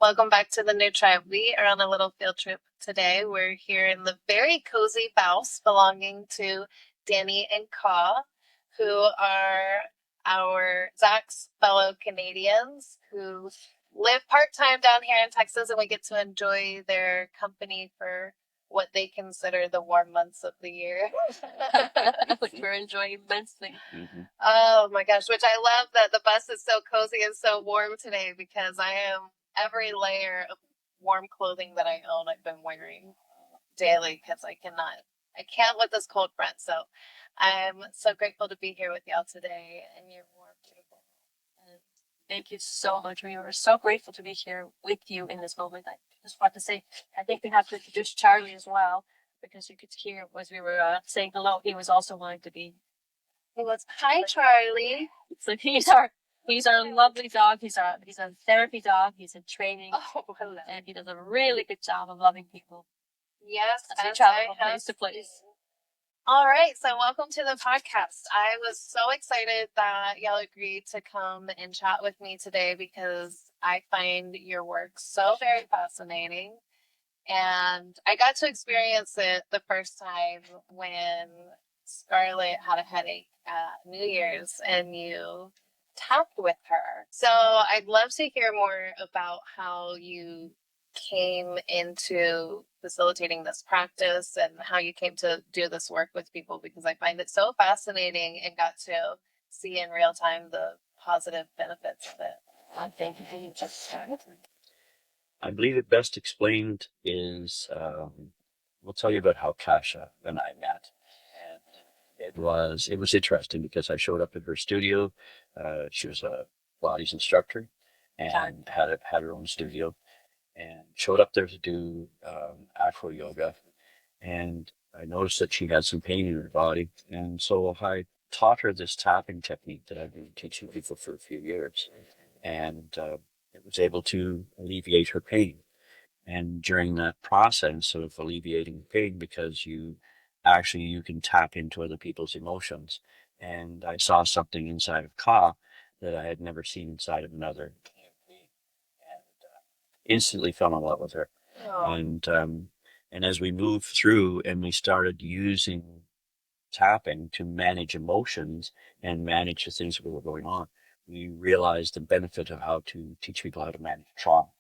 Welcome back to the new tribe. We are on a little field trip today. We're here in the very cozy house belonging to Danny and Kaw, who are our Zach's fellow Canadians who live part-time down here in Texas, and we get to enjoy their company for what they consider the warm months of the year. Which we're enjoying immensely. Oh my gosh, which I love that the bus is so cozy and so warm today because I am every layer of warm clothing that I own, I've been wearing daily because I can't with this cold front. So I'm so grateful to be here with y'all today and you're warm, beautiful. And thank you so much. We were so grateful to be here with you in this moment. I just want to say, I think we have to introduce Charlie as well because you could hear as we were saying hello, he was also wanting to be. Hi, Charlie. So he's our lovely dog. He's a therapy dog. He's in training. Oh, hello. And he does a really good job of loving people. Yes, as we travel from place to place. All right, so welcome to the podcast. I was so excited that y'all agreed to come and chat with me today because I find your work so very fascinating. And I got to experience it the first time when Scarlett had a headache at New Year's and you tapped with her. So I'd love to hear more about how you came into facilitating this practice and how you came to do this work with people because I find it so fascinating and got to see in real time the positive benefits of it. Thank you. I believe it best explained is we'll tell you about how Kasha and I met. And it was interesting because I showed up at her studio. She was a Pilates instructor and had her own studio, and showed up there to do acro yoga. And I noticed that she had some pain in her body, and so I taught her this tapping technique that I've been teaching people for a few years, and it was able to alleviate her pain. And during that process of alleviating pain, because you can tap into other people's emotions. And I saw something inside of Ka that I had never seen inside of another human being, and instantly fell in love with her. Oh. And as we moved through and we started using tapping to manage emotions and manage the things that were going on, we realized the benefit of how to teach people how to manage trauma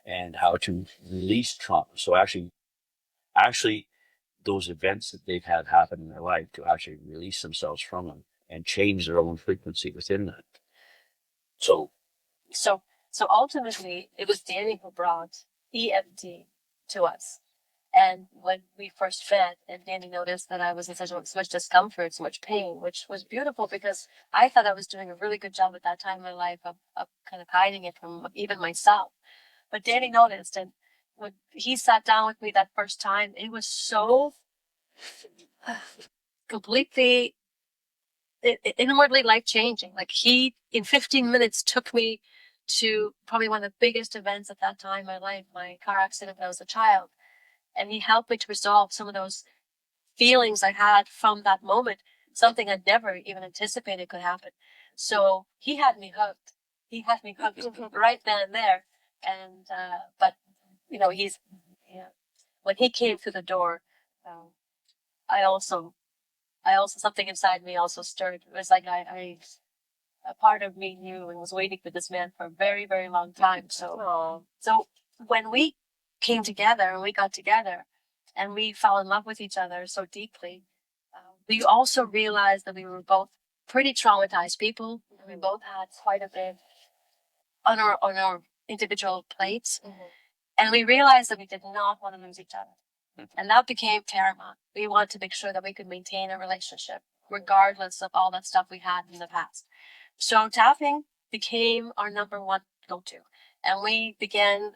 and how to release trauma. So actually those events that they've had happen in their life to actually release themselves from them and change their own frequency within that. So ultimately, it was Danny who brought EFT to us. And when we first met, and Danny noticed that I was in so much discomfort, so much pain, which was beautiful because I thought I was doing a really good job at that time in my life of kind of hiding it from even myself. But Danny noticed, and when he sat down with me that first time, it was so completely inwardly life-changing. Like he, in 15 minutes, took me to probably one of the biggest events at that time in my life, my car accident when I was a child. And he helped me to resolve some of those feelings I had from that moment, something I'd never even anticipated could happen. So he had me hooked. He had me hooked right then and there. And, but, when he came through the door, I also, something inside me also stirred. It was like a part of me knew and was waiting for this man for a very, very long time. So when we came together and we got together and we fell in love with each other so deeply, we also realized that we were both pretty traumatized people. We both had quite a bit on our individual plates. Mm-hmm. And we realized that we did not want to lose each other. Mm-hmm. And that became paramount. We wanted to make sure that we could maintain a relationship regardless of all that stuff we had in the past. So tapping became our number one go-to. And we began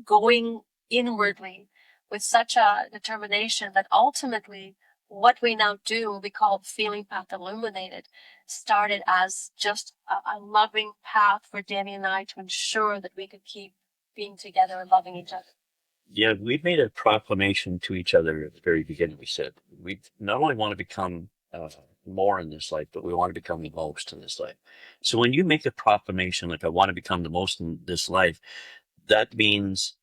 going inwardly with such a determination that ultimately what we now do, we call Feeling Path Illuminated, started as just a loving path for Danny and I to ensure that we could keep being together and loving each other. Yeah, we made a proclamation to each other at the very beginning. We said, we not only want to become more in this life, but we want to become the most in this life. So when you make a proclamation like, I want to become the most in this life, that means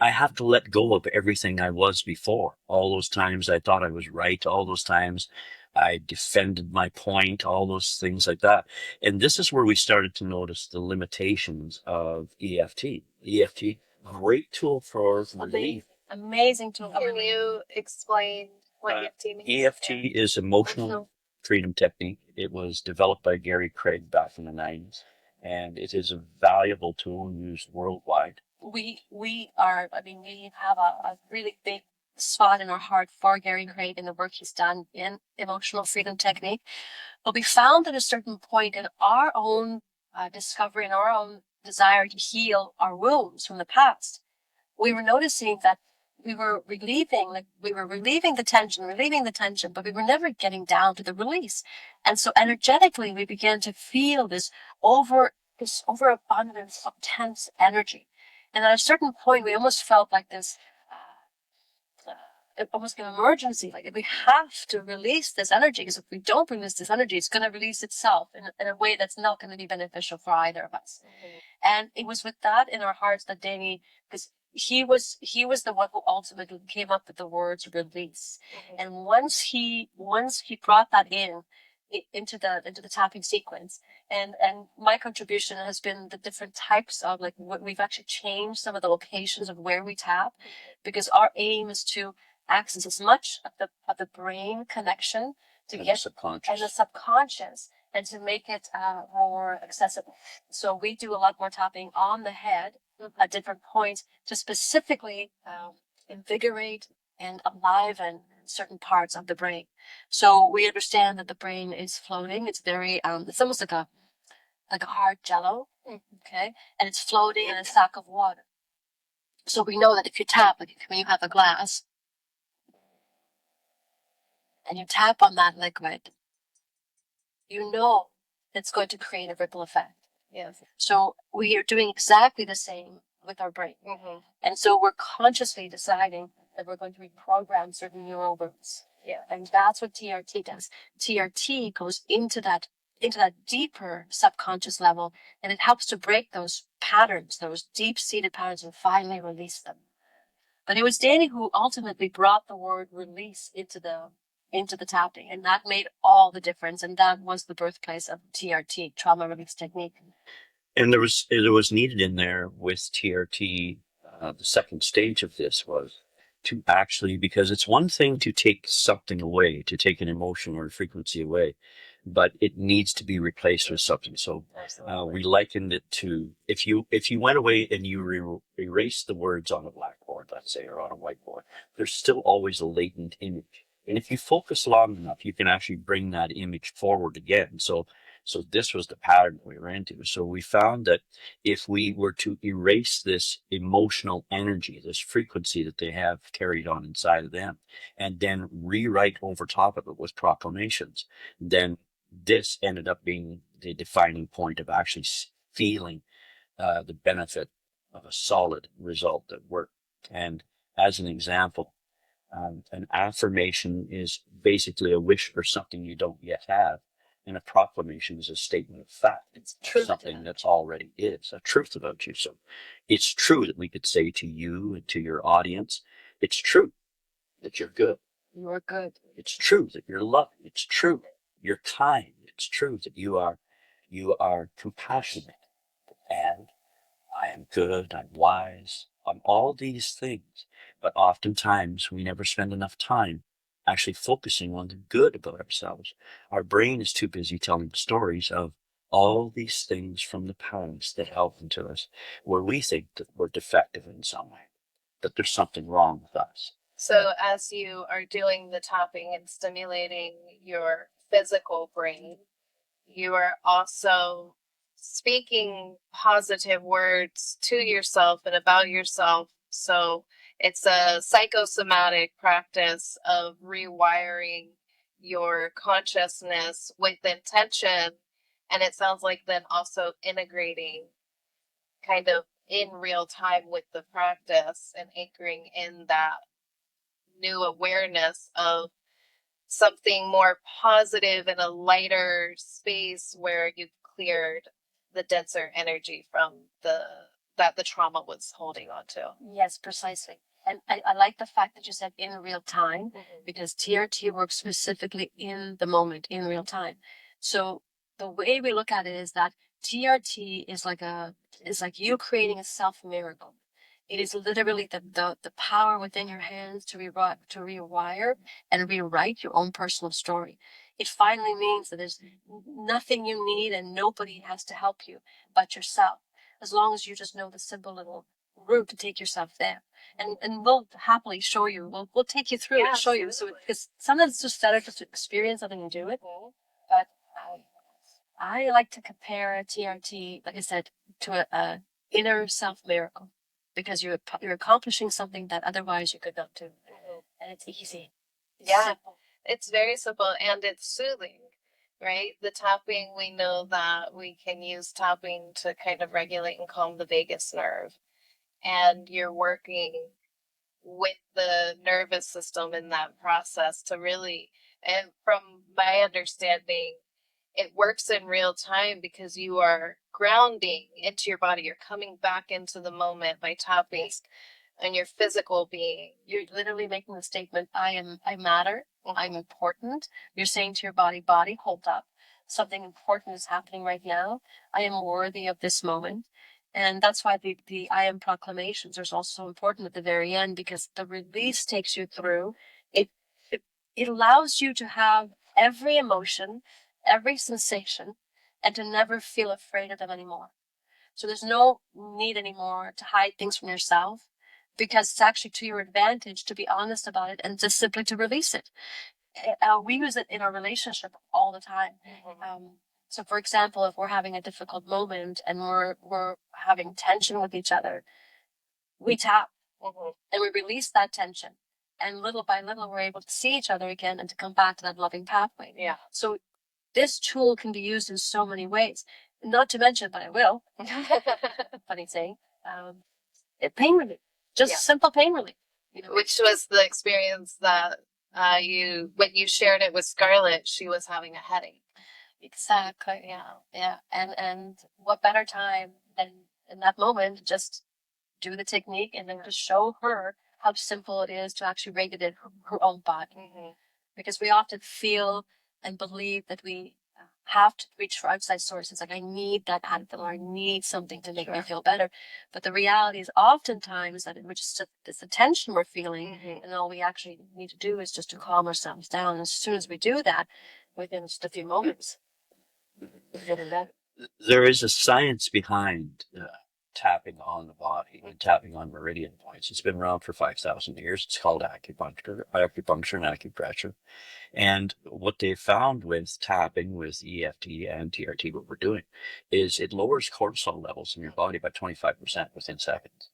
I have to let go of everything I was before. All those times I thought I was right, all those times I defended my point, all those things like that. And this is where we started to notice the limitations of EFT. EFT, great tool for relief. Amazing tool. Can you explain what EFT means? EFT is emotional freedom technique. It was developed by Gary Craig back in the 90s, and it is a valuable tool used worldwide. We have a really big spot in our heart for Gary Craig and the work he's done in emotional freedom technique. But we found at a certain point in our own discovery and our own desire to heal our wounds from the past, we were noticing that we were relieving the tension, but we were never getting down to the release. And so energetically, we began to feel this overabundance of tense energy. And at a certain point, we almost felt like this, almost an emergency. Like we have to release this energy, because if we don't release this energy, it's going to release itself in a way that's not going to be beneficial for either of us. And it was with that in our hearts that Danny, because he was the one who ultimately came up with the words release. And once he brought that into the tapping sequence, and my contribution has been the different types of, like, we've actually changed some of the locations of where we tap, because our aim is to access as much of the brain connection to And get the subconscious, and to make it more accessible. So we do a lot more tapping on the head at different points to specifically invigorate and enliven certain parts of the brain. So we understand that the brain is floating. It's very it's almost like a hard jello, okay, and it's floating in a sack of water. So we know that if you tap, like when you have a glass and you tap on that liquid, you know it's going to create a ripple effect. Yes. So we are doing exactly the same with our brain. And so we're consciously deciding that we're going to reprogram certain neural roots. Yeah. And that's what TRT does. TRT goes into that deeper subconscious level, and it helps to break those patterns, those deep-seated patterns, and finally release them. But it was Danny who ultimately brought the word release into the tapping, and that made all the difference. And that was the birthplace of TRT, trauma release technique. And there was needed in there with TRT. The second stage of this was to actually, because it's one thing to take something away, to take an emotion or a frequency away, but it needs to be replaced with something. So we likened it to, if you went away and you erased the words on a blackboard, let's say, or on a whiteboard, there's still always a latent image. And if you focus long enough, you can actually bring that image forward again. So this was the pattern we were into. So we found that if we were to erase this emotional energy, this frequency that they have carried on inside of them, and then rewrite over top of it with proclamations, then this ended up being the defining point of actually feeling the benefit of a solid result that worked. And as an example, an affirmation is basically a wish for something you don't yet have. And a proclamation is a statement of fact. It's true. Something that's already is a truth about you. So it's true that we could say to you and to your audience, it's true that you're good. You're good. It's true that you're loving. It's true you're kind. It's true that you are compassionate. And I am good, I'm wise, I'm all these things. But oftentimes we never spend enough time actually focusing on the good about ourselves. Our brain is too busy telling stories of all these things from the past that happened to us, where we think that we're defective in some way, that there's something wrong with us. So as you are doing the tapping and stimulating your physical brain, you are also speaking positive words to yourself and about yourself. So it's a psychosomatic practice of rewiring your consciousness with intention. And it sounds like then also integrating kind of in real time with the practice and anchoring in that new awareness of something more positive in a lighter space where you've cleared the denser energy from the that the trauma was holding on to. Yes, precisely. And I like the fact that you said in real time, because TRT works specifically in the moment, in real time. So the way we look at it is that TRT is like you creating a self miracle. It is literally the power within your hands to rewire and rewrite your own personal story. It finally means that there's nothing you need and nobody has to help you but yourself, as long as you just know the simple little route to take yourself there. And we'll happily show you. We'll take you through it and show you. So because sometimes it's just better just to experience something and do it. But I like to compare TRT, like I said, to a inner self miracle, because you're accomplishing something that otherwise you could not do, and it's easy. Yeah, Simple. it's very simple and it's soothing, right? The tapping, we know that we can use tapping to kind of regulate and calm the vagus nerve. And you're working with the nervous system in that process to really, and from my understanding, it works in real time because you are grounding into your body. You're coming back into the moment by tapping on your physical being. You're literally making the statement, I matter, I'm important. You're saying to your body, hold up. Something important is happening right now. I am worthy of this moment. And that's why the I am proclamations are also important at the very end, because the release takes you through. It, it allows you to have every emotion, every sensation, and to never feel afraid of them anymore. So there's no need anymore to hide things from yourself, because it's actually to your advantage to be honest about it and just simply to release it. We use it in our relationship all the time. So, for example, if we're having a difficult moment and we're having tension with each other, we tap and we release that tension. And little by little, we're able to see each other again and to come back to that loving pathway. Yeah. So this tool can be used in so many ways. Not to mention, but I will. Funny saying, pain relief, just simple pain relief. Which was the experience that when you shared it with Scarlett, she was having a headache. Exactly. Yeah. And what better time than in that moment just do the technique and then just show her how simple it is to actually regulate her own body. Because we often feel and believe that we have to reach for outside sources. Like, I need that antidote, or I need something to make me feel better. But the reality is oftentimes that it's the tension we're feeling, and all we actually need to do is just to calm ourselves down. And as soon as we do that, within just a few moments, we're feeling better. There is a science behind tapping on the body and tapping on meridian points. It's been around for 5,000 years. It's called acupuncture and acupressure. And what they found with tapping with EFT and TRT, what we're doing, is it lowers cortisol levels in your body by 25% within seconds.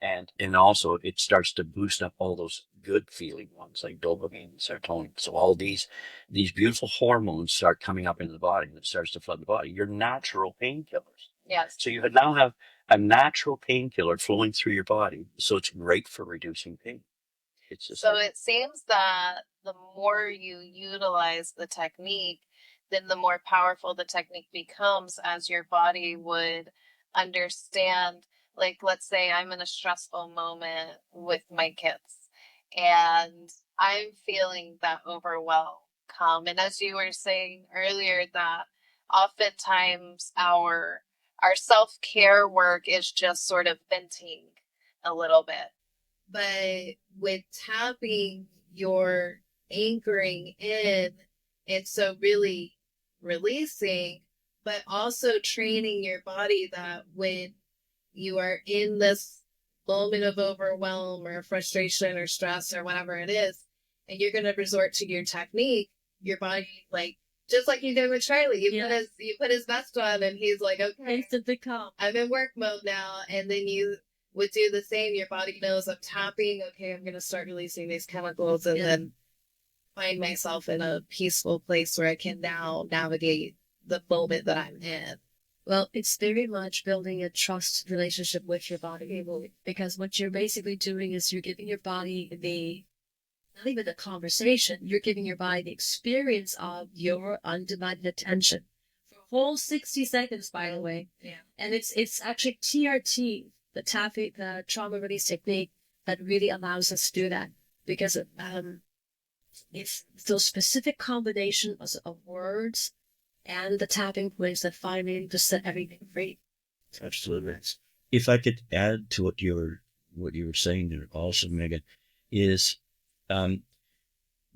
And also it starts to boost up all those good feeling ones like dopamine, serotonin. So all these beautiful hormones start coming up into the body, and it starts to flood the body. Your natural painkillers. Yes. So you now have a natural painkiller flowing through your body. So it's great for reducing pain. It's just so it seems that the more you utilize the technique, then the more powerful the technique becomes, as your body would understand. Like, let's say I'm in a stressful moment with my kids and I'm feeling that overwhelm come. And as you were saying earlier, that oftentimes our self-care work is just sort of venting a little bit. But with tapping, you're anchoring in, and so really releasing, but also training your body that when you are in this moment of overwhelm or frustration or stress or whatever it is, and you're going to resort to your technique, your body, like, just like you did with Charlie, you put his vest on and he's like, okay, I'm in work mode now. And then you would do the same. Your body knows I'm tapping. Okay, I'm going to start releasing these chemicals and then find myself in a peaceful place where I can now navigate the moment that I'm in. Well, it's very much building a trust relationship with your body, because what you're basically doing is you're giving your body not even a conversation, you're giving your body the experience of your undivided attention for a whole 60 seconds, by the way. Yeah. And it's actually TRT the tapping, the trauma release technique that really allows us to do that, because it's those specific combinations of words and the tapping points that finally just set everything free. Absolutely. If I could add to what you were saying there also, Megan, is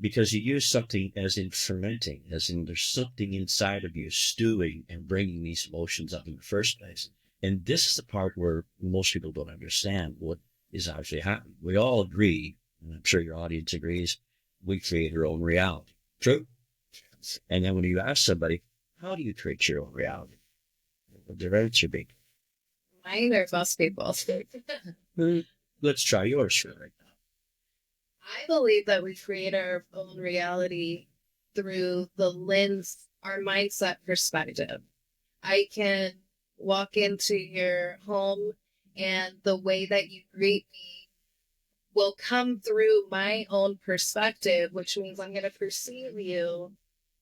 because you use something as in fermenting, as in there's something inside of you stewing and bringing these emotions up in the first place. And this is the part where most people don't understand what is actually happening. We all agree, and I'm sure your audience agrees, we create our own reality. True? And then when you ask somebody, how do you create your own reality? Their answer be, Mine or most people. let's try yours for right now. I believe that we create our own reality through the lens, our mindset perspective. I can walk into your home and the way that you greet me will come through my own perspective, which means I'm going to perceive you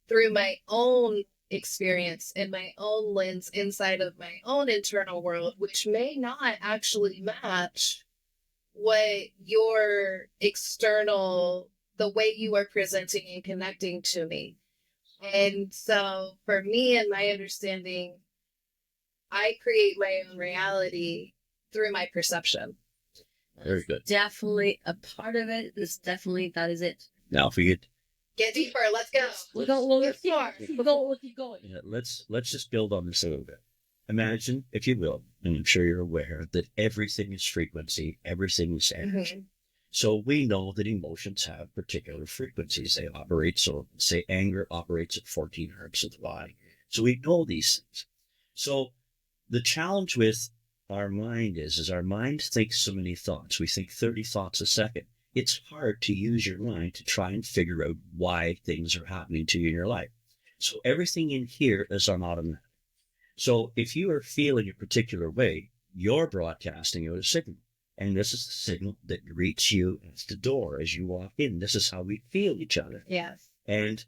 through my own experience and my own lens inside of my own internal world, which may not actually match what your external, the way you are presenting and connecting to me. And so for me and my understanding, I create my own reality through my perception. Very good. Definitely a part of it is definitely, that is it. Now, if we could Get deeper. Let's go. We're going to keep going. yeah, let's just build on this a little bit. Imagine, if you will, and I'm sure you're aware that everything is frequency, everything is energy. Mhm. So we know that emotions have particular frequencies. They operate, so say anger operates at 14 hertz of the body. So we know these things. So the challenge with our mind is our mind thinks so many thoughts. We think 30 thoughts a second. It's hard to use your mind to try and figure out why things are happening to you in your life. So everything in here is on automatic. So if you are feeling a particular way, you're broadcasting out a signal. And this is the signal that greets you at the door as you walk in. This is how we feel each other. Yes. And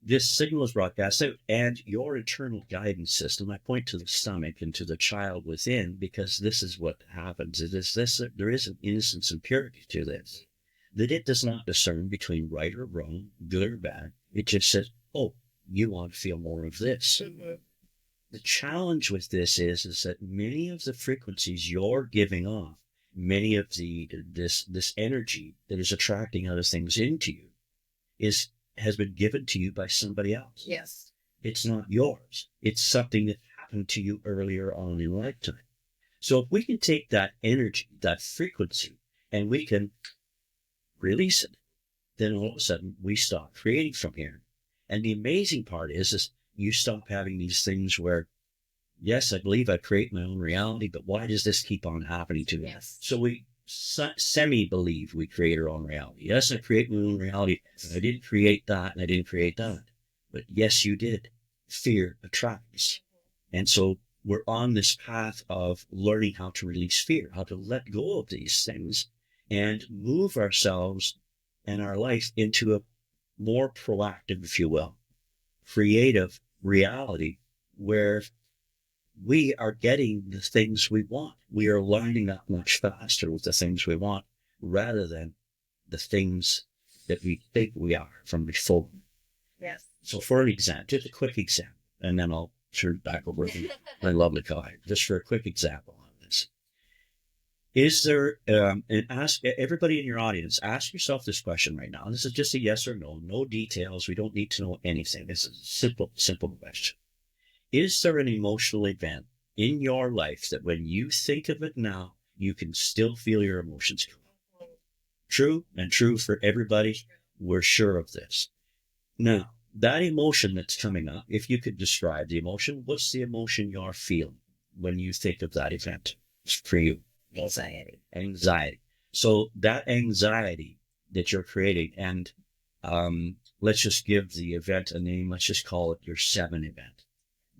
this signal is broadcast out. And your internal guidance system, I point to the stomach and to the child within, because this is what happens. There is an innocence and purity to this, that it does not discern between right or wrong, good or bad. It just says, oh, you want to feel more of this. Mm-hmm. The challenge with this is that many of the frequencies you're giving off, many of this energy that is attracting other things into you has been given to you by somebody else. Yes. It's not yours. It's something that happened to you earlier on in lifetime. So if we can take that energy, that frequency, and we can release it, then all of a sudden we stop creating from here. And the amazing part is you stop having these things where, yes, I believe I create my own reality, but why does this keep on happening to me? Yes. So we semi-believe we create our own reality. Yes, I create my own reality. I didn't create that, and I didn't create that. But yes, you did. Fear attracts. And so we're on this path of learning how to release fear, how to let go of these things and move ourselves and our life into a more proactive, if you will, creative reality where we are getting the things we want. We are learning that much faster with the things we want rather than the things that we think we are from before. Yes. So for an example, just a quick example, and then I'll turn it back over to my lovely Kaw. Just for a quick example on this. Is there, and ask everybody in your audience, ask yourself this question right now. This is just a yes or no, no details. We don't need to know anything. This is a simple question. Is there an emotional event in your life that when you think of it now, you can still feel your emotions come? True, and true for everybody. We're sure of this. Now, that emotion that's coming up, if you could describe the emotion, what's the emotion you're feeling when you think of that event for you? Anxiety. So that anxiety that you're creating, and let's just give the event a name. Let's just call it your 7 event.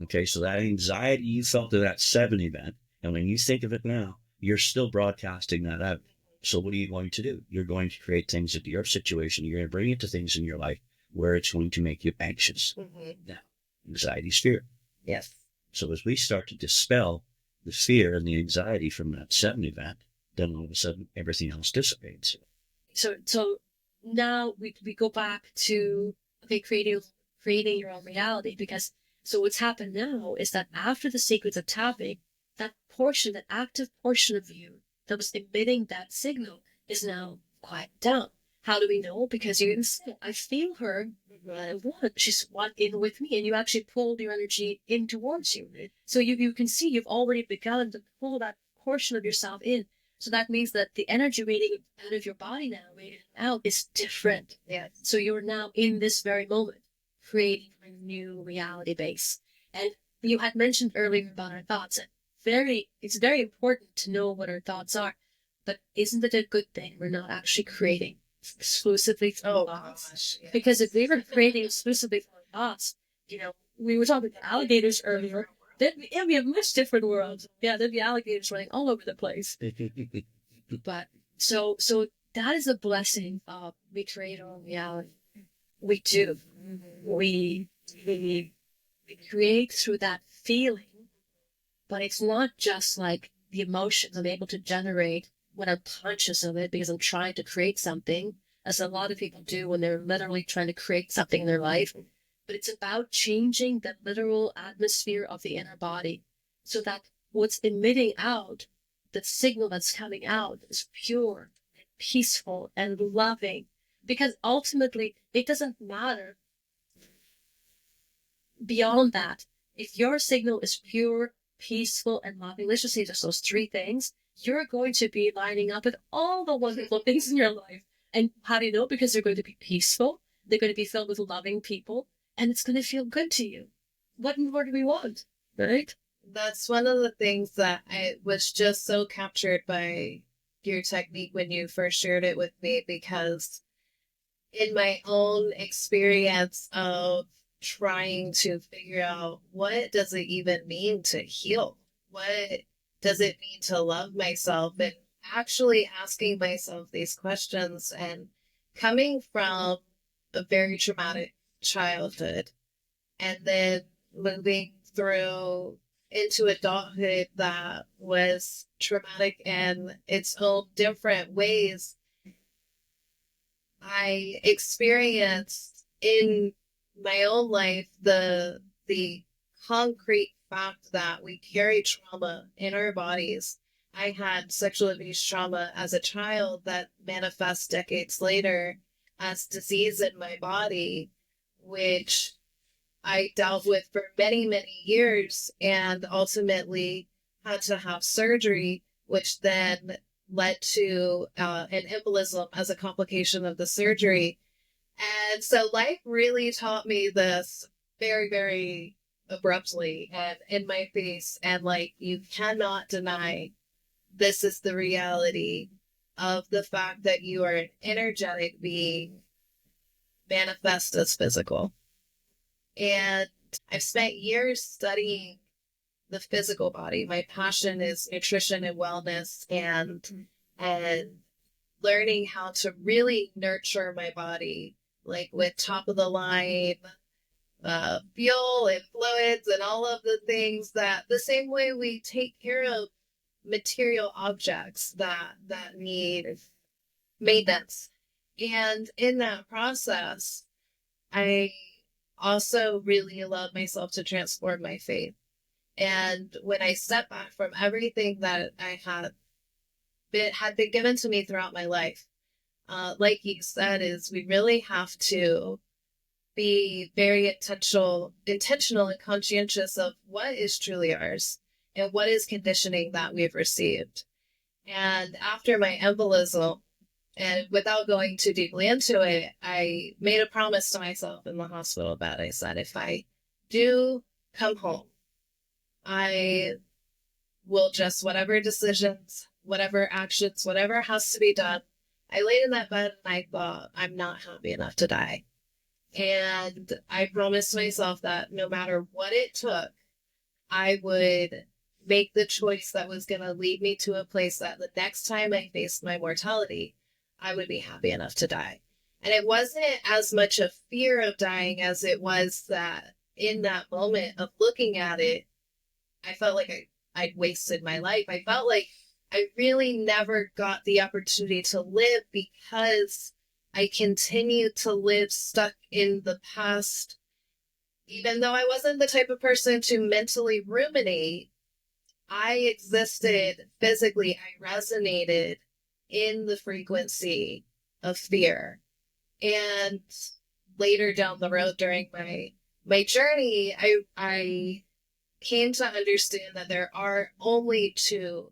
Okay, so that anxiety you felt at that 7 event, and when you think of it now, you're still broadcasting that out. So what are you going to do? You're going to create things into your situation. You're going to bring it to things in your life where it's going to make you anxious. Mm-hmm. Now, anxiety is fear. Yes. So as we start to dispel the fear and the anxiety from that sudden event, then all of a sudden everything else dissipates. So now we go back to, okay, creating your own reality, because so what's happened now is that after the sequence of tapping, that portion, that active portion of you that was emitting that signal is now quieted down. How do we know? Because you can say, I feel her. She's one in with me, and you actually pulled your energy in towards you. So you can see you've already begun to pull that portion of yourself in. So that means that the energy radiating out of your body now, radiating out, is different. Yes. So you're now in this very moment, creating a new reality base. And you had mentioned earlier about our thoughts. It's very important to know what our thoughts are. But isn't it a good thing we're not actually creating exclusively through thoughts? Gosh, yes. Because if we were creating exclusively through thoughts, we were talking about alligators earlier. There'd be a much different world. Yeah, there'd be alligators running all over the place. But so that is a blessing of we create our own reality. We do. We create through that feeling, but it's not just like the emotions I'm able to generate when I'm conscious of it because I'm trying to create something, as a lot of people do when they're literally trying to create something in their life. But it's about changing the literal atmosphere of the inner body so that what's emitting out, the signal that's coming out, is pure and peaceful and loving. Because ultimately, it doesn't matter beyond that. If your signal is pure, peaceful, and loving, let's just say just those three things, you're going to be lining up with all the wonderful things in your life. And how do you know? Because they're going to be peaceful, they're going to be filled with loving people, and it's going to feel good to you. What more do we want, right? That's one of the things that I was just so captured by your technique when you first shared it with me, because in my own experience of trying to figure out what does it even mean to heal? What does it mean to love myself? And actually asking myself these questions, and coming from a very traumatic childhood and then moving through into adulthood that was traumatic in its own different ways, I experienced in my own life the concrete fact that we carry trauma in our bodies. I had sexual abuse trauma as a child that manifests decades later as disease in my body, which I dealt with for many, many years, and ultimately had to have surgery, which then led to an embolism as a complication of the surgery. And so life really taught me this very, very abruptly and in my face. And like, you cannot deny this is the reality of the fact that you are an energetic being manifest as physical. And I've spent years studying the physical body. My passion is nutrition and wellness, and learning how to really nurture my body, like with top of the line fuel and fluids and all of the things that the same way we take care of material objects that need maintenance. And in that process, I also really allowed myself to transform my faith. And when I stepped back from everything that I had been given to me throughout my life, like you said, is we really have to be very intentional and conscientious of what is truly ours and what is conditioning that we've received. And after my embolism, and without going too deeply into it, I made a promise to myself in the hospital bed. I said, if I do come home, I will just, whatever decisions, whatever actions, whatever has to be done. I laid in that bed and I thought, I'm not happy enough to die. And I promised myself that no matter what it took, I would make the choice that was going to lead me to a place that the next time I faced my mortality, I would be happy enough to die. And it wasn't as much a fear of dying as it was that in that moment of looking at it, I felt like I'd wasted my life. I felt like I really never got the opportunity to live because I continued to live stuck in the past. Even though I wasn't the type of person to mentally ruminate, I existed physically. I resonated in the frequency of fear. And later down the road during my journey, I came to understand that there are only two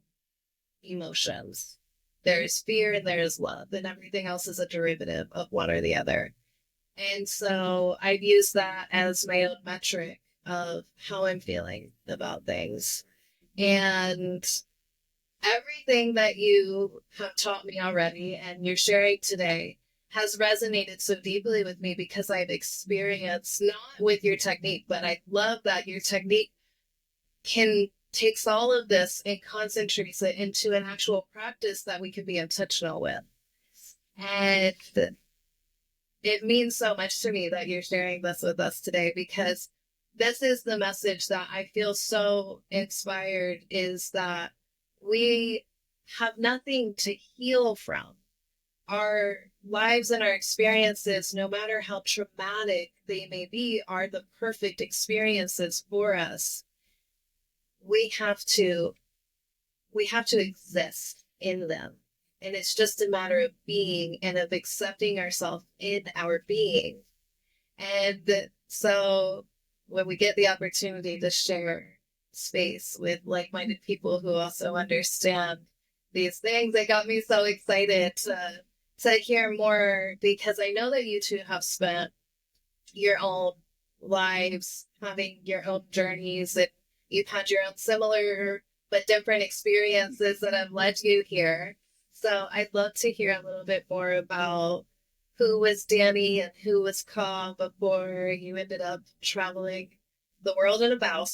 emotions. There's fear and there's love, and everything else is a derivative of one or the other. And so I've used that as my own metric of how I'm feeling about things. And everything that you have taught me already and you're sharing today has resonated so deeply with me because I've experienced, not with your technique, but I love that your technique can takes all of this and concentrates it into an actual practice that we can be intentional with. And it means so much to me that you're sharing this with us today, because this is the message that I feel so inspired, is that we have nothing to heal from. Our lives and our experiences, no matter how traumatic they may be, are the perfect experiences for us. We have to exist in them. And it's just a matter of being and of accepting ourselves in our being. And so when we get the opportunity to share space with like-minded people who also understand these things, it got me so excited to hear more, because I know that you two have spent your own lives having your own journeys, and you've had your own similar but different experiences that have led you here. So I'd love to hear a little bit more about who was Danny and who was Kaw before you ended up traveling the world and about.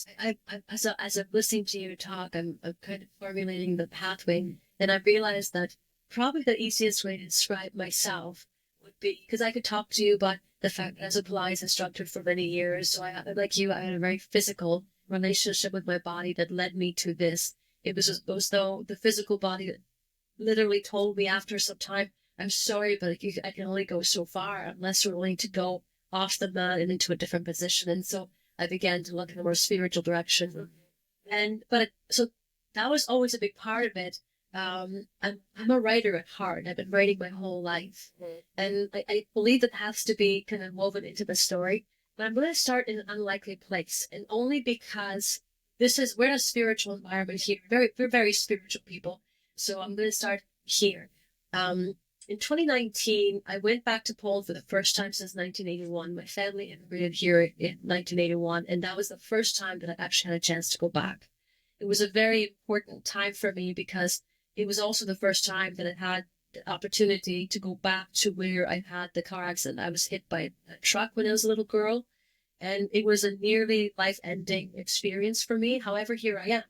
As I'm listening to you talk, I'm kind of formulating the pathway, and I realized that probably the easiest way to describe myself would be, because I could talk to you about the fact that as a Pilates instructor for many years, so like you, I had a very physical relationship with my body that led me to this. It was as though the physical body literally told me after some time, I'm sorry, but I can only go so far unless you're willing to go off the mat and into a different position. And so I began to look in a more spiritual direction. So that was always a big part of it. I'm a writer at heart. I've been writing my whole life. And I believe that has to be kind of woven into the story. But I'm going to start in an unlikely place, and only because we're in a spiritual environment here. We're very spiritual people. So I'm going to start here. In 2019, I went back to Poland for the first time since 1981. My family immigrated here in 1981, and that was the first time that I actually had a chance to go back. It was a very important time for me because it was also the first time that I had the opportunity to go back to where I had the car accident. I was hit by a truck when I was a little girl, and it was a nearly life-ending experience for me. However, here I am.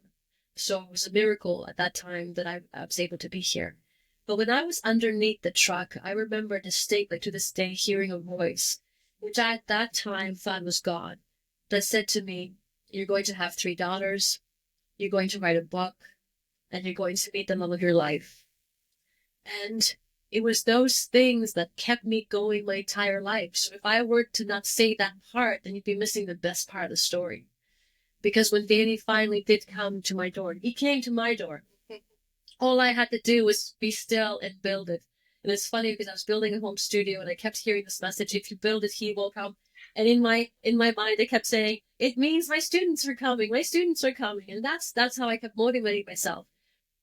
So it was a miracle at that time that I was able to be here. But when I was underneath the truck, I remember distinctly to this day hearing a voice, which I at that time thought was God, that said to me, "You're going to have 3 daughters, you're going to write a book, and you're going to meet the love of your life." And it was those things that kept me going my entire life. So if I were to not say that part, then you'd be missing the best part of the story. Because when Danny finally did come to my door, he came to my door. All I had to do was be still and build it. And it's funny because I was building a home studio and I kept hearing this message, if you build it, he will come. And in my mind, I kept saying, it means my students are coming. My students are coming. And that's how I kept motivating myself.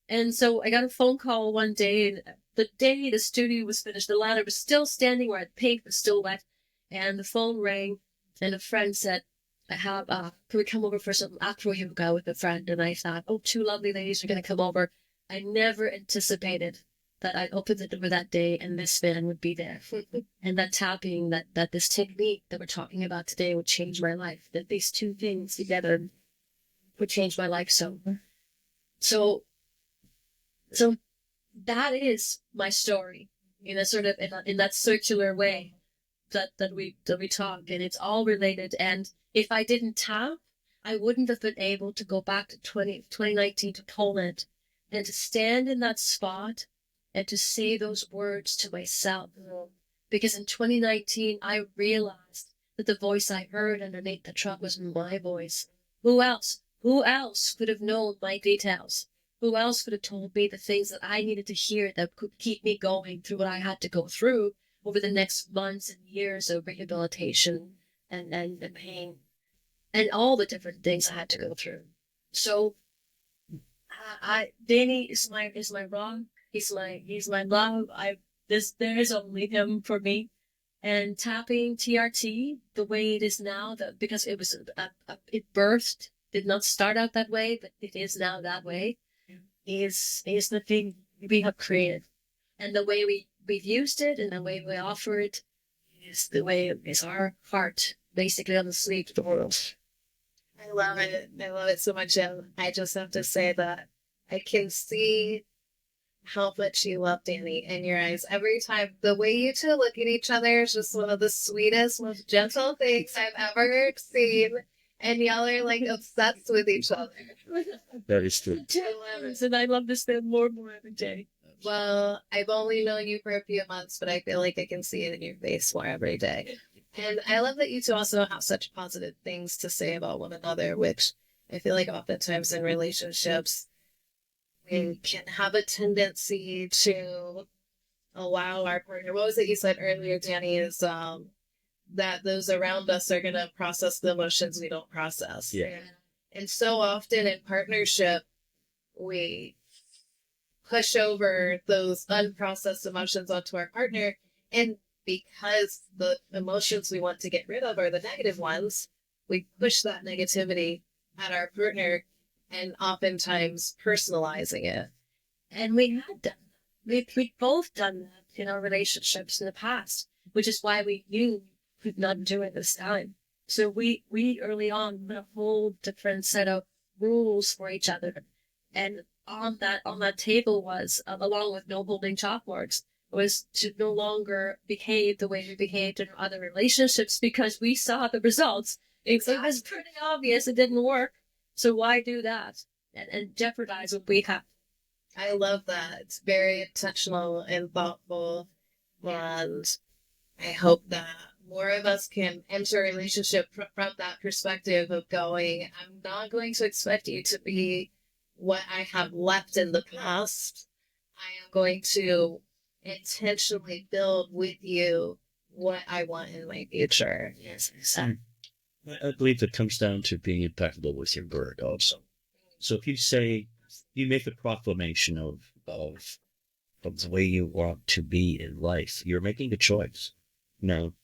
And so I got a phone call one day, and the day the studio was finished, the ladder was still standing where the paint was still wet. And the phone rang, and a friend said, can we come over for some acro yoga with a friend? And I thought, oh, 2 lovely ladies are going to come over. I never anticipated that I'd open the door that day and this man would be there. And that tapping, that this technique that we're talking about today would change my life. That these 2 things together would change my life. So that is my story in a sort of, in that circular way that we talk, and it's all related. And if I didn't tap, I wouldn't have been able to go back to 2019 to Poland and to stand in that spot and to say those words to myself. Because in 2019, I realized that the voice I heard underneath the truck was my voice. Who else? Who else could have known my details? Who else could have told me the things that I needed to hear that could keep me going through what I had to go through over the next months and years of rehabilitation and pain and all the different things I had to go through. So, Danny is my rock. He's my love. There is only him for me. And tapping TRT the way it is now, because it was it birthed, did not start out that way, but it is now that way, is the thing we have created. And the way we've used it and the way we offer it is the way is our heart basically on the sleeve to the world. I love it. I love it so much. And I just have to say that I can see how much you love Danny in your eyes every time. The way you two look at each other is just one of the sweetest, most gentle things I've ever seen. And y'all are like obsessed with each other. That is true. And I love this man more and more every day. Well, I've only known you for a few months, but I feel like I can see it in your face more every day. And I love that you two also have such positive things to say about one another, which I feel like oftentimes in relationships, we can have a tendency to allow our partner. What was it you said earlier, Danny, is that those around us are going to process the emotions we don't process. Yeah. And so often in partnership, we push over those unprocessed emotions onto our partner. And because the emotions we want to get rid of are the negative ones, we push that negativity at our partner and oftentimes personalizing it. And we had done that. We'd both done that in our relationships in the past, which is why we knew we could not do it this time. So we early on put a whole different set of rules for each other. And on that table was, along with no holding chalkboards, was to no longer behave the way we behaved in other relationships because we saw the results. Exactly. It was pretty obvious it didn't work. So why do that and jeopardize what we have? I love that. It's very intentional and thoughtful. And I hope that more of us can enter a relationship from that perspective of going, I'm not going to expect you to be what I have left in the past. I am going to intentionally build with you what I want in my future. Yes. I believe it comes down to being impeccable with your word also. So if you make a proclamation of the way you want to be in life, you're making a choice. Now,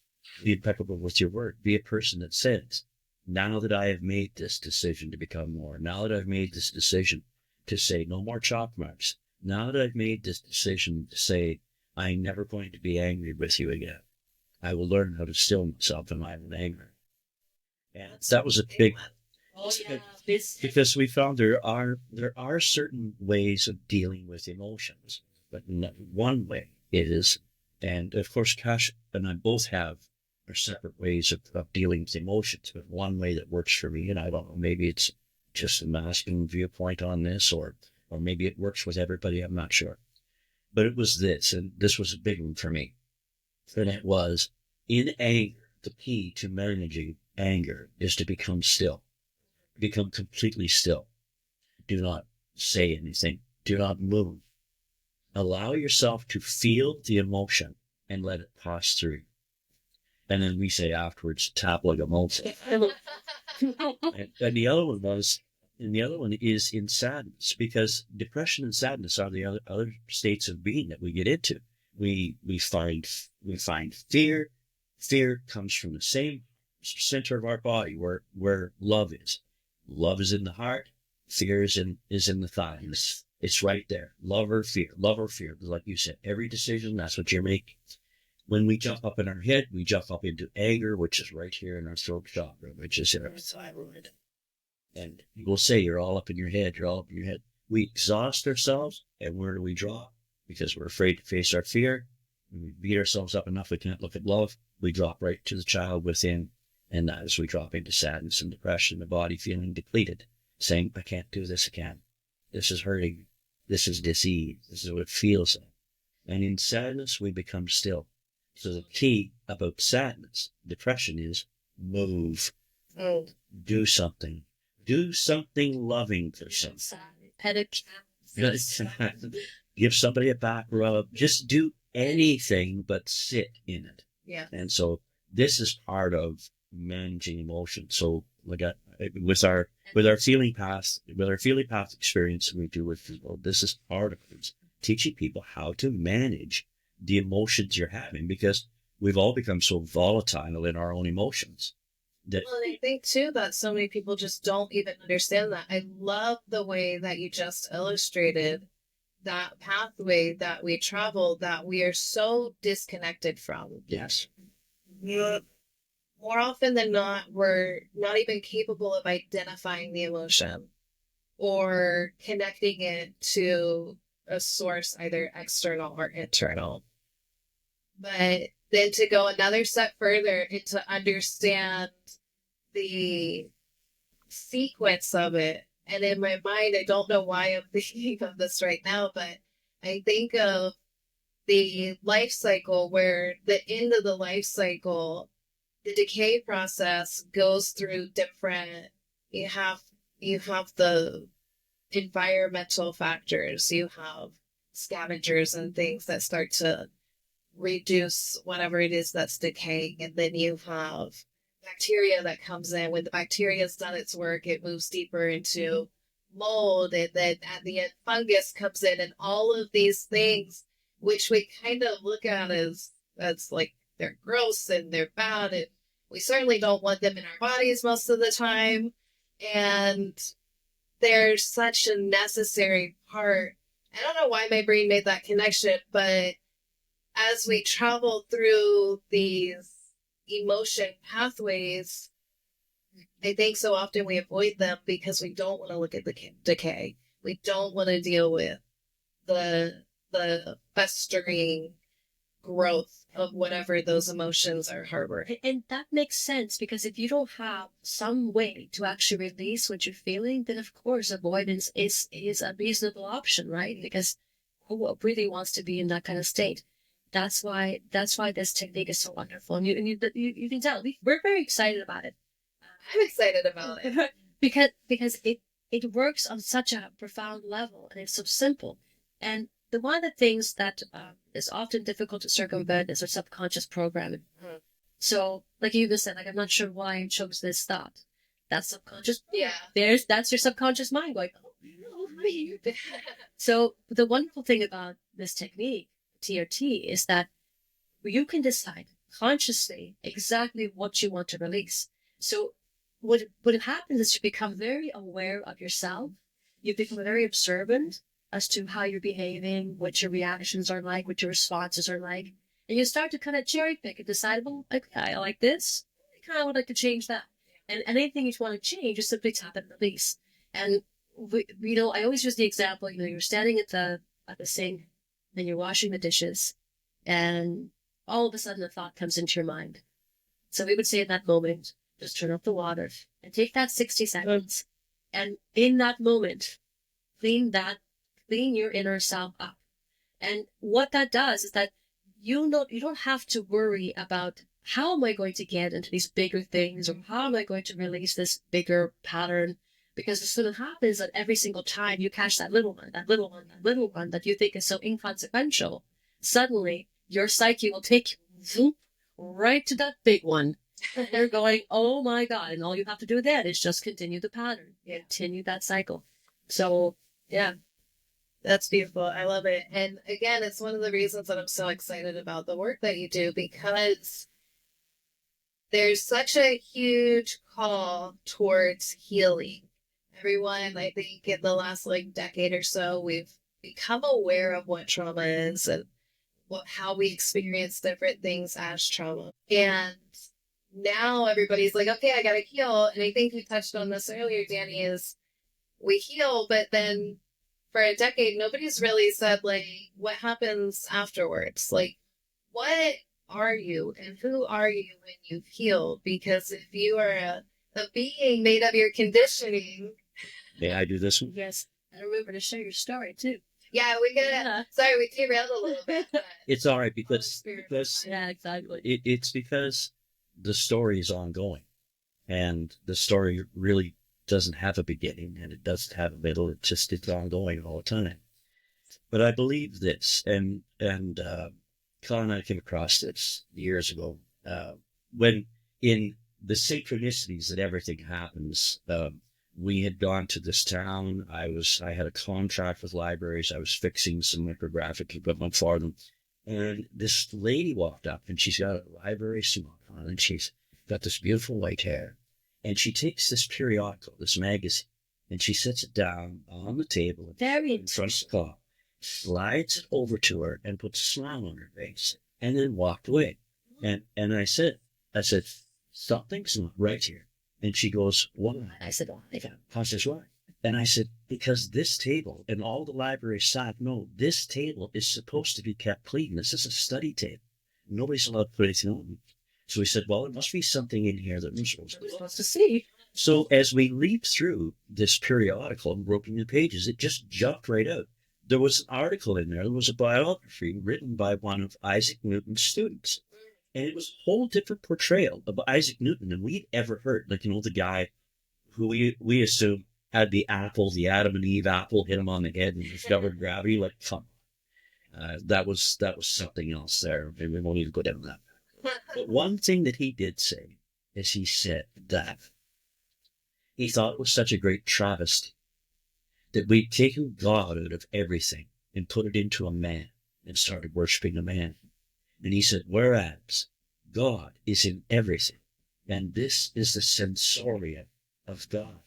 be impeccable with your word. Be a person that says, now that I have made this decision to become more, now that I've made this decision to say no more chalk marks, now that I've made this decision to say, I'm never going to be angry with you again, I will learn how to still myself in my own anger. And that was a big one. Because we found there are certain ways of dealing with emotions, but one way is, and of course Kash and I both have our separate ways of dealing with emotions, but one way that works for me, and I don't know, maybe it's just a masculine viewpoint on this, or maybe it works with everybody, I'm not sure. But it was this, and this was a big one for me. And it was, in anger, the key to managing anger is to become still. Become completely still. Do not say anything. Do not move. Allow yourself to feel the emotion and let it pass through. And then we say afterwards, tap like a monkey. And the other one is in sadness, because depression and sadness are the other states of being that we get into. We find fear. Fear comes from the same center of our body where love is. Love is in the heart. Fear is in the thighs. It's right there. Love or fear. Love or fear. Like you said, every decision, that's what you're making. When we jump up in our head, we jump up into anger, which is right here in our throat chakra, which is in our thyroid. And we'll say you're all up in your head. You're all up in your head. We exhaust ourselves, and where do we drop? Because we're afraid to face our fear. When we beat ourselves up enough, we can't look at love. We drop right to the child within, And as we drop into sadness and depression, the body feeling depleted, saying, I can't do this again. This is hurting. This is disease. This is what it feels like. And in sadness, we become still. So the key about sadness, depression is move. Mm. Do something. Do something loving for someone. Pet a cat. Give somebody a back rub. Just do anything but sit in it. Yeah. And so this is part of managing emotion. So like with our feeling path experience we do with people, this is part of it. Teaching people how to manage the emotions you're having, because we've all become so volatile in our own emotions. Well, and I think too that so many people just don't even understand that. I love the way that you just illustrated that pathway that we travel that we are so disconnected from. Yes. More often than not, we're not even capable of identifying the emotion or connecting it to a source, either external or internal. But then to go another step further and to understand the sequence of it. And in my mind, I don't know why I'm thinking of this right now, but I think of the life cycle where the end of the life cycle, the decay process goes through different, you have the environmental factors, you have scavengers and things that start to reduce whatever it is that's decaying, and then you have bacteria that comes in. When the bacteria's done its work, it moves deeper into mold, and then at the end fungus comes in, and all of these things which we kind of look at as like they're gross and they're bad, and we certainly don't want them in our bodies most of the time, and they're such a necessary part. I don't know why my brain made that connection, but as we travel through these emotion pathways, I think so often we avoid them because we don't want to look at the decay. We don't want to deal with the festering growth of whatever those emotions are harboring. And that makes sense, because if you don't have some way to actually release what you're feeling, then of course avoidance is a reasonable option, right? Because who really wants to be in that kind of state? That's why this technique is so wonderful, and you can tell we're very excited about it. I'm excited about it because it works on such a profound level, and it's so simple. And one of the things that is often difficult to circumvent is our subconscious programming. Mhm. So, like you just said, like, I'm not sure why I chose this thought. That's subconscious. Yeah. That's your subconscious mind going, oh, weird. So the wonderful thing about this technique, TRT, is that you can decide consciously exactly what you want to release. So what happens is you become very aware of yourself. You become very observant as to how you're behaving, what your reactions are like, what your responses are like. And you start to kind of cherry pick and decide, well, okay, I like this. I kind of would like to change that. And anything you want to change, just simply tap and release. And I always use the example, you're standing at the sink and you're washing the dishes, and all of a sudden a thought comes into your mind. So we would say at that moment, just turn off the water and take that 60 seconds. And in that moment, clean your inner self up. And what that does is that you don't have to worry about how am I going to get into these bigger things, or how am I going to release this bigger pattern, because what's going to happen is that every single time you catch that little one that you think is so inconsequential, suddenly your psyche will take you right to that big one. And you're going, oh my God. And all you have to do then is just continue the pattern, continue that cycle. So, yeah. That's beautiful. I love it. And again, it's one of the reasons that I'm so excited about the work that you do, because there's such a huge call towards healing. Everyone, I think in the last decade or so, we've become aware of what trauma is and how we experience different things as trauma. And now everybody's like, okay, I gotta heal. And I think we touched on this earlier, Danny, is we heal, but then for a decade, nobody's really said, what happens afterwards? What are you and who are you when you've healed? Because if you are a being made of your conditioning. May I do this one? Yes. I remember to share your story too. Yeah, we got sorry, we derailed a little bit. But It's all right because Yeah, exactly. it's because the story is ongoing, and the story really doesn't have a beginning and it doesn't have a middle. It's ongoing all the time. But I believe this, and Kaw and I came across this years ago when in the synchronicities that everything happens. We had gone to this town. I had a contract with libraries. I was fixing some lithographic equipment for them, and this lady walked up, and she's got a library smock on, and she's got this beautiful white hair, and she takes this periodical, this magazine, and she sets it down on the table in front of the car, slides it over to her, and puts a smile on her face, and then walked away. And I said, something's not right here. And she goes, why? I said, why? Says, why? And I said, because this table and all the library staff know this table is supposed to be kept clean. This is a study table. Nobody's allowed to put anything on it. So we said, well, there must be something in here that we're supposed to see. So as we leaped through this periodical and broke the pages, it just jumped right out. There was an article in there. There was a biography written by one of Isaac Newton's students. And it was a whole different portrayal of Isaac Newton than we'd ever heard. Like, the guy who we assume had the apple, the Adam and Eve apple, hit him on the head and discovered gravity. Like, come on. That was something else there. Maybe we won't even go down that. But one thing that he did say is he said that he thought it was such a great travesty that we'd taken God out of everything and put it into a man and started worshiping a man. And he said, whereas God is in everything, and this is the sensorium of God.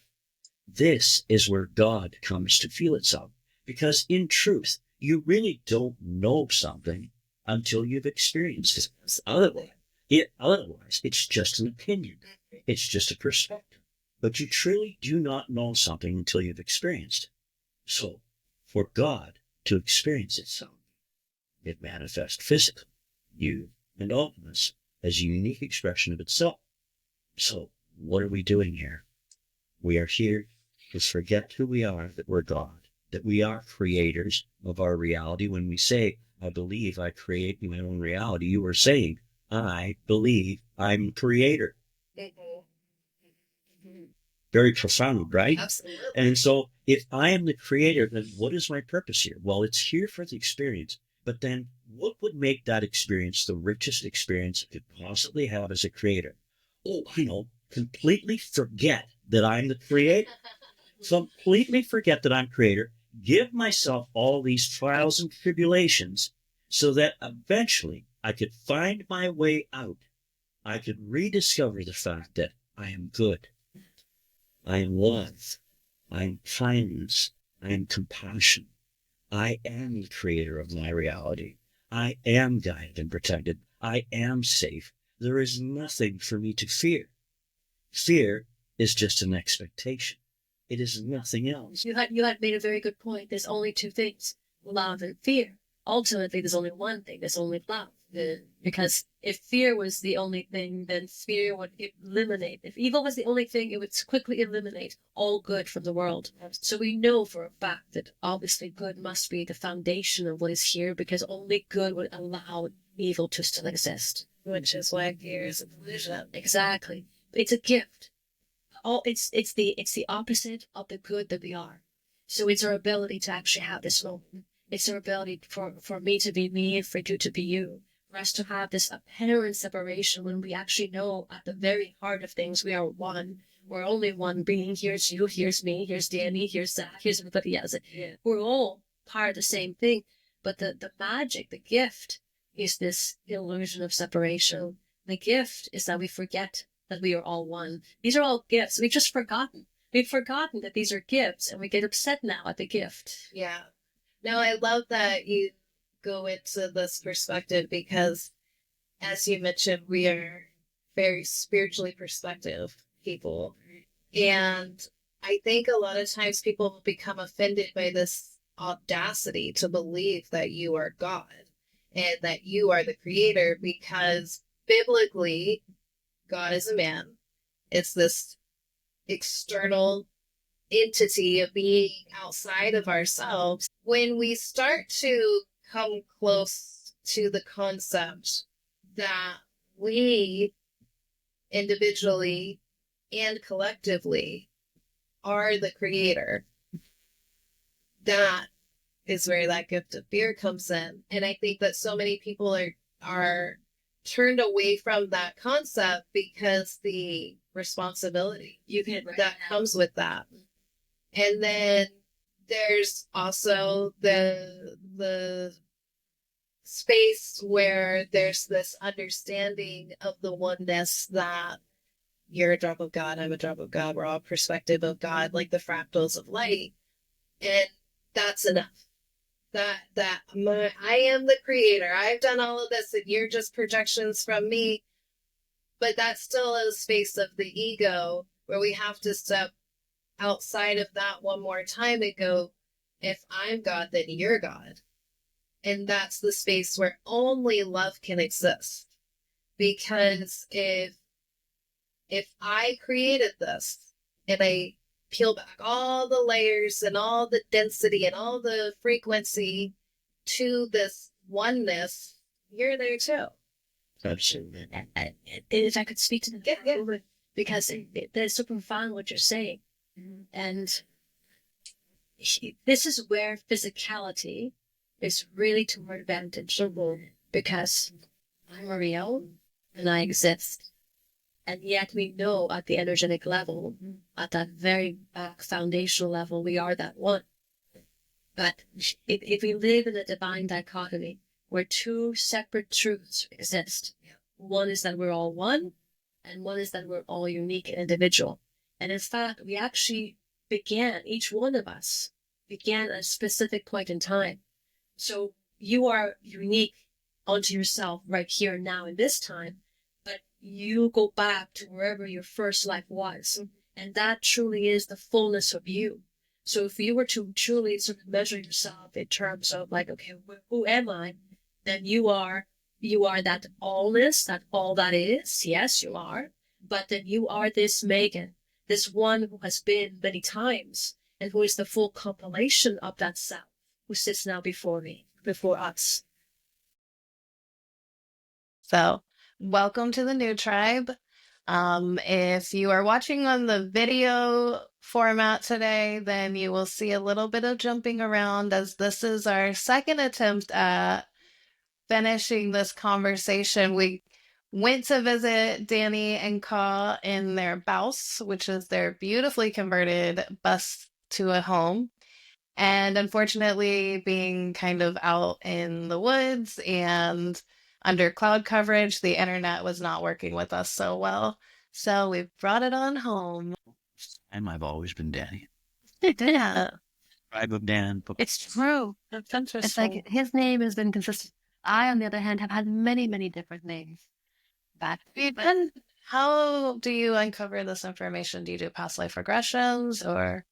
This is where God comes to feel itself. Because in truth, you really don't know something until you've experienced it. Otherwise, it's just an opinion. It's just a perspective. But you truly do not know something until you've experienced it. So, for God to experience itself, it manifests physically, you and all of us, as a unique expression of itself. So, what are we doing here? We are here to forget who we are, that we're God, that we are creators of our reality. When we say, I believe I create my own reality, you are saying, I believe I'm creator. Very profound, right? Absolutely. And so if I am the creator, then what is my purpose here? Well, it's here for the experience. But then what would make that experience the richest experience I could possibly have as a creator? Oh, completely forget that I'm the creator. Completely forget that I'm creator. Give myself all these trials and tribulations so that eventually I could find my way out. I could rediscover the fact that I am good. I am love. I am kindness. I am compassion. I am the creator of my reality. I am guided and protected. I am safe. There is nothing for me to fear. Fear is just an expectation. It is nothing else. You had made a very good point. There's only two things, love and fear. Ultimately, there's only one thing. There's only love. Because if fear was the only thing, then fear would eliminate. If evil was the only thing, it would quickly eliminate all good from the world. So we know for a fact that obviously good must be the foundation of what is here, because only good would allow evil to still exist. Which is why fear is an illusion. Exactly. It's a gift. It's the opposite of the good that we are. So it's our ability to actually have this moment. It's our ability for me to be me and for you to be you. For us to have this apparent separation when we actually know at the very heart of things we are one. We're only one being. Here's you, here's me, here's Danny, here's Zach, here's everybody else. Yeah. We're all part of the same thing. But the magic, the gift, is this illusion of separation. The gift is that we forget that we are all one. These are all gifts. We've just forgotten. We've forgotten that these are gifts, and we get upset now at the gift. Yeah. No, I love that you go into this perspective because, as you mentioned, we are very spiritually perspective people. And I think a lot of times people become offended by this audacity to believe that you are God. and that you are the creator, because biblically, God is a man. It's this external entity of being outside of ourselves. When we start to come close to the concept that we individually and collectively are the creator, that is where that gift of fear comes in. And I think that so many people are turned away from that concept because the responsibility that comes with that. And then there's also the space where there's this understanding of the oneness, that you're a drop of God, I'm a drop of God, we're all a perspective of God, like the fractals of light. And that's enough. I am the creator. I've done all of this and you're just projections from me. But that's still a space of the ego where we have to step outside of that one more time and go, if I'm God, then you're God. And that's the space where only love can exist. Because if I created this and I peel back all the layers and all the density and all the frequency to this oneness, you're there too. If I could speak to that, because it's so profound what you're saying. And this is where physicality is really to our advantage, because I'm real and I exist. And yet we know at the energetic level, at that very foundational level, we are that one. But if we live in a divine dichotomy where two separate truths exist, one is that we're all one, and one is that we're all unique and individual. And in fact, we actually each one of us began at a specific point in time. So you are unique unto yourself right here now in this time, but you go back to wherever your first life was. And that truly is the fullness of you. So if you were to truly sort of measure yourself in terms of like, okay, who am I? Then you are that allness, that all that is. Yes, you are. But then you are this Megan, this one who has been many times and who is the full compilation of that self who sits now before me, before us. So, welcome to the new tribe. If you are watching on the video format today, then you will see a little bit of jumping around, as this is our second attempt at finishing this conversation. We went to visit Danny and Kaw in their house, which is their beautifully converted bus to a home. And unfortunately, being kind of out in the woods and under cloud coverage, the internet was not working with us so well. So we brought it on home. And I've always been Danny. Yeah. Tribe of Dan. It's true. That's interesting. It's like his name has been consistent. I, on the other hand, have had many, many different names. But how do you uncover this information? Do you do past life regressions or?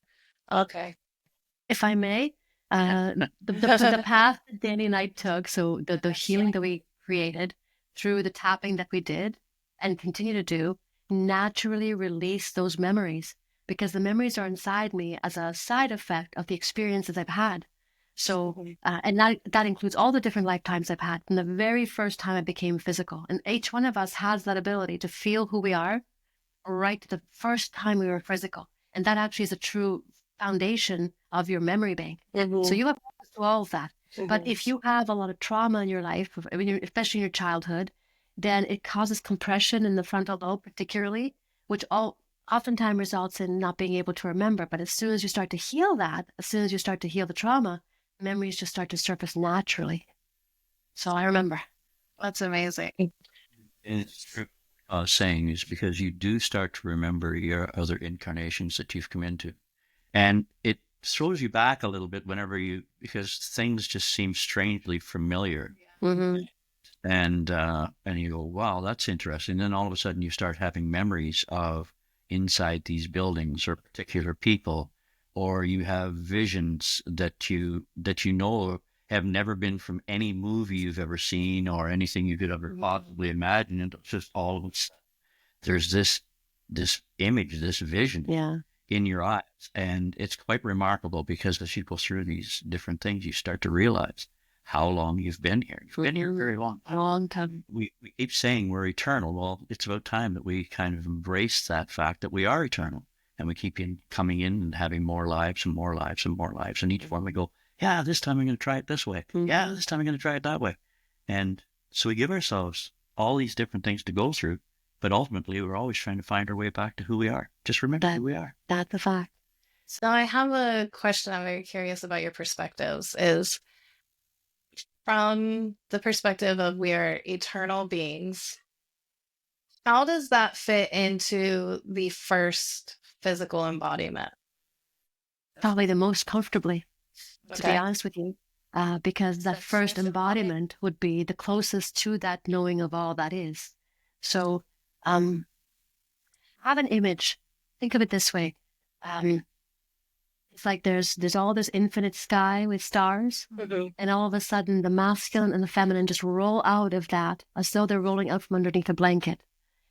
Okay. if I may, the path that Danny and I took, so the healing that we created through the tapping that we did and continue to do, naturally release those memories, because the memories are inside me as a side effect of the experiences I've had. So, and that includes all the different lifetimes I've had from the very first time I became physical. And each one of us has that ability to feel who we are right to the first time we were physical. And that actually is a true foundation of your memory bank. So you have access to all of that. But if you have a lot of trauma in your life, especially in your childhood, then it causes compression in the frontal lobe particularly, which oftentimes results in not being able to remember. But as soon as you start to heal that, as soon as you start to heal the trauma, memories just start to surface naturally. So I remember. That's amazing. And it's true. Saying is because you do start to remember your other incarnations that you've come into. And it throws you back a little bit because things just seem strangely familiar. Mm-hmm. And you go, wow, that's interesting. Then all of a sudden you start having memories of inside these buildings or particular people, or you have visions that you know have never been from any movie you've ever seen or anything you could ever possibly imagine. And it's just all of a sudden, there's this image, this vision in your eyes. And it's quite remarkable because as you go through these different things, you start to realize how long you've been here. You've been here very long. A long time. We keep saying we're eternal. Well, it's about time that we kind of embrace that fact that we are eternal. And we keep coming in and having more lives and more lives and more lives. And each one we go, yeah, this time I'm going to try it this way. Yeah, this time I'm going to try it that way. And so we give ourselves all these different things to go through. But ultimately, we're always trying to find our way back to who we are. Just remember who we are. That's the fact. So I have a question. I'm very curious about your perspectives. Is from the perspective of we are eternal beings, how does that fit into the first physical embodiment? Probably the most comfortably, to be Okay. honest with you, because that first embodiment would be the closest to that knowing of all that is. So, have an image. Think of it this way. It's like there's all this infinite sky with stars, and all of a sudden the masculine and the feminine just roll out of that as though they're rolling out from underneath a blanket.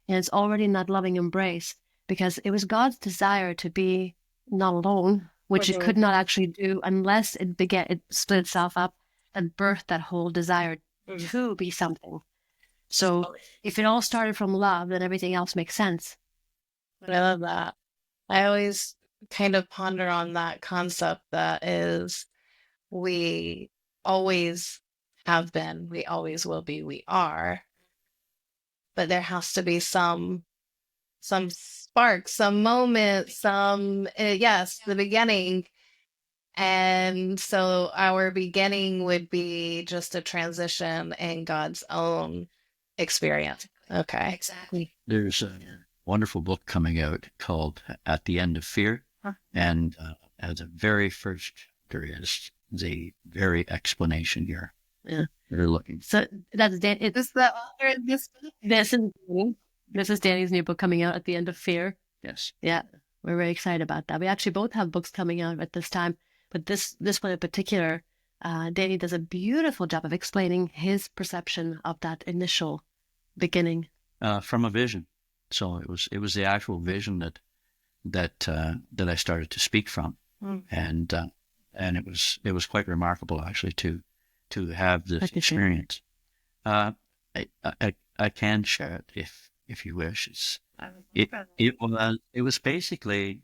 And it's already in that loving embrace because it was God's desire to be not alone, which it could not actually do unless it split itself up and birthed that whole desire to be something. So if it all started from love, then everything else makes sense. I love that. I always kind of ponder on that concept that is, we always have been, we always will be, we are, but there has to be some spark, some moment, yes, the beginning. And so our beginning would be just a transition in God's own experience. Okay. Exactly. There's a wonderful book coming out called At the End of Fear. And as a very first chapter is the very explanation you're looking for. So that's Dan. It's the author of this. This is Danny's new book coming out At the End of Fear. Yes. Yeah, we're very excited about that. We actually both have books coming out at this time, but this one in particular, Danny does a beautiful job of explaining his perception of that initial beginning. From a vision. So it was the actual vision that I started to speak from, and it was quite remarkable actually to have this experience. I can share it if you wish. It was basically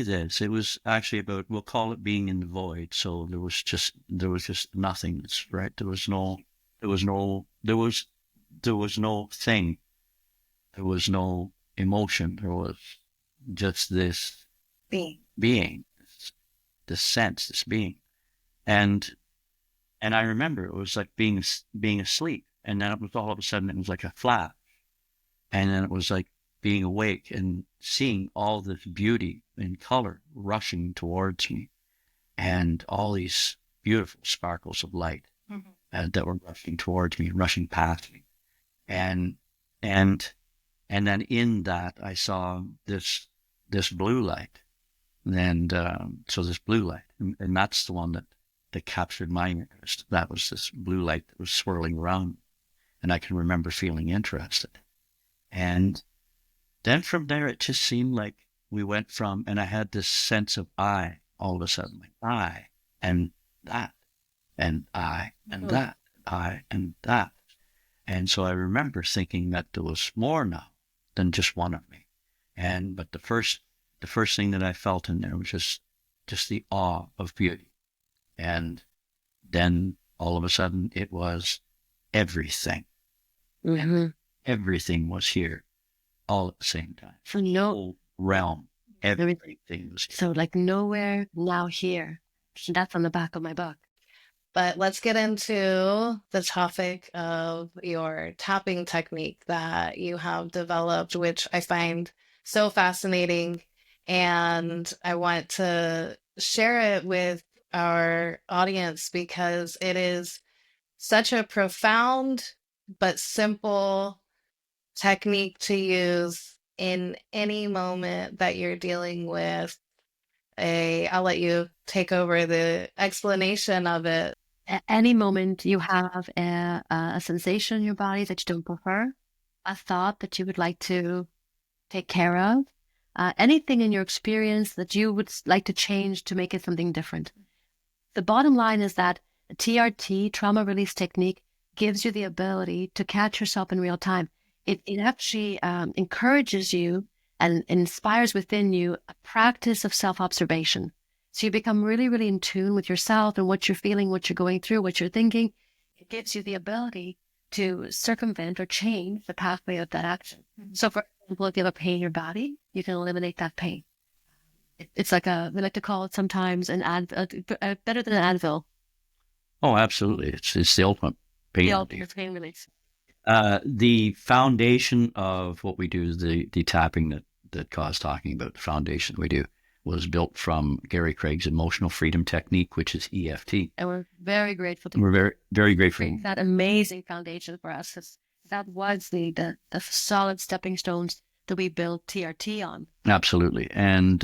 this. It was actually about, we'll call it being in the void. So there was just nothingness, right? There was no thing. There was no emotion. There was just this being, this sense, this being. And I remember it was like being asleep. And then it was all of a sudden, it was like a flash. And then it was like being awake and seeing all this beauty and color rushing towards me. And all these beautiful sparkles of light that were rushing towards me, rushing past me. And then in that I saw this blue light, and so this blue light, and that's the one that captured my interest. That was this blue light that was swirling around, and I can remember feeling interested. And then from there, it just seemed like we went from, and I had this sense of I all of a sudden, like I and that, and I and that, I and that. And so I remember thinking that there was more now than just one of me. But the first thing that I felt in there was just the awe of beauty. And then all of a sudden it was everything. Everything was here all at the same time. So the whole realm, everything was here. So like nowhere, now here. That's on the back of my book. But let's get into the topic of your tapping technique that you have developed, which I find so fascinating. And I want to share it with our audience because it is such a profound but simple technique to use in any moment that you're dealing with I'll let you take over the explanation of it. At any moment you have a sensation in your body that you don't prefer, a thought that you would like to take care of, anything in your experience that you would like to change to make it something different. The bottom line is that the TRT, trauma release technique, gives you the ability to catch yourself in real time. It actually encourages you and inspires within you a practice of self-observation. So you become really, really in tune with yourself and what you're feeling, what you're going through, what you're thinking. It gives you the ability to circumvent or change the pathway of that action. Mm-hmm. So for example, if you have a pain in your body, you can eliminate that pain. It's like we like to call it sometimes better than an Advil. Oh, absolutely. It's the ultimate pain release. The foundation of what we do is the tapping that Kaw's talking about. The foundation we do was built from Gary Craig's emotional freedom technique, which is EFT. And we're very grateful. We're very, very grateful. That amazing foundation for us. That was the solid stepping stones that we built TRT on. Absolutely. And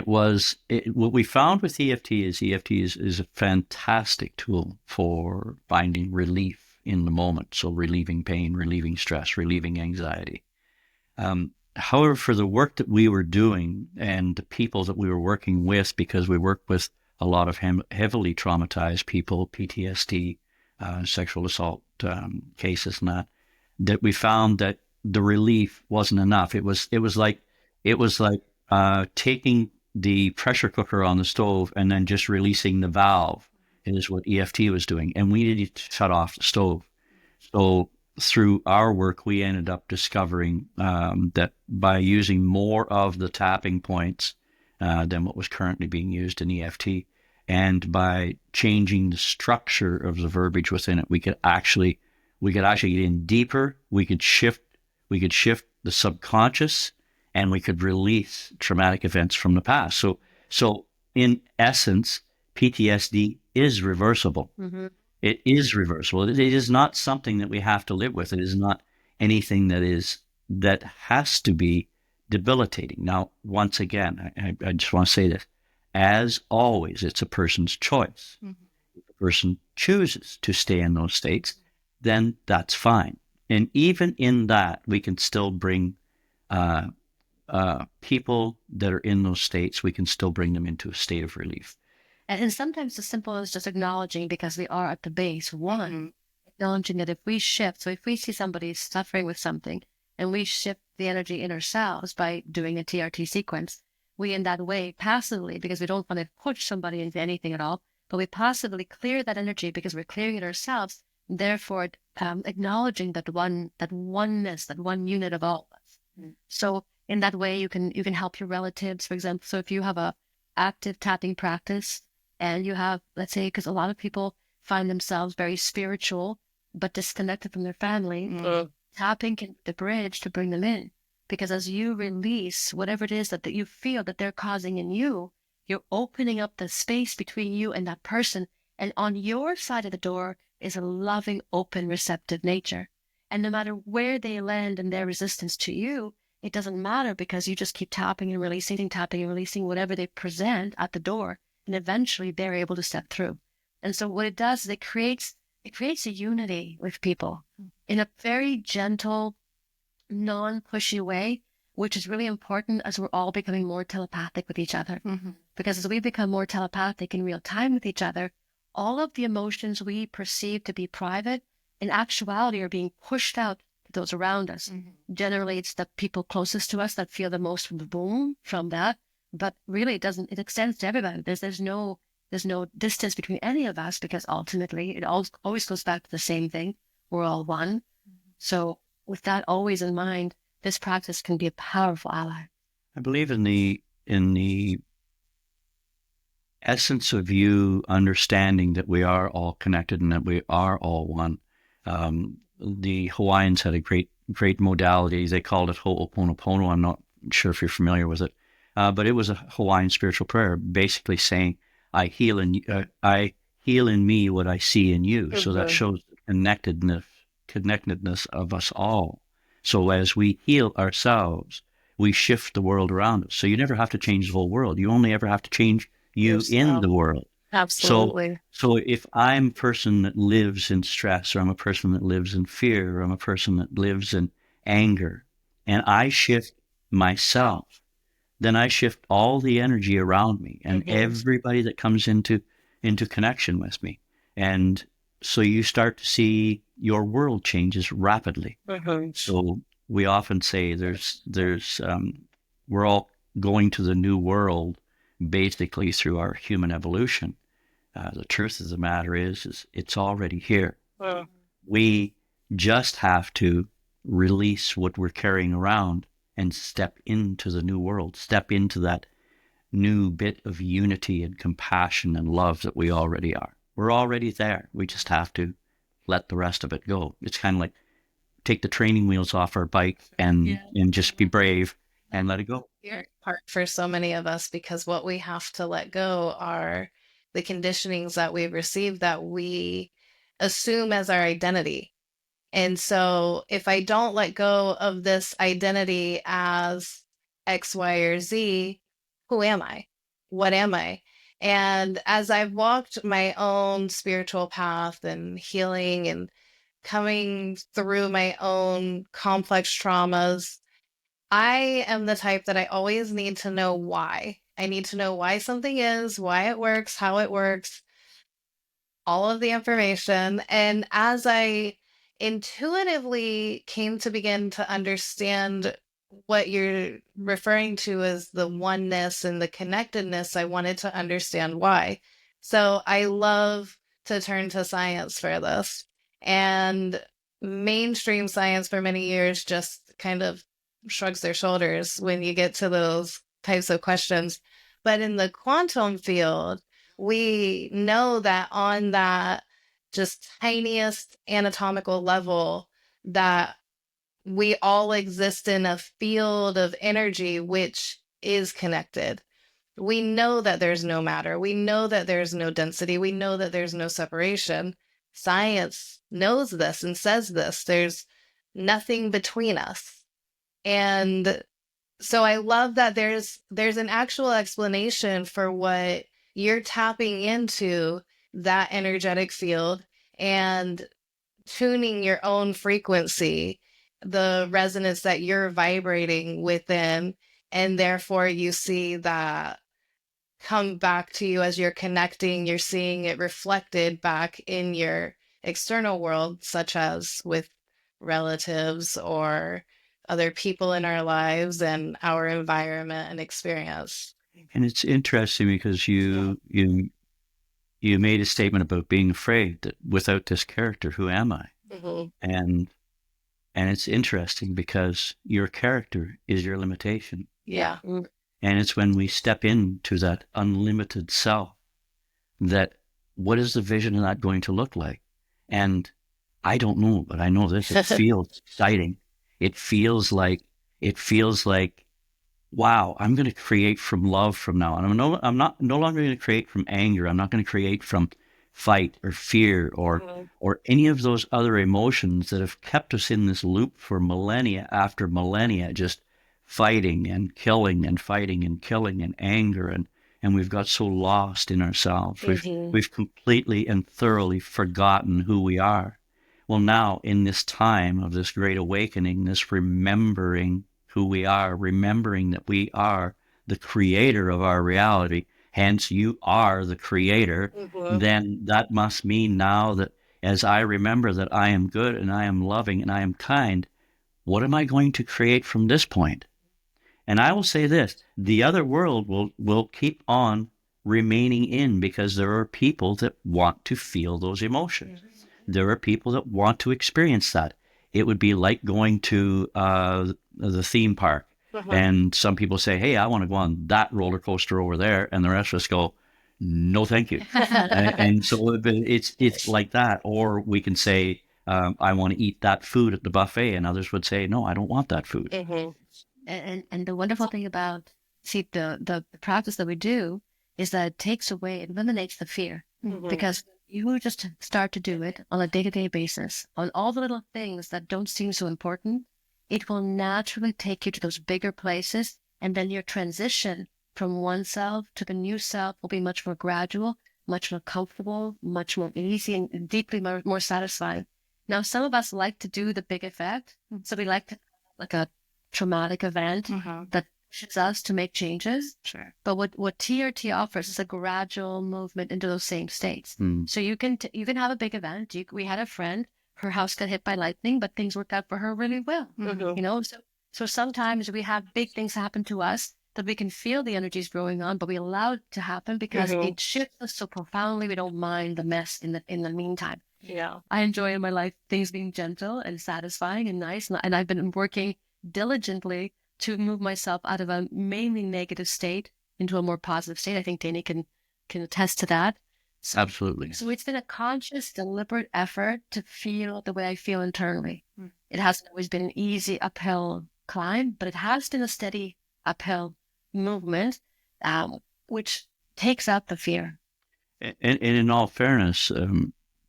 what we found with EFT is a fantastic tool for finding relief in the moment. So relieving pain, relieving stress, relieving anxiety. However, for the work that we were doing and the people that we were working with, because we work with a lot of heavily traumatized people, PTSD, sexual assault cases and that we found that the relief wasn't enough. It was like taking the pressure cooker on the stove and then just releasing the valve is what EFT was doing. And we needed to shut off the stove. So through our work, we ended up discovering that by using more of the tapping points than what was currently being used in EFT, and by changing the structure of the verbiage within it, we could actually get in deeper. We could shift the subconscious, and we could release traumatic events from the past. So in essence, PTSD is reversible. Mm-hmm. It is reversible. It is not something that we have to live with. It is not anything that has to be debilitating. Now, once again, I just want to say this. As always, it's a person's choice. Mm-hmm. If a person chooses to stay in those states, then that's fine. And even in that, we can still bring people that are in those states, we can still bring them into a state of relief. And sometimes as simple as just acknowledging, because we are at the base, acknowledging that if we shift, so if we see somebody suffering with something and we shift the energy in ourselves by doing a TRT sequence, we in that way passively, because we don't want to push somebody into anything at all, but we passively clear that energy because we're clearing it ourselves, therefore acknowledging that oneness, that one unit of all of us. Mm-hmm. So in that way, you can help your relatives, for example. So if you have a active tapping practice, and you have, let's say, because a lot of people find themselves very spiritual, but disconnected from their family, tapping can be the bridge to bring them in. Because as you release whatever it is that you feel that they're causing in you, you're opening up the space between you and that person. And on your side of the door is a loving, open, receptive nature. And no matter where they land in their resistance to you, it doesn't matter, because you just keep tapping and releasing whatever they present at the door. And eventually they're able to step through. And so what it does is it creates a unity with people in a very gentle, non-pushy way, which is really important as we're all becoming more telepathic with each other. Mm-hmm. Because as we become more telepathic in real time with each other, all of the emotions we perceive to be private, in actuality, are being pushed out to those around us. Mm-hmm. Generally, it's the people closest to us that feel the most from the boom from that. But really, it extends to everybody. There's no distance between any of us, because ultimately it always goes back to the same thing. We're all one. Mm-hmm. So with that always in mind, this practice can be a powerful ally. I believe in the essence of you understanding that we are all connected and that we are all one. The Hawaiians had a great modality. They called it Ho'oponopono. I'm not sure if you're familiar with it. But it was a Hawaiian spiritual prayer, basically saying, I heal in me what I see in you. Mm-hmm. So that shows the connectedness of us all. So as we heal ourselves, we shift the world around us. So you never have to change the whole world. You only ever have to change you in Yourself. the world. Absolutely. So if I'm a person that lives in stress, or I'm a person that lives in fear, or I'm a person that lives in anger, and I shift myself, then I shift all the energy around me and everybody that comes into connection with me. And so you start to see your world changes rapidly. So we often say we're all going to the new world basically through our human evolution. The truth of the matter is it's already here. We just have to release what we're carrying around and step into the new world, step into that new bit of unity and compassion and love that we already are. We're already there. We just have to let the rest of it go. It's kind of like take the training wheels off our bike and just be brave and let it go. Part for so many of us, because what we have to let go are the conditionings that we've received that we assume as our identity. And so if I don't let go of this identity as X, Y, or Z, who am I? What am I? And as I've walked my own spiritual path and healing and coming through my own complex traumas, I am the type that I always need to know why. I need to know why something is, why it works, how it works, all of the information. And as I intuitively came to begin to understand what you're referring to as the oneness and the connectedness, I wanted to understand why. So I love to turn to science for this. And mainstream science for many years just kind of shrugs their shoulders when you get to those types of questions. But in the quantum field, we know that on that just tiniest anatomical level, that we all exist in a field of energy which is connected. We know that there's no matter. We know that there's no density. We know that there's no separation. Science knows this and says this. There's nothing between us. And so I love that there's an actual explanation for what you're tapping into, that energetic field, and tuning your own frequency, the resonance that you're vibrating within, and therefore you see that come back to you as you're connecting, you're seeing it reflected back in your external world, such as with relatives or other people in our lives and our environment and experience. And it's interesting because you made a statement about being afraid that without this character, who am I? And it's interesting because your character is your limitation. Yeah. And it's when we step into that unlimited self that what is the vision of that going to look like? And I don't know, but I know this, it feels exciting. It feels like, wow, I'm going to create from love from now on. I'm not no longer going to create from anger. I'm not going to create from fight or fear or any of those other emotions that have kept us in this loop for millennia after millennia, just fighting and killing and fighting and killing and anger, and we've got so lost in ourselves. We've completely and thoroughly forgotten who we are. Well, now in this time of this great awakening, this remembering who we are, remembering that we are the creator of our reality, hence you are the creator, then that must mean now that as I remember that I am good and I am loving and I am kind, what am I going to create from this point? And I will say this, the other world will keep on remaining in because there are people that want to feel those emotions. There are people that want to experience that. It would be like going to the theme park. And some people say, hey, I want to go on that roller coaster over there. And the rest of us go, no, thank you. And so it's like that. Or we can say, I want to eat that food at the buffet. And others would say, no, I don't want that food. And the wonderful thing about the practice that we do is that it takes away, it eliminates the fear, because you will just start to do it on a day-to-day basis on all the little things that don't seem so important. it will naturally take you to those bigger places. And then your transition from one self to the new self will be much more gradual, much more comfortable, much more easy, and deeply more satisfying. Now, some of us like to do the big effect. So we like to, like a traumatic event that pushes us to make changes. Sure. But what TRT offers is a gradual movement into those same states. So you can have a big event. We had a friend, her house got hit by lightning, but things worked out for her really well. You know, so sometimes we have big things happen to us that we can feel the energies growing on, but we allow it to happen because it shifts us so profoundly. We don't mind the mess in the meantime. Yeah. I enjoy in my life things being gentle and satisfying and nice, and I've been working diligently to move myself out of a mainly negative state into a more positive state. I think Danny can attest to that. So, Absolutely. So it's been a conscious, deliberate effort to feel the way I feel internally. It hasn't always been an easy uphill climb, but it has been a steady uphill movement, which takes out the fear. And in all fairness,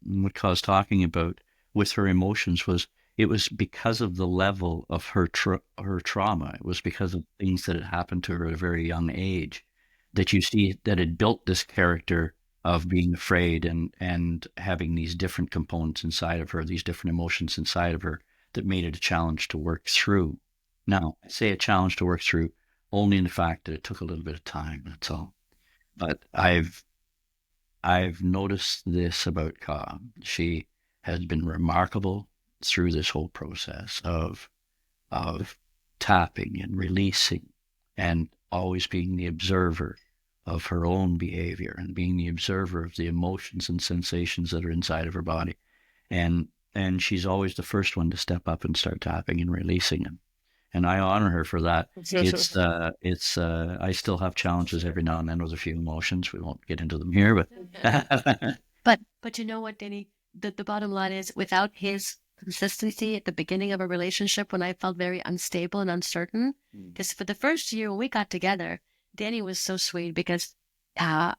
what Kaw's talking about with her emotions it was because of the level of her trauma. It was because of things that had happened to her at a very young age that you see that had built this character of being afraid and having these different components inside of her, these different emotions inside of her that made it a challenge to work through. Now, I say a challenge to work through only in the fact that it took a little bit of time, that's all. But I've noticed this about Kaw. She has been remarkable through this whole process of tapping and releasing and always being the observer of her own behavior and being the observer of the emotions and sensations that are inside of her body. And she's always the first one to step up and start tapping and releasing them. And I honor her for that. I still have challenges every now and then with a few emotions. We won't get into them here, but But you know what, Danny? The bottom line is, without his consistency at the beginning of a relationship when I felt very unstable and uncertain, because for the first year when we got together, Danny was so sweet because I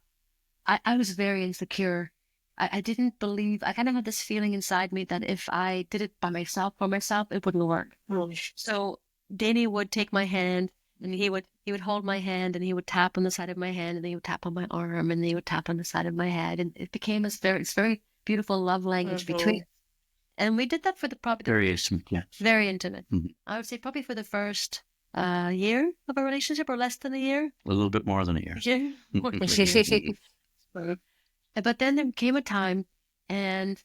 was very insecure. I didn't believe, I kind of had this feeling inside me that if I did it by myself, for myself, it wouldn't work. So Danny would take my hand and he would hold my hand and he would tap on the side of my hand and then he would tap on my arm and then he would tap on the side of my head. And it became this very beautiful love language between us. And we did that for very intimate. Yeah. Very intimate. I would say probably for the first year of a relationship or less than a year. A little bit more than a year. Yeah. But then there came a time and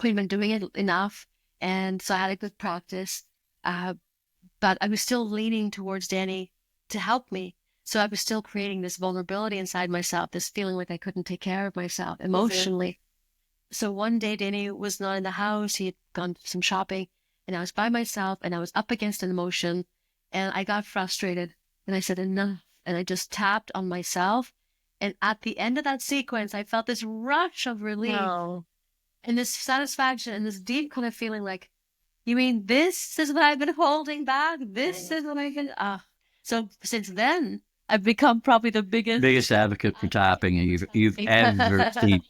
we'd been doing it enough. And so I had a good practice. But I was still leaning towards Danny to help me. So I was still creating this vulnerability inside myself, this feeling like I couldn't take care of myself emotionally. So one day Danny was not in the house. He had gone to some shopping and I was by myself and I was up against an emotion and I got frustrated and I said enough and I just tapped on myself. And at the end of that sequence, I felt this rush of relief and this satisfaction and this deep kind of feeling like, you mean this is what I've been holding back? This is what I've been... So since then, I've become probably the biggest advocate for tapping you've ever seen.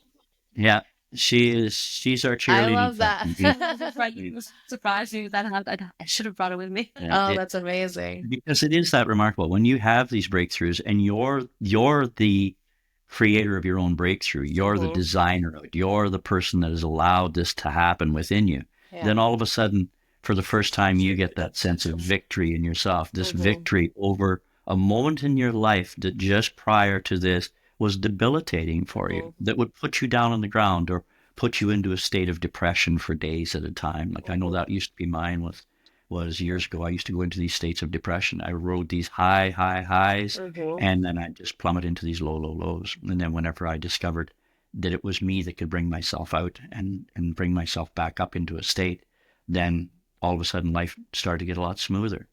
Yeah, she's our cheerleading. I love that. Surprised you that I should have brought it with me. Yeah, that's amazing. Because it is that remarkable when you have these breakthroughs and you're the creator of your own breakthrough. You're the designer of it. You're the person that has allowed this to happen within you. Yeah. Then all of a sudden, for the first time, you get that sense of victory in yourself, this victory over a moment in your life that just prior to this was debilitating for you, that would put you down on the ground or put you into a state of depression for days at a time. Like I know that used to be mine was years ago. I used to go into these states of depression. I rode these high highs, and then I just plummet into these low lows. And then whenever I discovered that it was me that could bring myself out and bring myself back up into a state, then all of a sudden life started to get a lot smoother.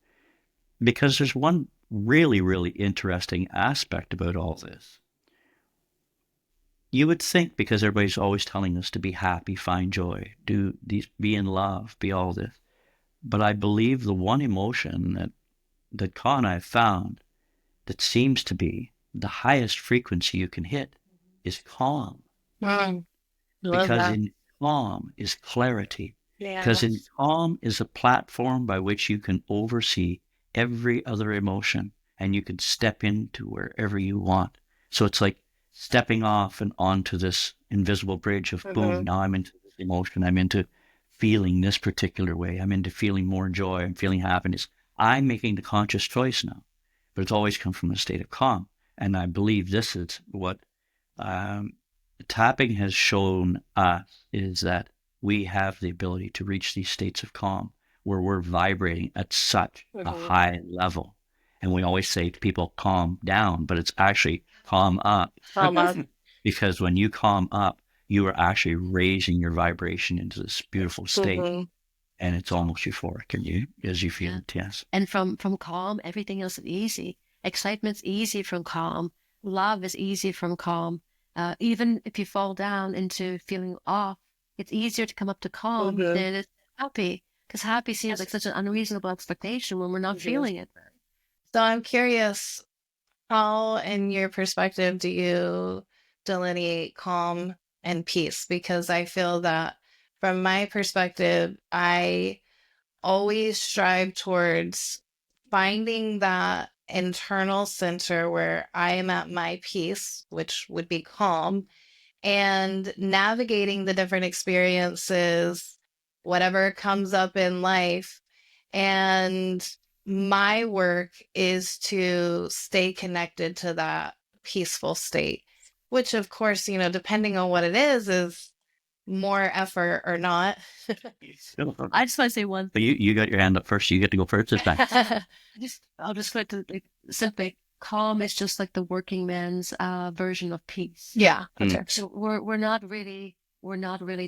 Because there's one really, really interesting aspect about all this. You would think, because everybody's always telling us to be happy, find joy, do these, be in love, be all this. But I believe the one emotion that Kaw and I have found that seems to be the highest frequency you can hit is calm. Because in calm is clarity. Yeah. Because in calm is a platform by which you can oversee every other emotion and you can step into wherever you want. So it's like stepping off and onto this invisible bridge of boom, now I'm into this emotion. I'm into feeling this particular way. I'm into feeling more joy. I'm feeling happiness. I'm making the conscious choice now, but it's always come from a state of calm. And I believe this is what um, tapping has shown us is that we have the ability to reach these states of calm where we're vibrating at such a high level. And we always say to people, calm down, but it's actually calm up. Calm up. Because when you calm up, you are actually raising your vibration into this beautiful state. And it's almost euphoric, and as you feel it, yes. And from calm, everything else is easy. Excitement's easy from calm. Love is easy from calm. Even if you fall down into feeling off, it's easier to come up to calm than it's happy. Because happy seems like such an unreasonable expectation when we're not feeling it. So I'm curious, how, in your perspective, do you delineate calm and peace? Because I feel that from my perspective, I always strive towards finding that internal center where I am at my peace, which would be calm, and navigating the different experiences, whatever comes up in life. And my work is to stay connected to that peaceful state, which, of course, depending on what it is more effort or not. I just want to say one But you got your hand up first. You get to go first this time. I'll just like to simply calm is just like the working man's version of peace. Yeah. Mm. So we're not really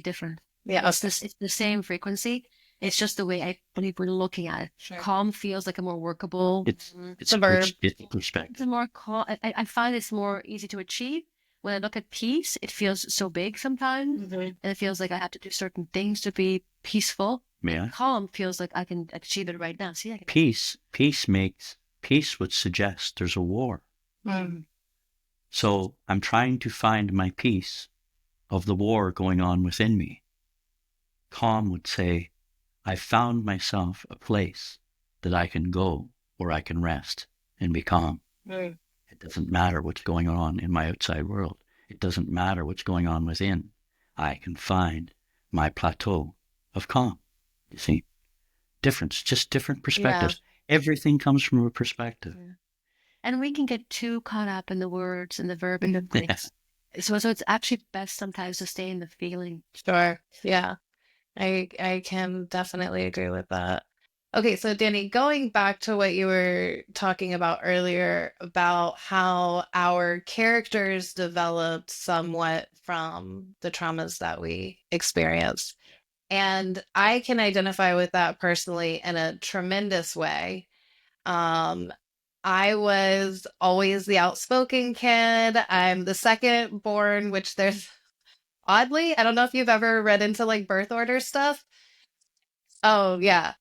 different. Yeah. It's the same frequency. It's just the way I believe we're looking at it. Sure. Calm feels like a more workable. It's a verb. It's perspective. It's a more calm. I find it's more easy to achieve. When I look at peace, it feels so big sometimes, and it feels like I have to do certain things to be peaceful. Yeah. Calm feels like I can achieve it right now. See, I can... Peace would suggest there's a war. So I'm trying to find my peace of the war going on within me. Calm would say, I found myself a place that I can go where I can rest and be calm. It doesn't matter what's going on in my outside world. It doesn't matter what's going on within. I can find my plateau of calm. You see? Just different perspectives. Yeah. Everything comes from a perspective. Yeah. And we can get too caught up in the words and the verb and the things. So it's actually best sometimes to stay in the feeling. Sure. Yeah. I can definitely agree with that. Okay, so Danny, going back to what you were talking about earlier about how our characters developed somewhat from the traumas that we experienced. And I can identify with that personally in a tremendous way. I was always the outspoken kid. I'm the second born, which there's oddly, I don't know if you've ever read into like birth order stuff. Oh, yeah.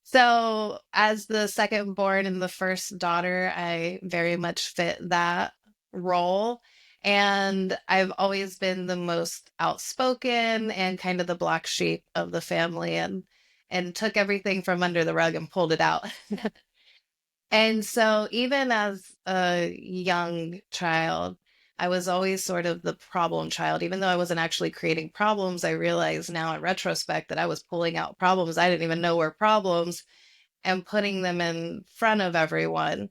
So, as the second born and the first daughter, I very much fit that role. And I've always been the most outspoken and kind of the black sheep of the family and took everything from under the rug and pulled it out. And so, even as a young child, I was always sort of the problem child. Even though I wasn't actually creating problems, I realize now in retrospect that I was pulling out problems I didn't even know were problems and putting them in front of everyone.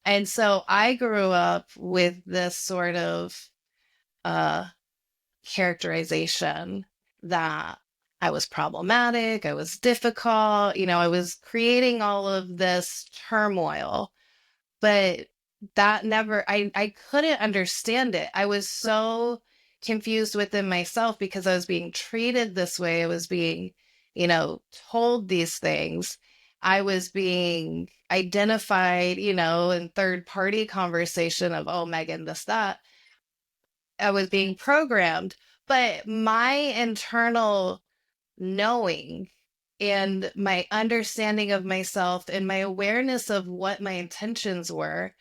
And so I grew up with this sort of characterization that I was problematic, I was difficult, I was creating all of this turmoil, but that never, I couldn't understand it. I was so confused within myself because I was being treated this way. I was being, told these things. I was being identified, in third party conversation of, oh, Megan, this, that. I was being programmed, but my internal knowing and my understanding of myself and my awareness of what my intentions were,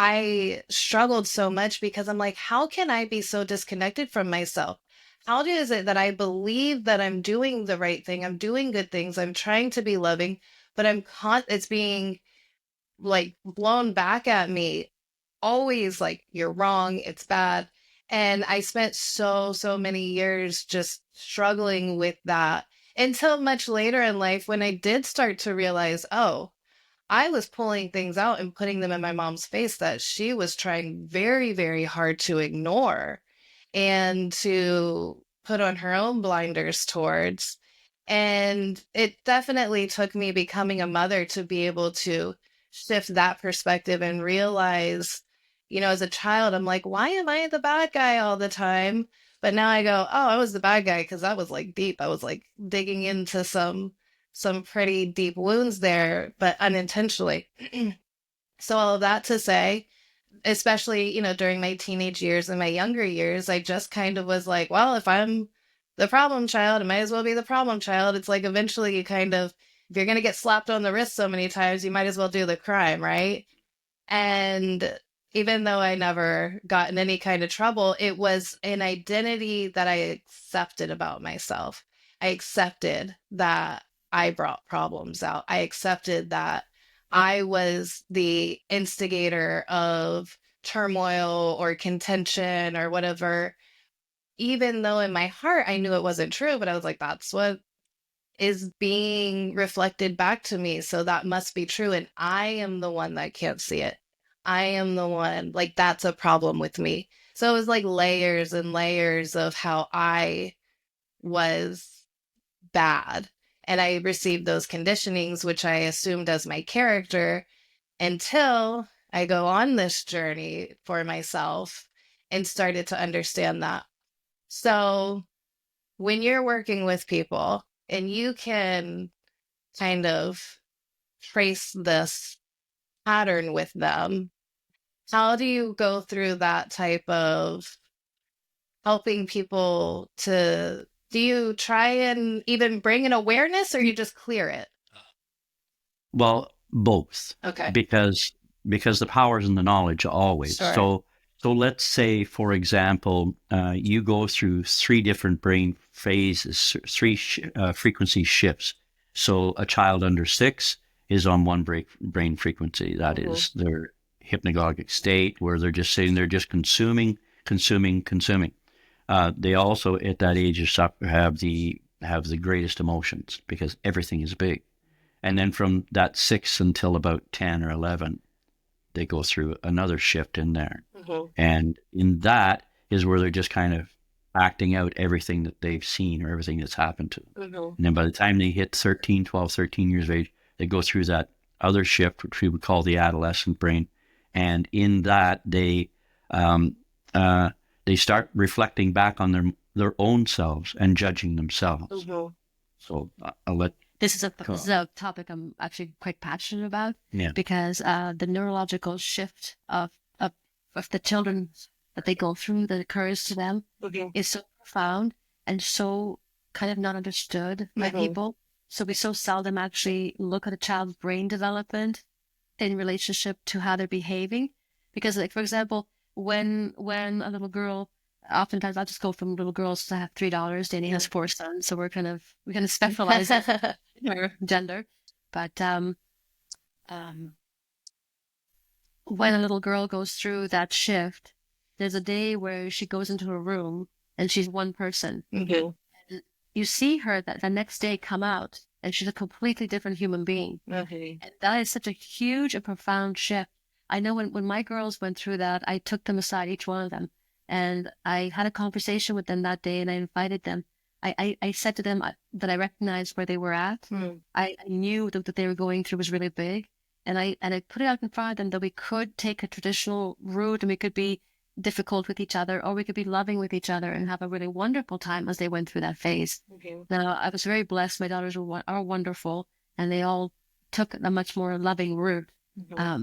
I struggled so much because I'm like, how can I be so disconnected from myself? how is it that I believe that I'm doing the right thing? I'm doing good things. I'm trying to be loving, but it's being like blown back at me always like, you're wrong, it's bad. And I spent so many years just struggling with that until much later in life when I did start to realize, oh, I was pulling things out and putting them in my mom's face that she was trying very hard to ignore and to put on her own blinders towards. And it definitely took me becoming a mother to be able to shift that perspective and realize, as a child, I'm like, why am I the bad guy all the time? But now I go, oh, I was the bad guy because that was like deep. I was like digging into some pretty deep wounds there, but unintentionally. So all of that to say, especially, during my teenage years and my younger years, I just kind of was like, well, if I'm the problem child, I might as well be the problem child. It's like eventually you kind of, if you're going to get slapped on the wrist so many times, you might as well do the crime, right? And even though I never got in any kind of trouble, it was an identity that I accepted about myself. I accepted that I brought problems out. I accepted that I was the instigator of turmoil or contention or whatever, even though in my heart I knew it wasn't true, but I was like, that's what is being reflected back to me. So that must be true. And I am the one that can't see it. I am the one, like, that's a problem with me. So it was like layers and layers of how I was bad. And I received those conditionings, which I assumed as my character until I go on this journey for myself and started to understand that. So when you're working with people and you can kind of trace this pattern with them, how do you go through that type of helping people do you try and even bring an awareness or you just clear it? Well, both. Okay. Because the power is in the knowledge always. Sure. So let's say, for example, you go through three different brain phases, three frequency shifts. So a child under 6 is on one brain frequency. That is their hypnagogic state, where they're just sitting there, just consuming. They also, at that age, have the greatest emotions because everything is big. And then from that 6 until about 10 or 11, they go through another shift in there. And in that is where they're just kind of acting out everything that they've seen or everything that's happened to them. And then by the time they hit 13 years of age, they go through that other shift, which we would call the adolescent brain. And in that, they start reflecting back on their own selves and judging themselves. So I'll let this is a topic I'm actually quite passionate about. Yeah. Because the neurological shift of the children that they go through that occurs to them is so profound and so kind of not understood by people. So we so seldom actually look at a child's brain development in relationship to how they're behaving. Because, like, for example, when a little girl, oftentimes I'll just go from little girls to have $3. Danny has 4 sons, so we kind of specialize in our gender. But when a little girl goes through that shift, there's a day where she goes into a room and she's one person. And you see her that the next day come out and she's a completely different human being. And that is such a huge and profound shift. I know when my girls went through that, I took them aside, each one of them, and I had a conversation with them that day and I invited them. I said to them that I recognized where they were at. I knew that what they were going through was really big. And I put it out in front of them that we could take a traditional route and we could be difficult with each other, or we could be loving with each other and have a really wonderful time as they went through that phase. Now, I was very blessed. My daughters are wonderful, and they all took a much more loving route.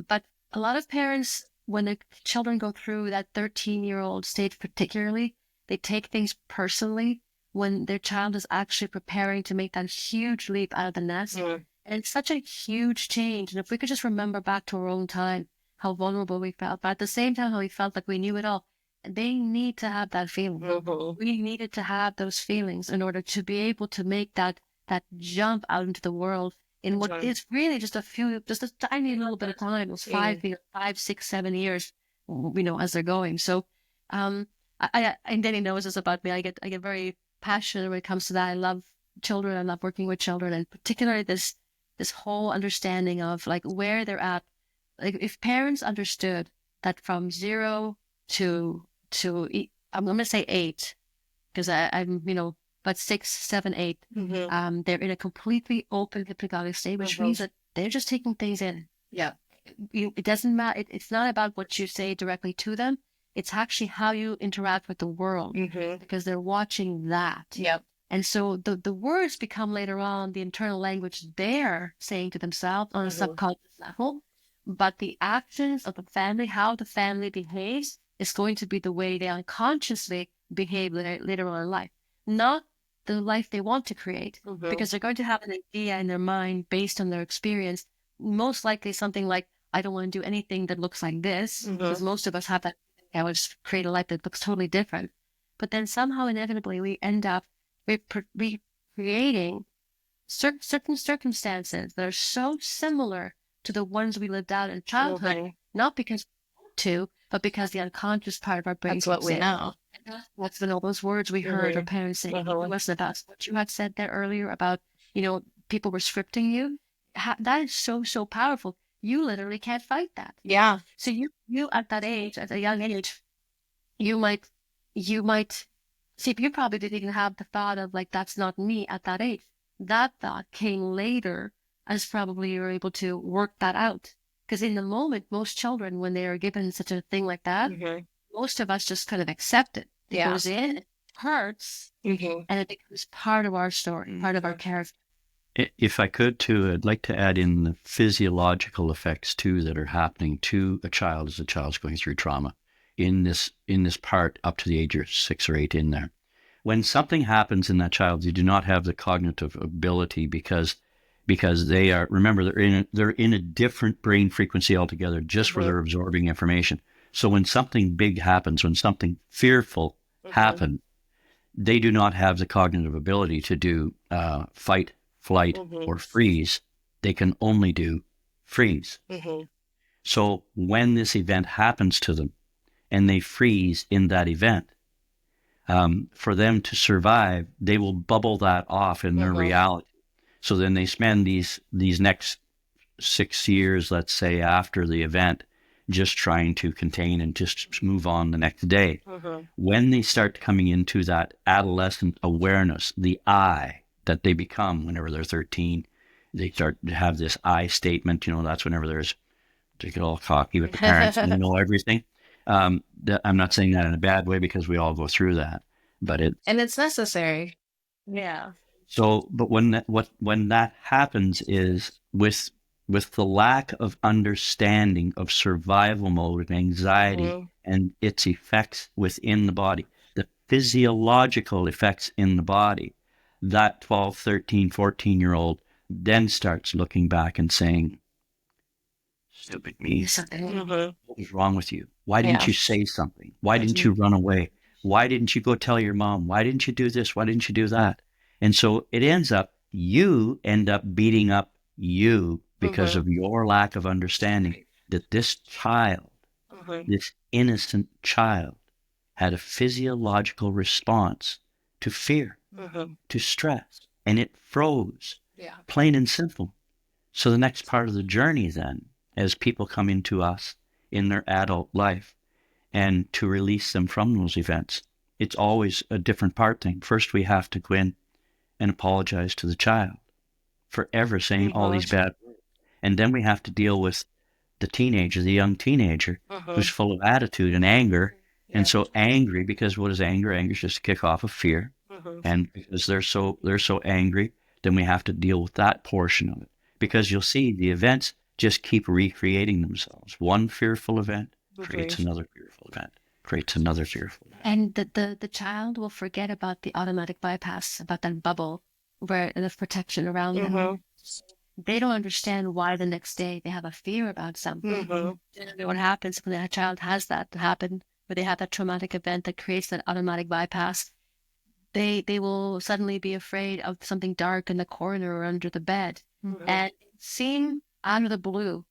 But a lot of parents, when their children go through that 13-year-old stage particularly, they take things personally when their child is actually preparing to make that huge leap out of the nest. And it's such a huge change. And if we could just remember back to our own time, how vulnerable we felt, but at the same time, how we felt like we knew it all. they need to have that feeling. Mhm. We needed to have those feelings in order to be able to make that jump out into the world in what Okay. is really just a tiny little bit of time. It was 5, 6, 7 years, as they're going. So, and Danny knows this about me. I get very passionate when it comes to that. I love children. I love working with children, and particularly this whole understanding of like where they're at. Like if parents understood that from 0 I'm going to say 8, because I'm, but 6, 7, 8, Mhm. they're in a completely open hypnagogic state, which means that they're just taking things in. Yeah. It doesn't matter. It's not about what you say directly to them. It's actually how you interact with the world, Mhm. because they're watching that. Yep. And so the words become later on the internal language they're saying to themselves on a subconscious level. But the actions of the family, how the family behaves, is going to be the way they unconsciously behave later on in life. Not the life they want to create, because they're going to have an idea in their mind based on their experience. Most likely something like, I don't want to do anything that looks like this, because most of us have that. I would just create a life that looks totally different. But then somehow, inevitably, we end up recreating certain circumstances that are so similar to the ones we lived out in childhood, not because but because the unconscious part of our brain. That's what we know. That's all those words we heard our parents say. It wasn't about what you had said there earlier about, people were scripting you. That is so powerful. You literally can't fight that. Yeah. So you at that age, at a young age, you might see, you probably didn't even have the thought of like, that's not me at that age. That thought came later, as probably you're able to work that out. Because in the moment, most children, when they are given such a thing like that, most of us just kind of accept it. It goes in, it hurts, and it becomes part of our story, part of our character. If I could too, I'd like to add in the physiological effects too that are happening to a child as a child's going through trauma in this part up to the age of 6 or 8 in there. When something happens in that child, they do not have the cognitive ability because they are, remember, they're in a different brain frequency altogether, just where they're absorbing information. So when something big happens, when something fearful happens, they do not have the cognitive ability to do fight, flight, or freeze. They can only do freeze. So when this event happens to them and they freeze in that event, for them to survive, they will bubble that off in their reality. So then they spend these next 6 years, let's say, after the event, just trying to contain and just move on the next day. When they start coming into that adolescent awareness, the I that they become whenever they're 13, they start to have this I statement. That's whenever they get all cocky with the parents and they know everything. I'm not saying that in a bad way, because we all go through that, but And it's necessary. Yeah. so, but when that happens is with the lack of understanding of survival mode and anxiety and its effects within the body, the physiological effects in the body, that 12, 13, 14-year-old then starts looking back and saying, stupid me. What was wrong with you? Why didn't you say something? Why didn't you run away? Why didn't you go tell your mom? Why didn't you do this? Why didn't you do that? And so you end up beating up you because of your lack of understanding that this child, this innocent child, had a physiological response to fear, to stress, and it froze. Yeah. Plain and simple. So the next part of the journey then, as people come into us in their adult life and to release them from those events, it's always a different part thing. First, we have to go in and apologize to the child for ever saying all these bad words. And then we have to deal with the young teenager, who's full of attitude and anger. And so angry, because what is anger? Anger is just a kick off of fear. And because they're so angry, then we have to deal with that portion of it. Because you'll see the events just keep recreating themselves. One fearful event creates another fearful event, creates another fearful event. And the child will forget about the automatic bypass, about that bubble where there's protection around them. They don't understand why the next day they have a fear about something. What happens when a child has that happen where they have that traumatic event that creates that automatic bypass, they will suddenly be afraid of something dark in the corner or under the bed. And it seemed out of the blue.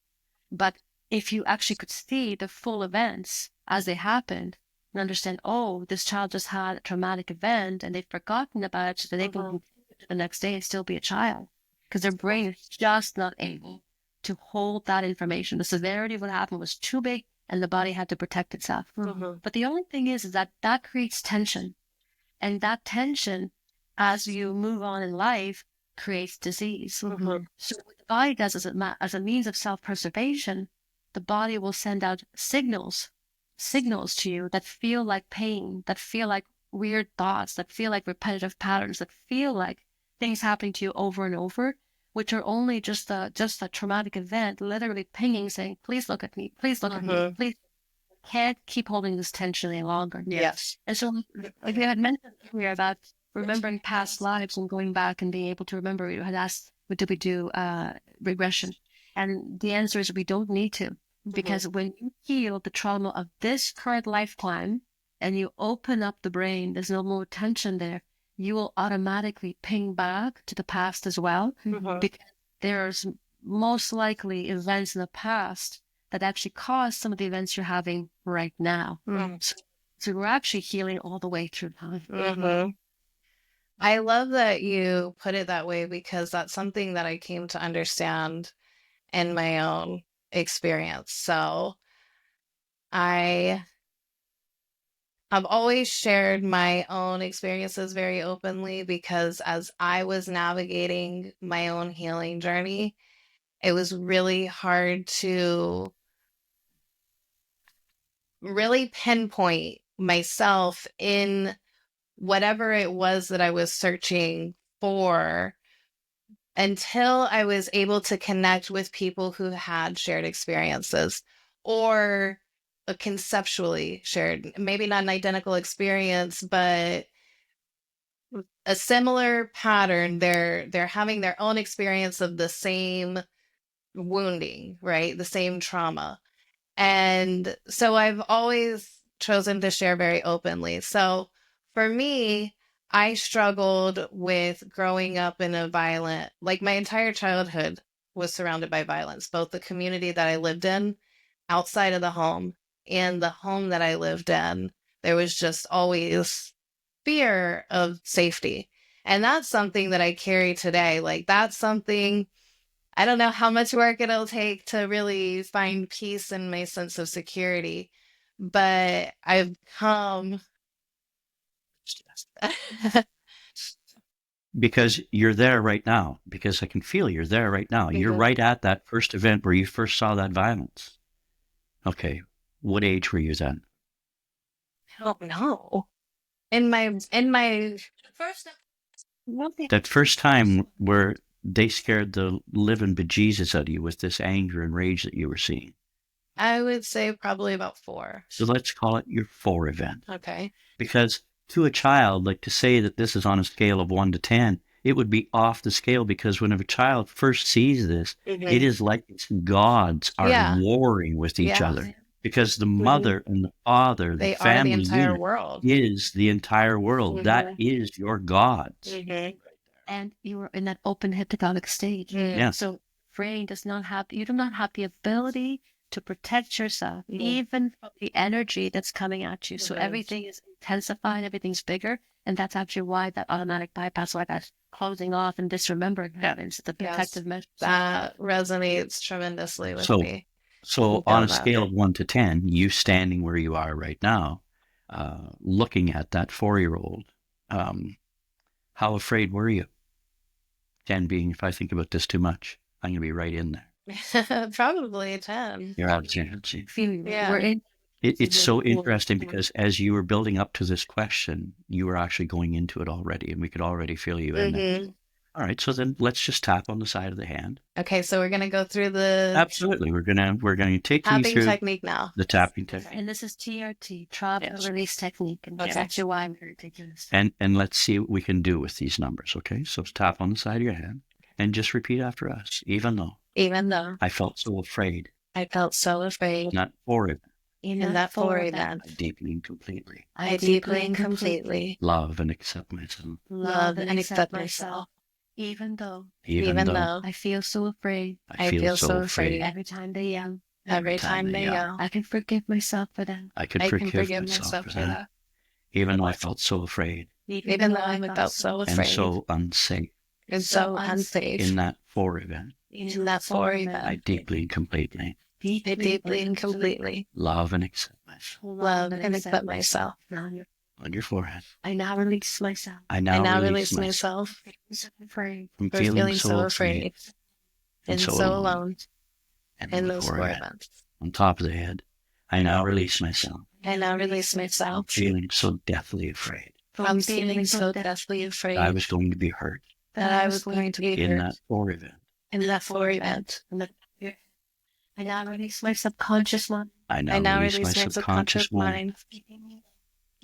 But if you actually could see the full events as they happened and understand, oh, this child just had a traumatic event and they've forgotten about it, so they can continue the next day and still be a child, because their brain is just not able to hold that information. The severity of what happened was too big and the body had to protect itself. But the only thing is that creates tension. And that tension, as you move on in life, creates disease. So what the body does as a means of self-preservation, the body will send out signals to you that feel like pain, that feel like weird thoughts, that feel like repetitive patterns, that feel like things happening to you over and over, which are only just a traumatic event, literally pinging, saying, please look at me, please look at me, please. Can't keep holding this tension any longer. Yes. And so, like we had mentioned earlier about remembering past lives and going back and being able to remember, you had asked, did we do regression? And the answer is we don't need to, because when you heal the trauma of this current lifetime and you open up the brain, there's no more tension there, you will automatically ping back to the past as well, because there's most likely events in the past that actually cause some of the events you're having right now. So we're actually healing all the way through time. I love that you put it that way, because that's something that I came to understand in my own experience. So I have always shared my own experiences very openly, because as I was navigating my own healing journey, it was really hard to really pinpoint myself in whatever it was that I was searching for, until I was able to connect with people who had shared experiences, or conceptually shared, maybe not an identical experience, but a similar pattern. They're having their own experience of the same wounding, right? The same trauma. And so I've always chosen to share very openly. So for me, I struggled with growing up in a violent, like my entire childhood was surrounded by violence, both the community that I lived in outside of the home and the home that I lived in. There was just always fear of safety. And that's something that I carry today. Like, that's something, I don't know how much work it'll take to really find peace in my sense of security, but I've come. Because you're there right now, because I can feel you're there right now. You're right at that first event where you first saw that violence. Okay. What age were you then? I don't know. In my first, That first time where they scared the living bejesus out of you with this anger and rage that you were seeing. I would say probably about 4. So let's call it your 4 event. Okay. Because to a child, like to say that this is on a scale of 1 to 10, it would be off the scale, because when a child first sees this, it is like its gods are warring with each other. Because the mother and the father, They the family are the entire unit world. is the entire world. That is your gods. And you are in that open hypnagogic stage. Yeah. So brain does not have, you do not have the ability to protect yourself, even from the energy that's coming at you. So everything is intensified, everything's bigger. And that's actually why that automatic bypass, like that closing off and disremembering happens. It's a protective measure. That resonates tremendously with me. So on a scale of 1 to 10, you standing where you are right now, looking at that 4-year-old, how afraid were you? 10 being, if I think about this too much, I'm going to be right in there. Probably 10. You're out of energy. Yeah. It's so interesting, because as you were building up to this question, you were actually going into it already, and we could already feel you in there. All right, so then let's just tap on the side of the hand. Okay, so we're gonna go through the Absolutely, we're gonna take you through technique now. the tapping technique, and this is TRT, trauma release technique, and that's actually why I'm here to do this. And let's see what we can do with these numbers. Okay, so tap on the side of your hand and just repeat after us. Even though I felt so afraid. Not for it. in that four event. I deeply and completely I deeply and completely love and accept myself. love and accept myself. Even though Even though I feel so afraid I feel so afraid every time they yell, every time they yell. I can forgive myself for that. I can I can forgive myself for that. Even though I felt so afraid Even though I felt so and afraid so unsafe and so unsafe in that four event, in that four I event. deeply and completely I deeply and completely love and accept myself. love and accept myself. On your forehead, I now release myself I I now now release release myself myself afraid from for feeling so afraid and so alone and in the those four four events. events. On top of the head, I now release myself I now release from myself feeling so deathly afraid from feeling so deathly that I afraid was going to be hurt that I was going to be in hurt that four event. in that four event. I now release my subconscious mind I I now release my release my subconscious mind mind of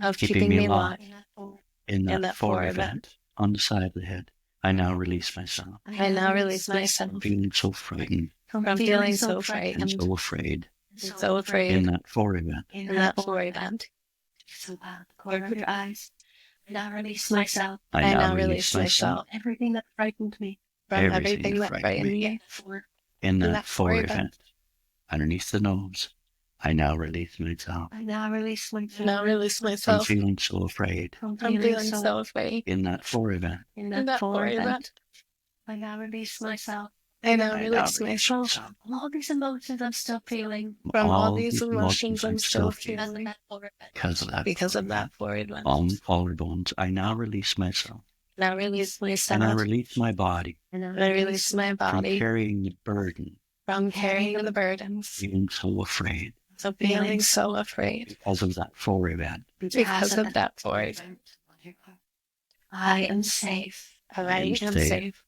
of keeping keeping me me locked locked in that that four four event on the side of the head. I now release myself I now release myself from feeling so frightened from feeling so and frightened so afraid and so in afraid that four event. in that four event. So out the corner of your eyes. I now release myself I now release myself everything that frightened me from everything everything that that frightened frightened me. me. in that that four four event. Underneath the nose, I now release myself I now release I myself now release from myself feeling so afraid from from feeling feeling so so afraid in that four event. in in that four event. I now release myself I now I now release release myself myself from all these emotions I'm still feeling from all the these emotions I'm still feeling feeling because of that because four of that event. four event. All my collarbones, I now release myself Now release and I myself release my body and and I release my from body carrying the burden, from carrying the burdens feeling so afraid of feeling so afraid because of that four event. because of that four event. I am safe. I I am am safe. safe.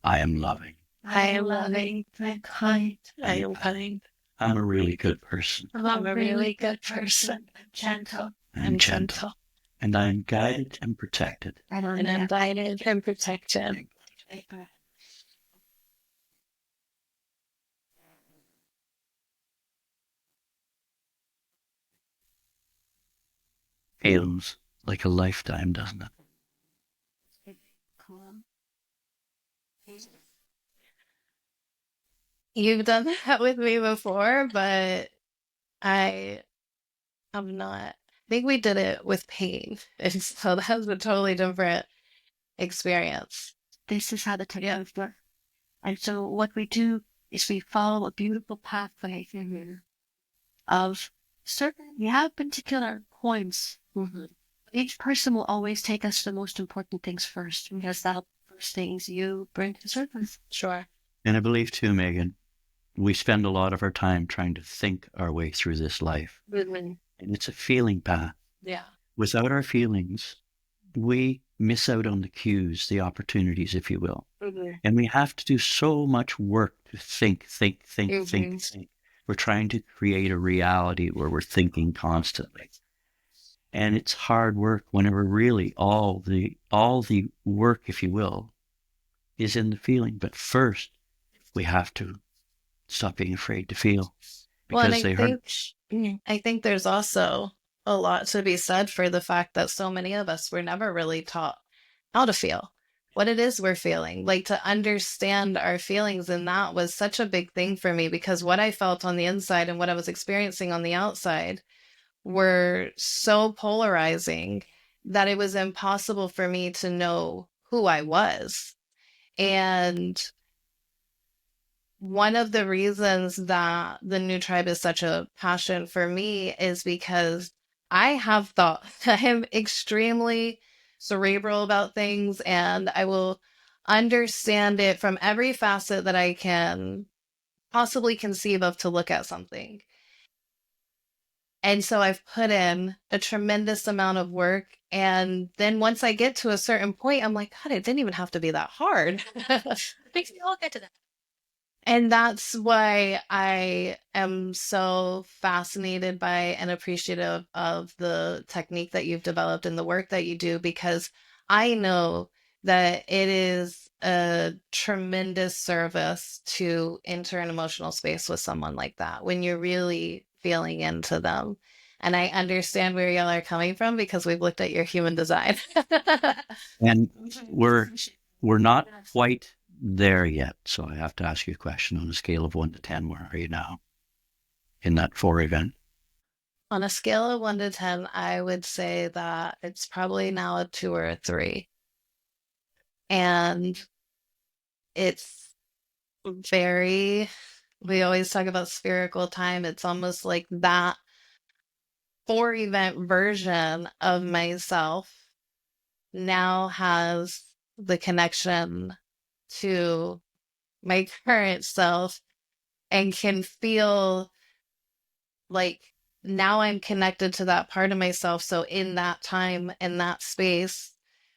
I am loving. I am loving. I'm kind. I am kind. I'm a really good person. I'm a really good person. Gentle. I'm gentle. And I am guided and protected. And And I'm guided and protected. Feels like a lifetime, doesn't it? calm. You've done that with me before, but I am not. I think we did it with pain. And so that was a totally different experience. This is how the techniques work. And so what we do is we follow a beautiful pathway of certain, we have particular points. Each person will always take us to the most important things first, because that's the first things you bring to the surface. Sure. And I believe too, Megan, we spend a lot of our time trying to think our way through this life. And it's a feeling path. Yeah. Without our feelings, we miss out on the cues, the opportunities, if you will. And we have to do so much work to think. We're trying to create a reality where we're thinking constantly. And it's hard work whenever really all the work, if you will, is in the feeling. But first, we have to stop being afraid to feel, Well, and because they hurt. I think there's also a lot to be said for the fact that so many of us were never really taught how to feel, what it is we're feeling, like to understand our feelings. And that was such a big thing for me, because what I felt on the inside and what I was experiencing on the outside were so polarizing that it was impossible for me to know who I was. And one of the reasons that the new tribe is such a passion for me is because I have thought I am extremely cerebral about things, and I will understand it from every facet that I can possibly conceive of to look at something. And so I've put in a tremendous amount of work. And then once I get to a certain point, I'm like, God, it didn't even have to be that hard. We all get to that. And that's why I am so fascinated by and appreciative of the technique that you've developed and the work that you do, because I know that it is a tremendous service to enter an emotional space with someone like that when you're really feeling into them. And I understand where y'all are coming from because we've looked at your human design. And we're not quite there yet. So I have to ask you a question on a scale of 1 to 10. Where are you now in that 4 event? On a scale of 1 to 10, I would say that it's probably now a 2 or a 3. And it's very, we always talk about spherical time. It's almost like that 4 event version of myself now has the connection to my current self and can feel like now I'm connected to that part of myself. So in that time, in that space,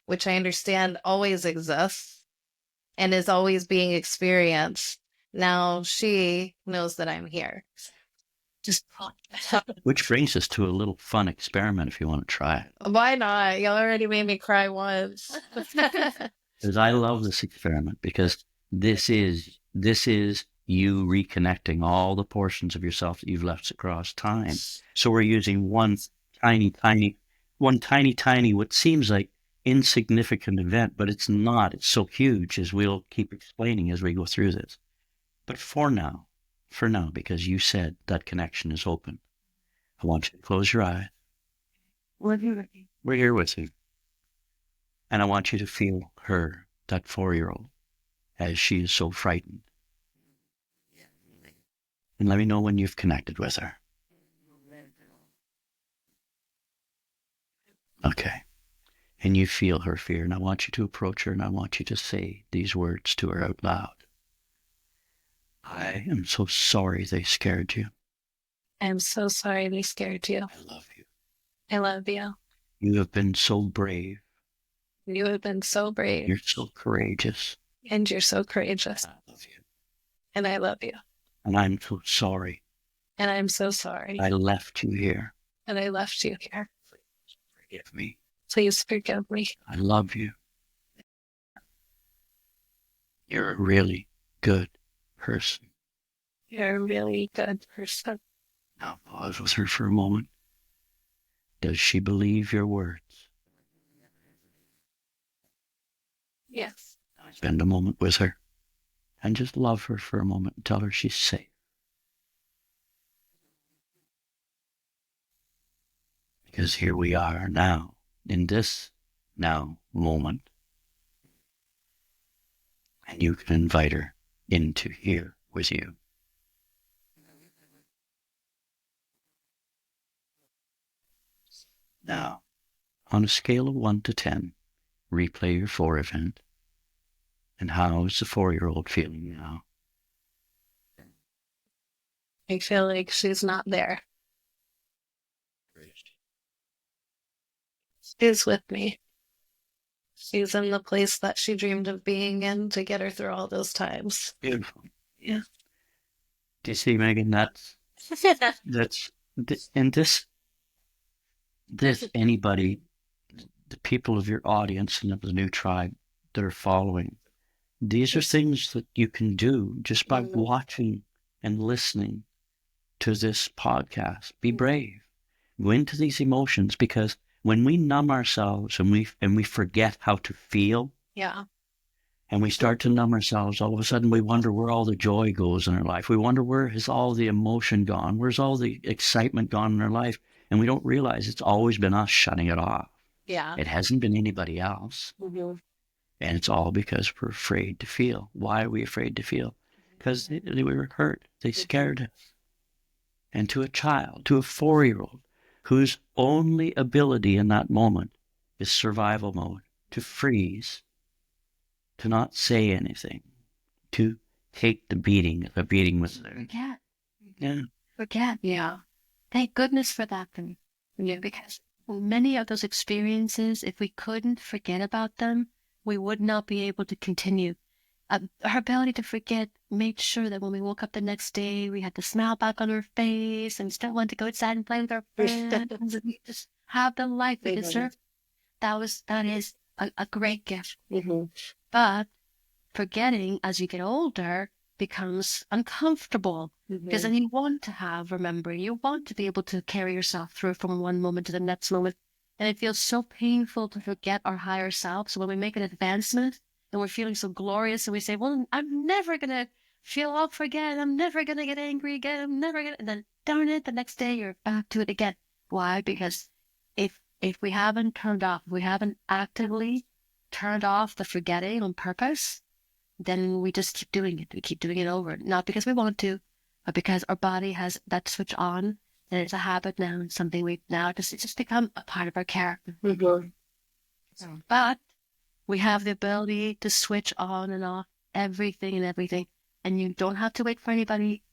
which I understand always exists and is always being experienced, now she knows that I'm here. Just Which brings us to a little fun experiment if you want to try it. why not? Y'all already made me cry once. Because I love this experiment because this is you reconnecting all the portions of yourself that you've left across time. So we're using one tiny, what seems like insignificant event, but it's not. It's so huge, as we'll keep explaining as we go through this. But for now, because you said that connection is open, I want you to close your eyes. We're here with you. And I want you to feel her, that 4-year-old, as she is so frightened. And let me know when you've connected with her. Okay. And you feel her fear. And I want you to approach her and I want you to say these words to her out loud. I am so sorry they scared you. I'm so sorry they scared you. I love you. I love you. You have been so brave. You have been so brave. You're so courageous. And you're so courageous. I love you. And I love you. And I'm so sorry. And I'm so sorry. I left you here. And I left you here. Forgive me. Please forgive me. I love you. You're a really good person. You're a really good person. Now pause with her for a moment. Does she believe your words? Yes. Spend a moment with her and just love her for a moment and tell her she's safe. Because here we are now, in this now moment. And you can invite her into here with you. Now, on a scale of 1 to 10, replay your 4 event. And how is the 4-year-old feeling now? I feel like she's not there. She's with me. She's in the place that she dreamed of being in to get her through all those times. Beautiful. Yeah. Do you see, Megan? And this anybody, the people of your audience and of the new tribe that are following, these are things that you can do just by watching and listening to this podcast. Be brave. Go into these emotions, because when we numb ourselves and we forget how to feel, Yeah. and we start to numb ourselves, all of a sudden we wonder where all the joy goes in our life. We wonder, where has all the emotion gone? Where's all the excitement gone in our life? And we don't realize it's always been us shutting it off. Yeah. It hasn't been anybody else. Mm-hmm. And it's all because we're afraid to feel. Why are we afraid to feel? Because we were hurt. They scared us. And to a child, to a 4-year-old, whose only ability in that moment is survival mode, to freeze, to not say anything, to take the beating was there. Forget. Yeah. Forget. Yeah. Thank goodness for that thing. Yeah. Because many of those experiences, if we couldn't forget about them, we would not be able to continue. Her ability to forget made sure that when we woke up the next day, we had the smile back on our face and still wanted to go outside and play with our friends and just have the life we deserve. That is a great gift. Mm-hmm. But forgetting as you get older becomes uncomfortable. Because then you want to have remembering, you want to be able to carry yourself through from one moment to the next moment. And it feels so painful to forget our higher self. So when we make an advancement and we're feeling so glorious and we say, well, I'm never going to feel off again. I'm never going to get angry again. I'm never going to, and then darn it, the next day you're back to it again. Why? Because if we haven't turned off, if we haven't actively turned off the forgetting on purpose, then we just keep doing it. We keep doing it over, not because we want to, but because our body has that switch on, and it's a habit now, and something we now it's just become a part of our character. But we have the ability to switch on and off everything and everything, and you don't have to wait for anybody.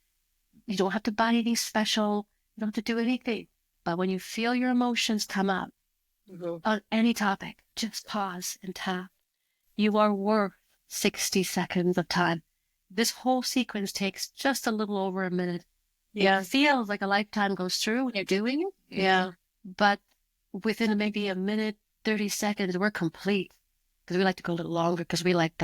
You don't have to buy anything special. You don't have to do anything. But when you feel your emotions come up on any topic, just pause and tap. You are worth 60 seconds of time. This whole sequence takes just a little over a minute. Yeah. It feels like a lifetime goes through when you're doing it. Yeah. But within maybe a minute, 30 seconds, we're complete. Because we like to go a little longer because we like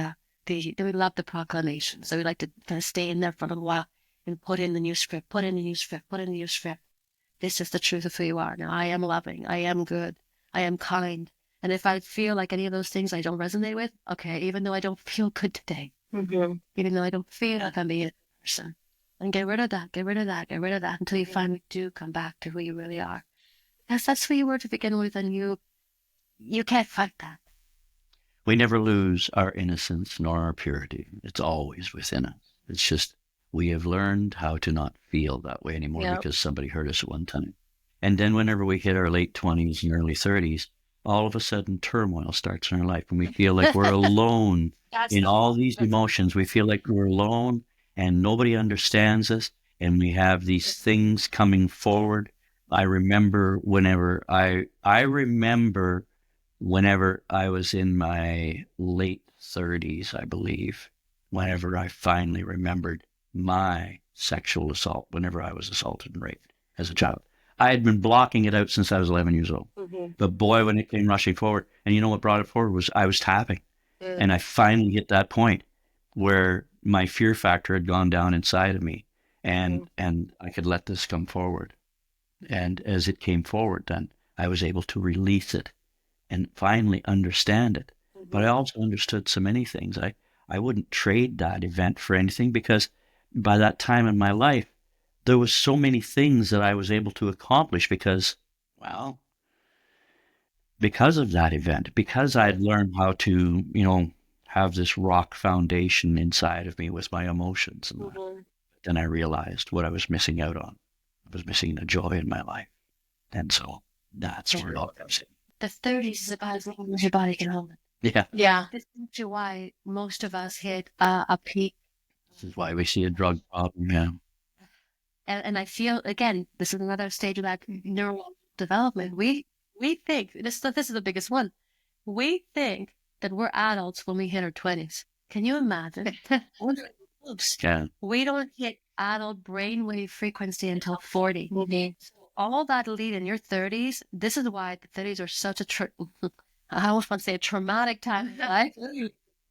we love the proclamation. So we like to kind of stay in there for a little while and put in the new script, put in the new script, put in the new script. This is the truth of who you are. Now, I am loving. I am good. I am kind. And if I feel like any of those things I don't resonate with, okay, even though I don't feel good today, even though I don't feel like I'm being a person, and get rid of that, get rid of that, get rid of that until you finally do come back to who you really are. Because that's who you were to begin with, and you can't fight that. We never lose our innocence nor our purity. It's always within us. It's just we have learned how to not feel that way anymore because somebody hurt us at one time. And then whenever we hit our late 20s and early 30s, all of a sudden turmoil starts in our life and we feel like we're alone in all these emotions. We feel like we're alone and nobody understands us, and we have these things coming forward. I remember whenever I was in my late 30s, I believe, whenever I finally remembered my sexual assault, whenever I was assaulted and raped as a child. I had been blocking it out since I was 11 years old. But boy, when it came rushing forward, and you know what brought it forward was I was tapping. And I finally hit that point where my fear factor had gone down inside of me, and I could let this come forward. And as it came forward, then I was able to release it and finally understand it. But I also understood so many things. I wouldn't trade that event for anything, because by that time in my life, there was so many things that I was able to accomplish because of that event, because I had learned how to, have this rock foundation inside of me with my emotions. And then I realized what I was missing out on. I was missing the joy in my life. And so that's where it all comes in. The 30s is about as long as your body can hold it. Yeah. Yeah. This is why most of us hit a peak. This is why we see a drug problem. Yeah. And I feel, again, this is another stage of that neural development. We think, this is the biggest one. We think that we're adults when we hit our 20s. Can you imagine? Yeah. We don't hit adult brainwave frequency until 40. All that lead in your 30s, this is why the 30s are such I almost want to say a traumatic time, right?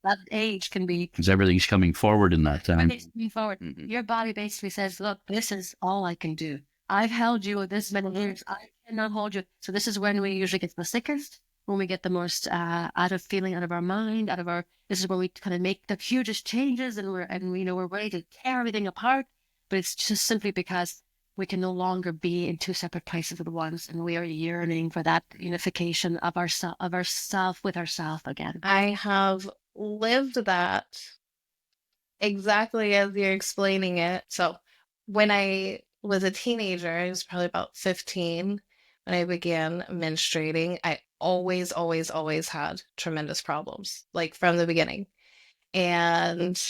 That age can be. Because everything's coming forward in that time. Everything's coming forward. Your body basically says, look, this is all I can do. I've held you this many years. I cannot hold you. So this is when we usually get the sickest, when we get the most out of our mind, this is where we kind of make the hugest changes, and we're ready to tear everything apart. But it's just simply because we can no longer be in two separate places at once, and we are yearning for that unification of ourself with ourself again. I have lived that exactly as you're explaining it. So when I was a teenager, I was probably about 15 when I began menstruating. I always, always, always had tremendous problems, like from the beginning. And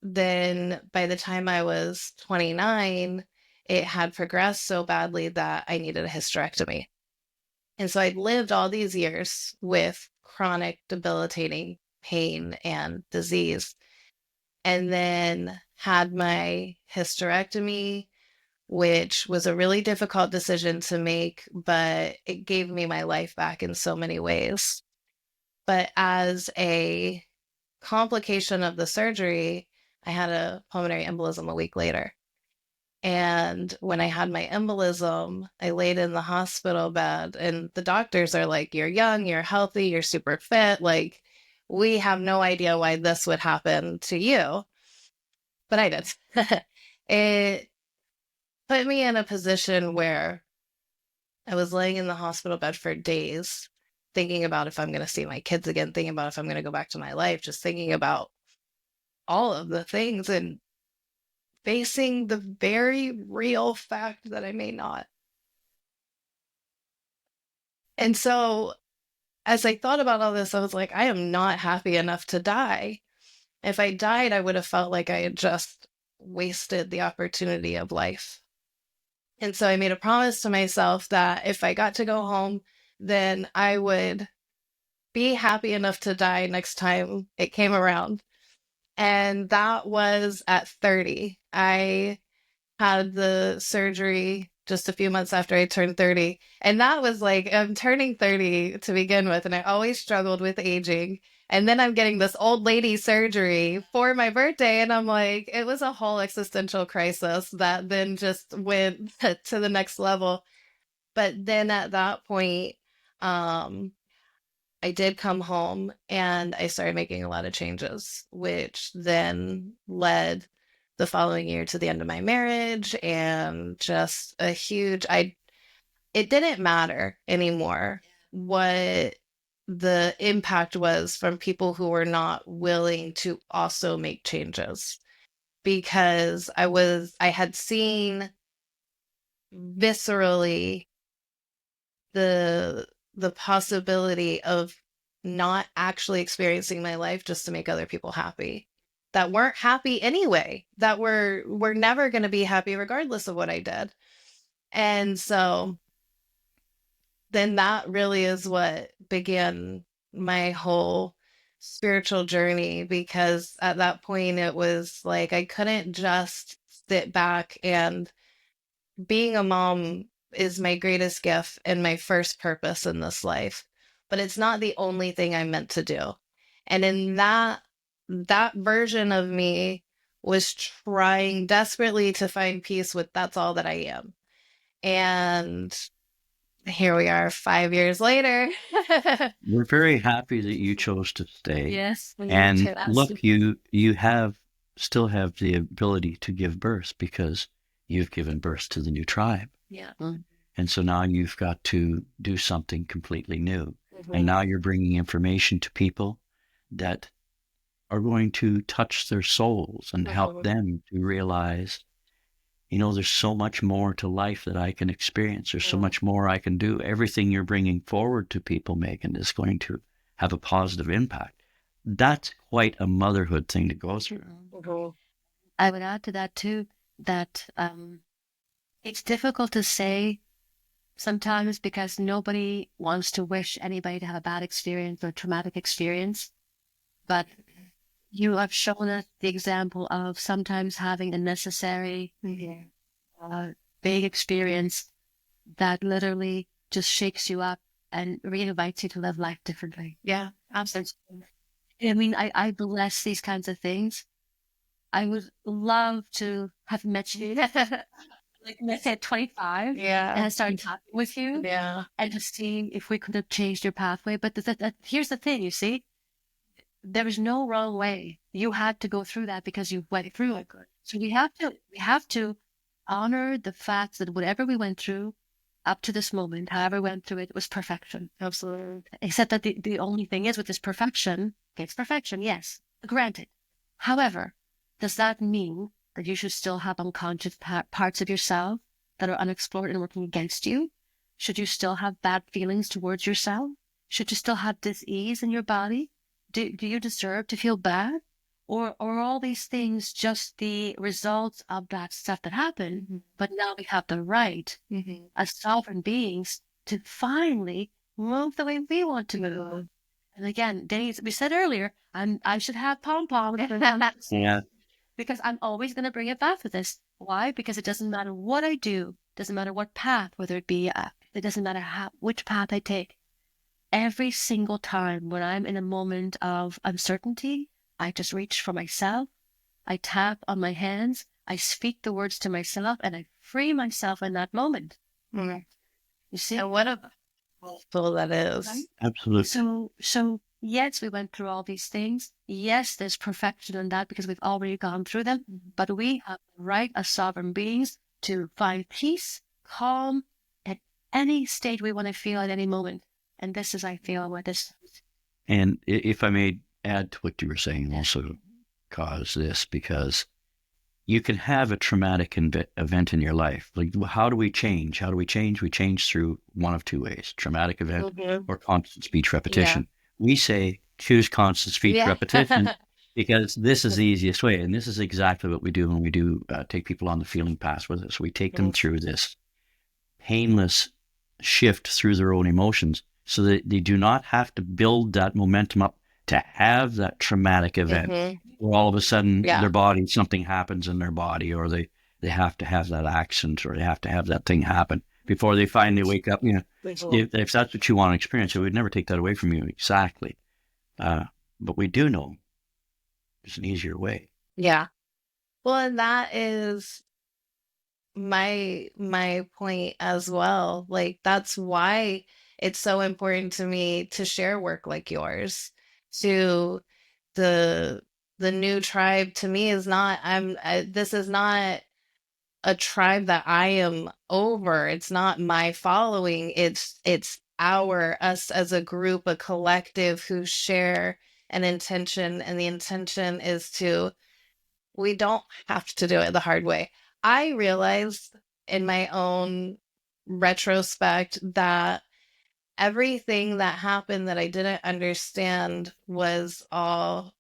then by the time I was 29, it had progressed so badly that I needed a hysterectomy. And so I'd lived all these years with chronic debilitating pain and disease, and then had my hysterectomy, which was a really difficult decision to make, but it gave me my life back in so many ways. But as a complication of the surgery, I had a pulmonary embolism a week later. And when I had my embolism, I laid in the hospital bed, and the doctors are like, "You're young, you're healthy, you're super fit. Like, we have no idea why this would happen to you." But I did. It put me in a position where I was laying in the hospital bed for days, thinking about if I'm going to see my kids again, thinking about if I'm going to go back to my life, just thinking about all of the things and facing the very real fact that I may not. And so, as I thought about all this, I was like, I am not happy enough to die. If I died, I would have felt like I had just wasted the opportunity of life. And so I made a promise to myself that if I got to go home, then I would be happy enough to die next time it came around. And that was at 30. I had the surgery just a few months after I turned 30. And that was like, I'm turning 30 to begin with, and I always struggled with aging. And then I'm getting this old lady surgery for my birthday. And I'm like, it was a whole existential crisis that then just went to the next level. But then at that point, um, I did come home and I started making a lot of changes, which then led the following year to the end of my marriage and just a huge I it didn't matter anymore what the impact was from people who were not willing to also make changes, because I had seen viscerally the the possibility of not actually experiencing my life just to make other people happy, that weren't happy anyway, that were never going to be happy regardless of what I did. And so then that really is what began my whole spiritual journey, because at that point it was like I couldn't just sit back and being a mom is my greatest gift and my first purpose in this life, but it's not the only thing I'm meant to do. And in that version of me was trying desperately to find peace with that's all that I am. And here we are 5 years later. We're very happy that you chose to stay. Yes, we And too. look, you have still have the ability to give birth because you've given birth to the new tribe. Yeah. And so now you've got to do something completely new. Mm-hmm. And now you're bringing information to people that are going to touch their souls and help them to realize, there's so much more to life that I can experience. There's so much more I can do. Everything you're bringing forward to people, Megan, is going to have a positive impact. That's quite a motherhood thing to go through. Mm-hmm. I would add to that too, that it's difficult to say sometimes because nobody wants to wish anybody to have a bad experience or traumatic experience. But you have shown us the example of sometimes having a necessary, big experience that literally just shakes you up and reinvites you to live life differently. Yeah, absolutely. I mean, I bless these kinds of things. I would love to have met you, like I said, 25, Yeah. and start talking with you, Yeah. and just seeing if we could have changed your pathway. But here's the thing, you see, there is no wrong way. You had to go through that because you went through it. So we have to honor the fact that whatever we went through up to this moment, however we went through it, was perfection. Absolutely. Except that the only thing is with this perfection, it's perfection, yes, granted. However, does that mean that you should still have unconscious parts of yourself that are unexplored and working against you? Should you still have bad feelings towards yourself? Should you still have dis-ease in your body? Do you deserve to feel bad? Or are all these things just the results of that stuff that happened? Mm-hmm. But now we have the right, as sovereign beings, to finally move the way we want to move. And again, Denise, we said earlier, I should have pom-poms. Yeah. Because I'm always going to bring it back to this. Why? Because it doesn't matter what I do, doesn't matter what path, whether it be, it doesn't matter which path I take. Every single time when I'm in a moment of uncertainty, I just reach for myself. I tap on my hands. I speak the words to myself and I free myself in that moment. Mm. You see? And what a tool that is. Absolutely. So yes, we went through all these things. Yes, there's perfection in that because we've already gone through them. But we have the right as sovereign beings to find peace, calm at any state we want to feel at any moment. And this is, I feel, what this. And if I may add to what you were saying, also cause this, because you can have a traumatic event in your life. Like, how do we change? How do we change? We change through one of two ways: traumatic event or constant speech repetition. We say choose constant speech repetition because this is the easiest way. And this is exactly what we do when we do take people on the feeling path with us. We take them through this painless shift through their own emotions so that they do not have to build that momentum up to have that traumatic event where all of a sudden their body, something happens in their body, or they have to have that accident, or they have to have that thing happen before they finally wake up. If that's what you want to experience, it would never take that away from you. Exactly. But we do know there's an easier way. Yeah. Well, and that is my point as well. Like, that's why it's so important to me to share work like yours. To the new tribe, to me, is not, this is not a tribe that I am over. It's not my following. It's us as a group, a collective who share an intention, and the intention is to, we don't have to do it the hard way. I realized in my own retrospect that everything that happened that I didn't understand was all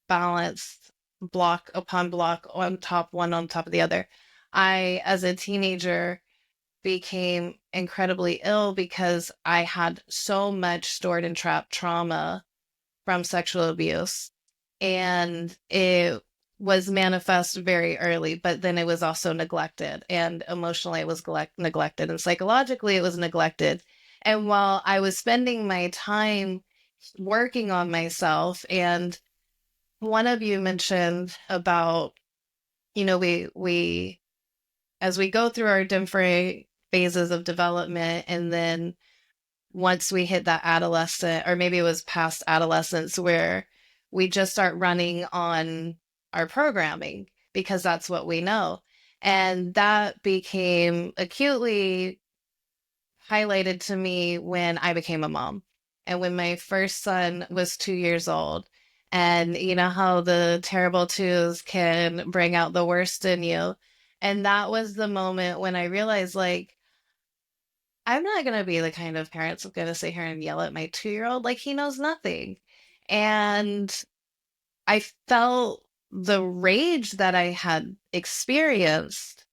balanced, block upon block, on top, one on top of the other. I, as a teenager, became incredibly ill because I had so much stored and trapped trauma from sexual abuse. And it was manifest very early, but then it was also neglected. And emotionally, it was neglected. And psychologically, it was neglected. And while I was spending my time working on myself, and one of you mentioned about, we as we go through our different phases of development, and then once we hit that adolescent, or maybe it was past adolescence, where we just start running on our programming because that's what we know. And that became acutely highlighted to me when I became a mom, and when my first son was 2 years old. And you know how the terrible twos can bring out the worst in you. And that was the moment when I realized, like, I'm not going to be the kind of parent that's going to sit here and yell at my 2-year-old like he knows nothing. And I felt the rage that I had experienced,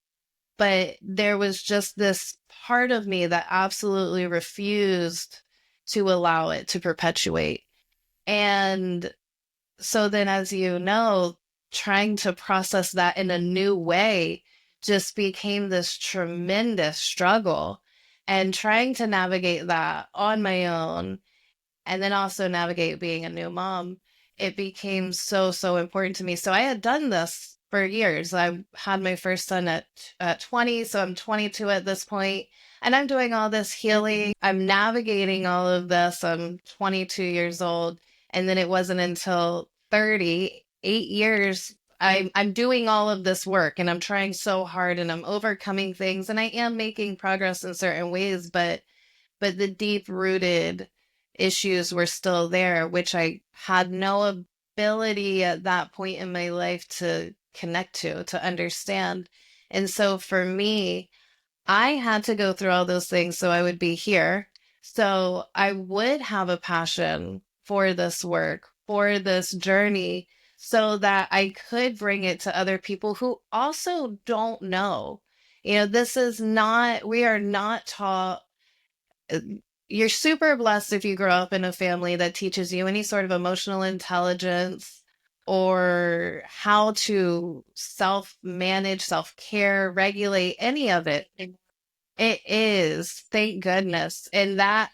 but there was just this part of me that absolutely refused to allow it to perpetuate. And so then, as you know, trying to process that in a new way just became this tremendous struggle. And trying to navigate that on my own, and then also navigate being a new mom, it became so, so important to me. So I had done this for years. I had my first son at 20, so I'm 22 at this point, and I'm doing all this healing. I'm navigating all of this. I'm 22 years old, and then it wasn't until 30, 8 years, I'm doing all of this work, and I'm trying so hard, and I'm overcoming things, and I am making progress in certain ways, but the deep rooted issues were still there, which I had no ability at that point in my life to connect to understand. And so for me, I had to go through all those things so I would be here. So I would have a passion for this work, for this journey, so that I could bring it to other people who also don't know. This is not, we are not taught. You're super blessed if you grow up in a family that teaches you any sort of emotional intelligence or how to self manage, self care, regulate, any of it. It is, thank goodness. And that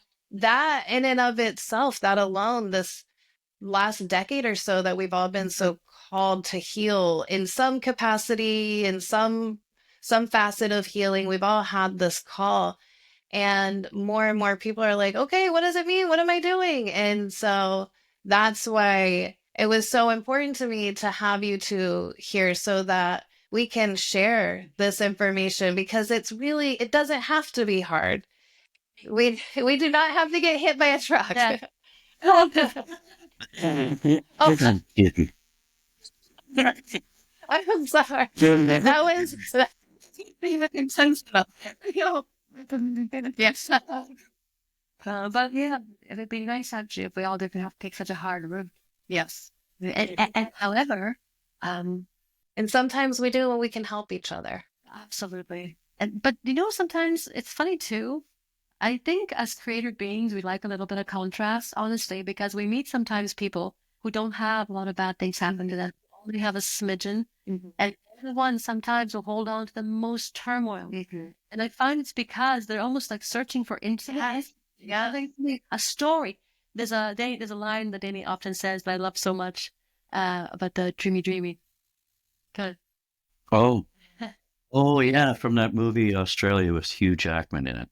in and of itself, that alone, this last decade or so that we've all been so called to heal in some capacity, in some facet of healing. We've all had this call. And more people are like, okay, what does it mean? What am I doing? And so that's why it was so important to me to have you two here so that we can share this information, because it doesn't have to be hard. We do not have to get hit by a truck. Yeah. Oh, I'm sorry. That was sensitive. Yes. But yeah, it would be nice actually if we all didn't have to take such a hard route. Yes. And however, And sometimes we do when we can help each other. absolutely. But sometimes it's funny too. I think as creator beings, we like a little bit of contrast, honestly, because we meet sometimes people who don't have a lot of bad things happen to them, only have a smidgen, and everyone sometimes will hold on to the most turmoil. And I find it's because they're almost like searching for insight. Yeah. A story. There's a line that Danny often says that I love so much about the dreamy. Good. Oh, oh yeah, from that movie Australia with Hugh Jackman in it,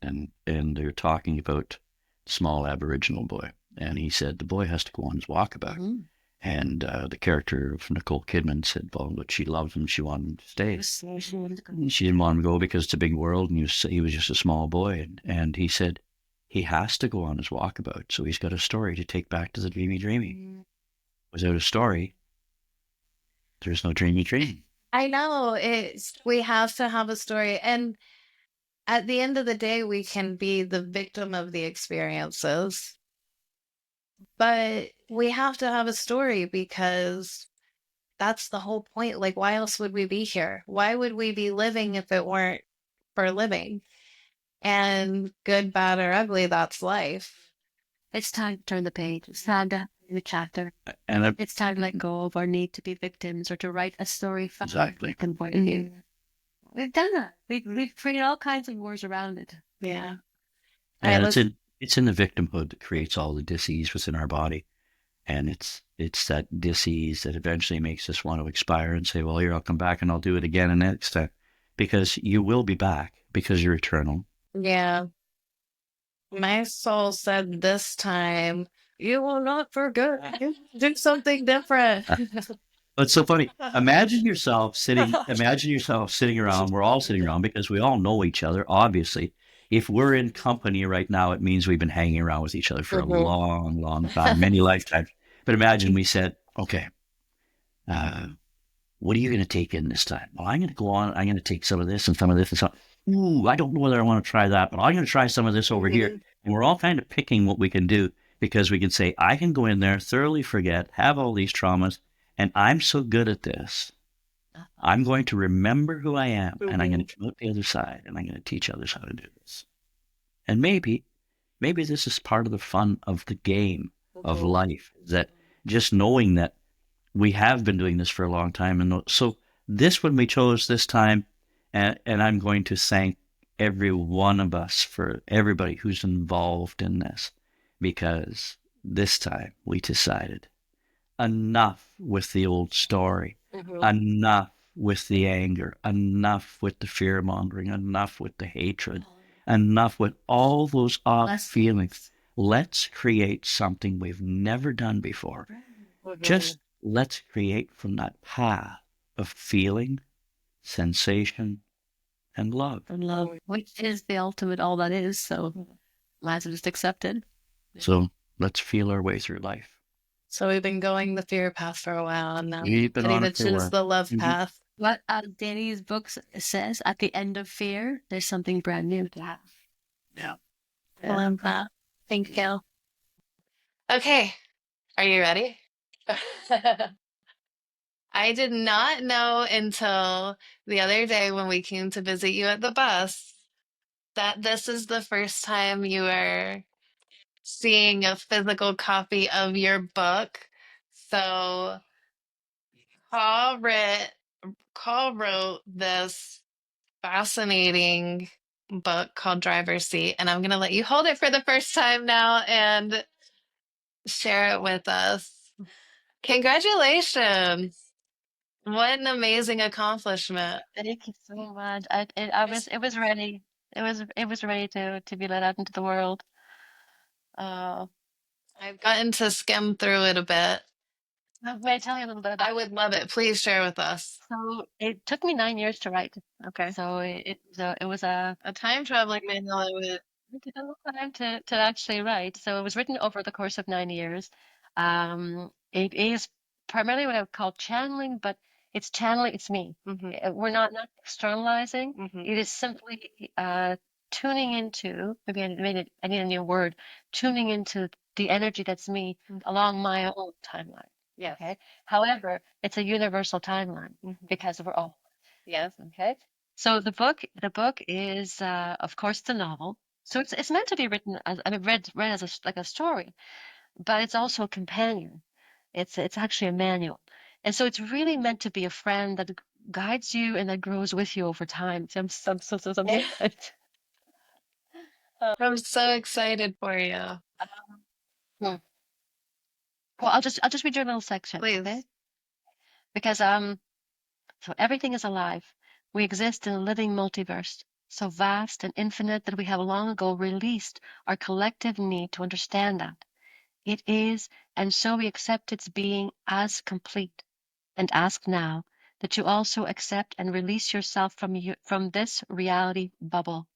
and they're talking about small Aboriginal boy, and he said the boy has to go on his walkabout, and the character of Nicole Kidman said, well, but she loved him, she wanted him to stay. She didn't want him to go because it's a big world, and he was just a small boy, and he said he has to go on his walkabout, so he's got a story to take back to the dreamy. Without a story, there's no dreamy. I know we have to have a story. And at the end of the day, we can be the victim of the experiences. But we have to have a story, because that's the whole point. Like, why else would we be here? Why would we be living if it weren't for living? And good, bad, or ugly, that's life. It's time to turn the page. It's time to new chapter. And It's time to let go of our need to be victims or to write a story from exactly. a point of view. We've done that. We've created all kinds of words around it. Yeah. And it's in the victimhood that creates all the dis-ease within our body. And it's that dis-ease that eventually makes us want to expire and say, well, here, I'll come back and I'll do it again and next time. Because you will be back, because you're eternal. Yeah. My soul said this time, you will not forget. Do something different. It's so funny. Imagine yourself sitting around. We're all sitting around because we all know each other, obviously. If we're in company right now, it means we've been hanging around with each other for a long time, many lifetimes. But imagine we said, okay, what are you going to take in this time? Well, I'm going to go on. I'm going to take some of this and some of this and some. Ooh, I don't know whether I want to try that, but I'm going to try some of this over here. And we're all kind of picking what we can do, because we can say, I can go in there, thoroughly forget, have all these traumas, and I'm so good at this. I'm going to remember who I am, and I'm going to come out the other side, and I'm going to teach others how to do this. And maybe this is part of the fun of the game of life, that just knowing that we have been doing this for a long time. And so this one we chose this time, and I'm going to thank every one of us, for everybody who's involved in this, because this time we decided enough with the old story, enough with the anger, enough with the fear mongering, enough with the hatred, enough with all those off feelings. Let's create something we've never done before. Just let's create from that path of feeling, sensation, and love. And love, which is the ultimate, all that is. So might as well just accept it. So let's feel our way through life. So we've been going the fear path for a while, and now We've been on ready it to for a choose while. the love path. What Danny's books says, at the end of fear, there's something brand new to have. Yeah. I love that. Thank you. Okay, are you ready? I did not know until the other day when we came to visit you at the bus that this is the first time you are seeing a physical copy of your book. So Paul wrote this fascinating book called Driver's Seat, and I'm going to let you hold it for the first time now and share it with us. Congratulations. What an amazing accomplishment. Thank you so much. It was ready. It was ready to be let out into the world. Uh, I've gotten to skim through it a bit. may I tell you a little bit about I would love it. Please share with us. So it took me 9 years to write. Okay. So it was a A time traveling manual, I would. it took a long time to actually write. So it was written over the course of 9 years. It is primarily what I would call channeling, but it's channeling. It's me. We're not externalizing. It is simply tuning into. Maybe I need a new word. Tuning into the energy that's me along my own timeline. Yes. Okay. However, it's a universal timeline because we're all Yes. okay. So the book is, of course, the novel. So it's meant to be written as I mean, read as like a story, but it's also a companion. It's actually a manual, and so it's really meant to be a friend that guides you and that grows with you over time. So I'm excited. I'm so excited for you. Hmm. Well, I'll just read you a little section, Please. okay? Because so everything is alive. We exist in a living multiverse, so vast and infinite that we have long ago released our collective need to understand that. It is, and so we accept its being as complete, and ask now that you also accept and release yourself from this reality bubble.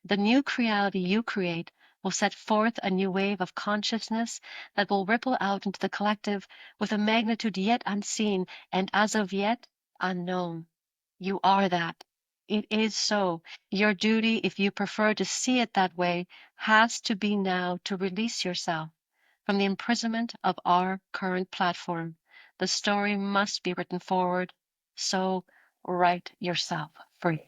The new reality you create will set forth a new wave of consciousness that will ripple out into the collective with a magnitude yet unseen and as of yet unknown. You are that. It is so. Your duty, if you prefer to see it that way, has to be now to release yourself from the imprisonment of our current platform. The story must be written forward. So write yourself free.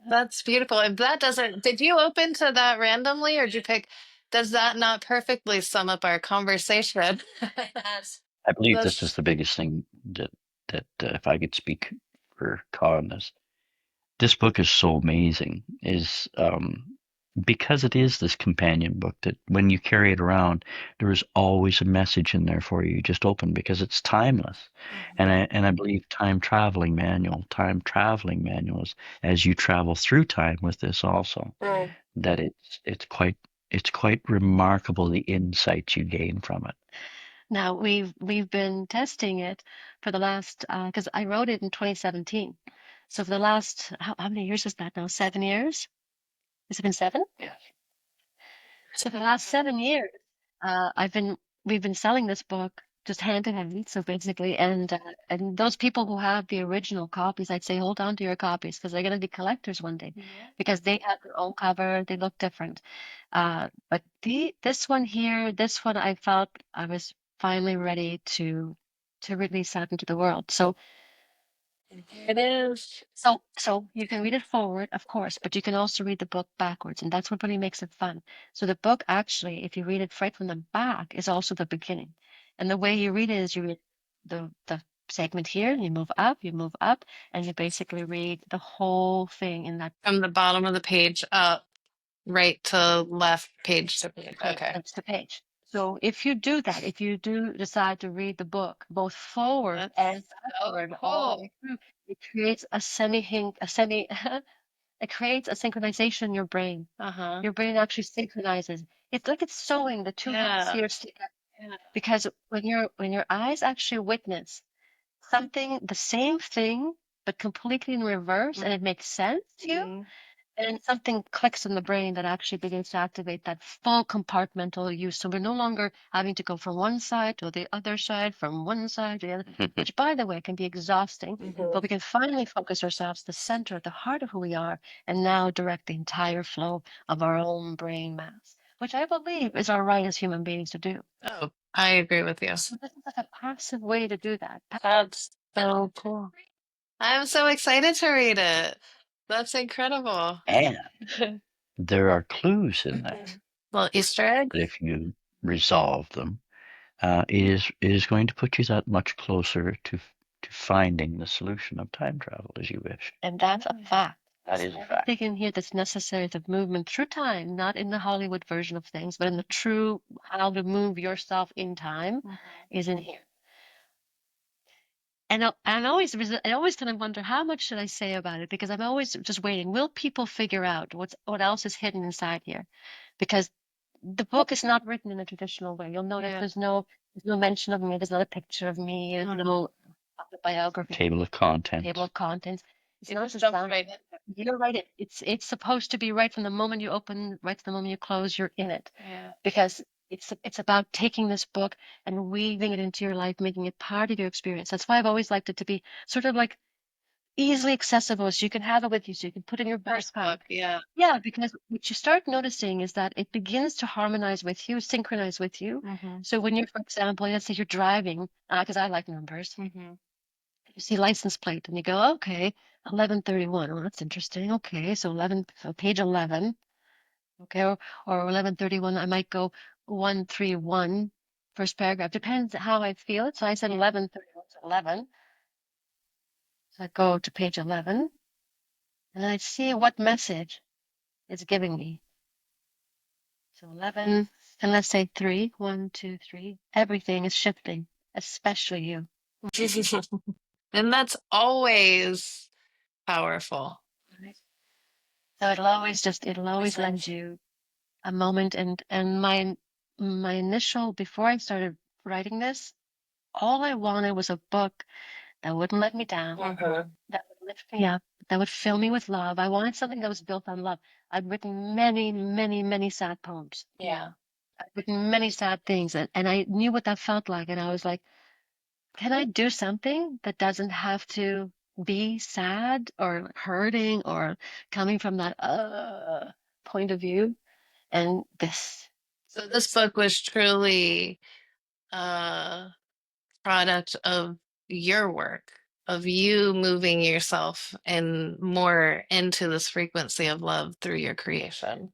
That's beautiful. If that doesn't, did you open to that randomly or did you pick? Does that not perfectly sum up our conversation? I believe this is That's the biggest thing that if I could speak for Kaw on this book is so amazing is because it is this companion book that when you carry it around, there is always a message in there for you. You just open because it's timeless. And I believe time traveling manuals as you travel through time with this also, that it's quite remarkable the insights you gain from it. Now we've been testing it for the last because I wrote it in 2017. So for the last how many years is that now? 7 years? Has it been seven? Yes. So for the last 7 years, I've been we've been selling this book just hand to hand. So basically, and those people who have the original copies, I'd say hold on to your copies because they're going to be collectors one day because they have their own cover. They look different. But this one here, this one I felt I was finally ready to release out into the world. So it is. so you can read it forward, of course, but you can also read the book backwards, and that's what really makes it fun. So the book actually, if you read it right from the back, is also the beginning. And the way you read it is you read the segment here, and you move up, and you basically read the whole thing in that From the bottom of the page up, right to left, page to page. Okay. that's the page. So if you do that, if you do decide to read the book both forward That's and so backward all the way cool. through, it creates a semi it creates a synchronization in your brain. Uh-huh. Your brain actually synchronizes. It's like it's sewing the two Yeah. hemispheres together. Yeah. Because when your eyes actually witness something, the same thing, but completely in reverse, and it makes sense to you, and something clicks in the brain that actually begins to activate that full compartmental use. So we're no longer having to go from one side to the other side, from one side to the other, which, by the way, can be exhausting. But we can finally focus ourselves the center, the heart of who we are, and now direct the entire flow of our own brain mass, which I believe is our right as human beings to do. Oh, I agree with you. So this is like a passive way to do that. That's so cool. I'm so excited to read it. That's incredible. And there are clues in there Little Easter egg. that if you resolve them, it is going to put you that much closer to finding the solution of time travel as you wish. And that's a fact. That is a fact. Everything in here that's necessary to movement through time, not in the Hollywood version of things, but in the true how to move yourself in time is in here. And I'm always, I always kind of wonder how much should I say about it, because I'm always just waiting. Will people figure out what else is hidden inside here? Because the book is not written in a traditional way. You'll notice there's no mention of me. There's not a picture of me. There's no biography. Table of contents. Table of contents. It's not just just right in. You're right. It's supposed to be right from the moment you open, right to the moment you close. You're in it. Yeah. Because it's about taking this book and weaving it into your life, making it part of your experience. That's why I've always liked it to be sort of like easily accessible, so you can have it with you, so you can put it in your backpack. Yeah. Yeah, because what you start noticing is that it begins to harmonize with you, synchronize with you. So when you're, for example, let's say you're driving, because I like numbers, you see license plate and you go, okay, 1131. Oh, that's interesting. Okay, so page 11. Okay, or 1131, I might go 131, first paragraph. Depends how I feel it. So I said 1131 to 11. So I go to page 11 and I see what message it's giving me. So 11, and let's say 3, 1, 2, 3. Everything is shifting, especially you. And that's always powerful. Right? So it'll always lend you a moment. And my initial, before I started writing this, all I wanted was a book that wouldn't let me down, that would lift me up, that would fill me with love. I wanted something that was built on love. I'd written many, many, many sad poems. Yeah. I'd written many sad things, and I knew what that felt like. And I was like, can I do something that doesn't have to be sad or hurting or coming from that point of view? And this. So this book was truly a product of your work, of you moving yourself and more into this frequency of love through your creation.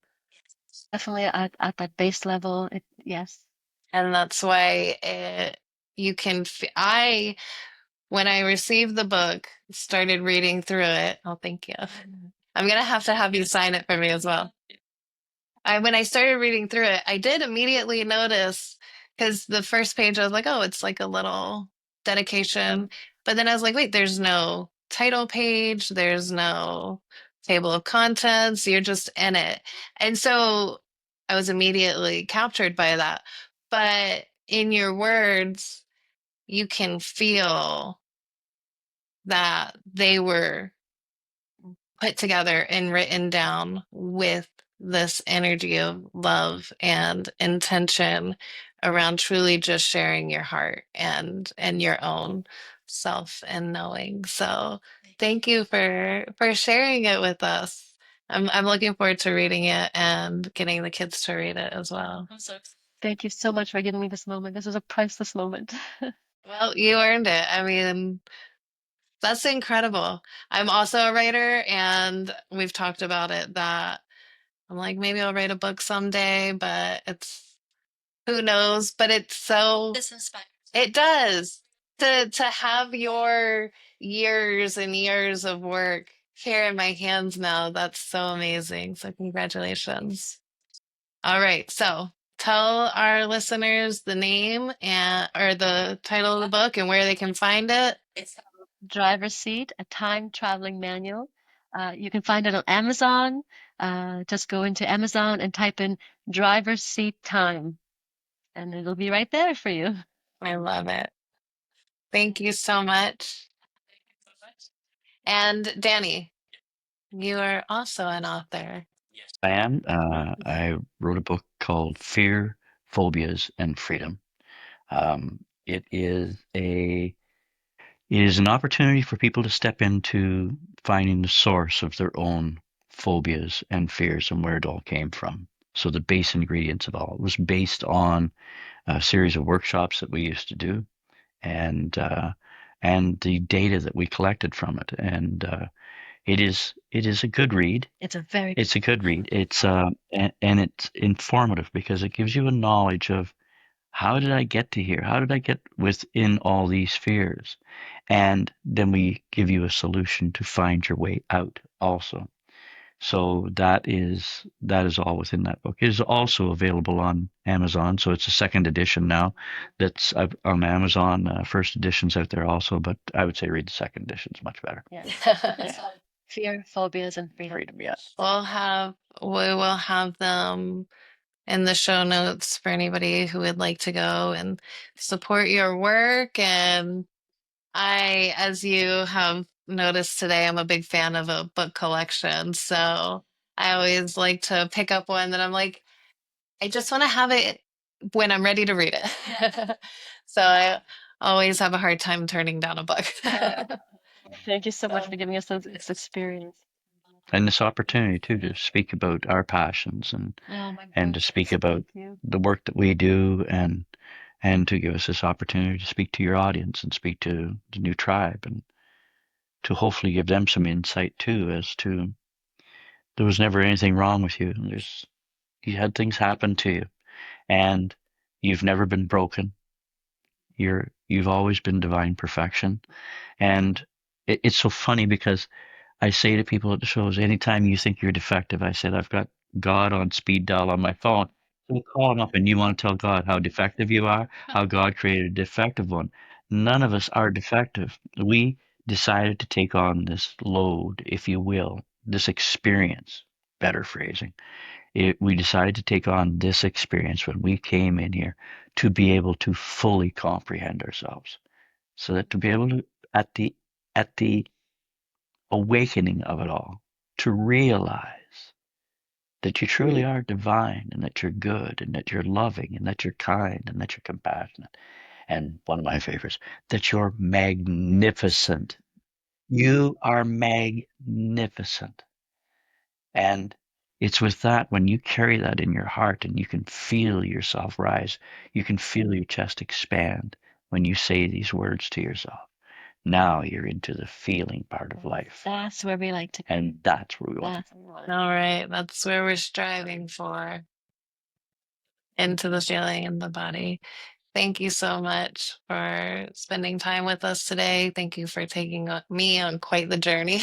Definitely at that base level, yes. And that's why you can, when I received the book, started reading through it. Oh, thank you. I'm going to have you sign it for me as well. When I started reading through it, I did immediately notice, because the first page I was like, oh, it's like a little dedication. But then I was like, wait, there's no title page, there's no table of contents, you're just in it. And so I was immediately captured by that. But in your words, you can feel that they were put together and written down with this energy of love and intention around truly just sharing your heart and your own self and knowing. So thank you for sharing it with us. I'm looking forward to reading it and getting the kids to read it as well. Thank you so much for giving me this moment. This was a priceless moment. Well, you earned it. I mean, that's incredible. I'm also a writer, and we've talked about it that I'm like, maybe I'll write a book someday, but it's who knows. But it's so This inspires. it does to have your years and years of work here in my hands now. That's so amazing. So congratulations. All right, so tell our listeners the name and or the title of the book and where they can find it. It's Driver's Seat, a time traveling manual. You can find it on Amazon. Just go into Amazon and type in Driver's Seat Time, and it'll be right there for you. I love it. Thank you so much. And Danny, you are also an author. I am. I wrote a book called Fear, Phobias, and Freedom. It is an opportunity for people to step into finding the source of their own phobias and fears and where it all came from. So the base ingredients of all. It was based on a series of workshops that we used to do, and the data that we collected from it. And it is a good read. It's a good read. It's and it's informative because it gives you a knowledge of how did I get to here? How did I get within all these fears? And then we give you a solution to find your way out also. So that is all within that book. It is also available on Amazon. So it's a second edition now. That's on Amazon. First edition's out there also, but I would say read the second edition. It's much better. Yeah. Fear, phobias, and freedom. Freedom, yes. we will have them in the show notes for anybody who would like to go and support your work. And as you have noticed today, I'm a big fan of a book collection. So I always like to pick up one that I'm like, I just want to have it when I'm ready to read it. So I always have a hard time turning down a book. Thank you so much for giving us this experience. And this opportunity too to speak about our passions and to speak about the work that we do and to give us this opportunity to speak to your audience and speak to the new tribe and to hopefully give them some insight too as to there was never anything wrong with you. You had things happen to you and you've never been broken. You've always been divine perfection. And it's so funny because I say to people at the shows, anytime you think you're defective, I said, I've got God on speed dial on my phone. So call him up and you want to tell God how defective you are, how God created a defective one. None of us are defective. We decided to take on this load, if you will, this experience, better phrasing. We decided to take on this experience when we came in here to be able to fully comprehend ourselves. So that to be able to, at the awakening of it all, to realize that you truly are divine and that you're good and that you're loving and that you're kind and that you're compassionate. And one of my favorites, that you're magnificent. You are magnificent. And it's with that, when you carry that in your heart and you can feel yourself rise, you can feel your chest expand when you say these words to yourself. Now you're into the feeling part of life. That's where we like to go. And that's where we want to All right, that's where we're striving for, into the feeling in the body. Thank you so much for spending time with us today. Thank you for taking me on quite the journey.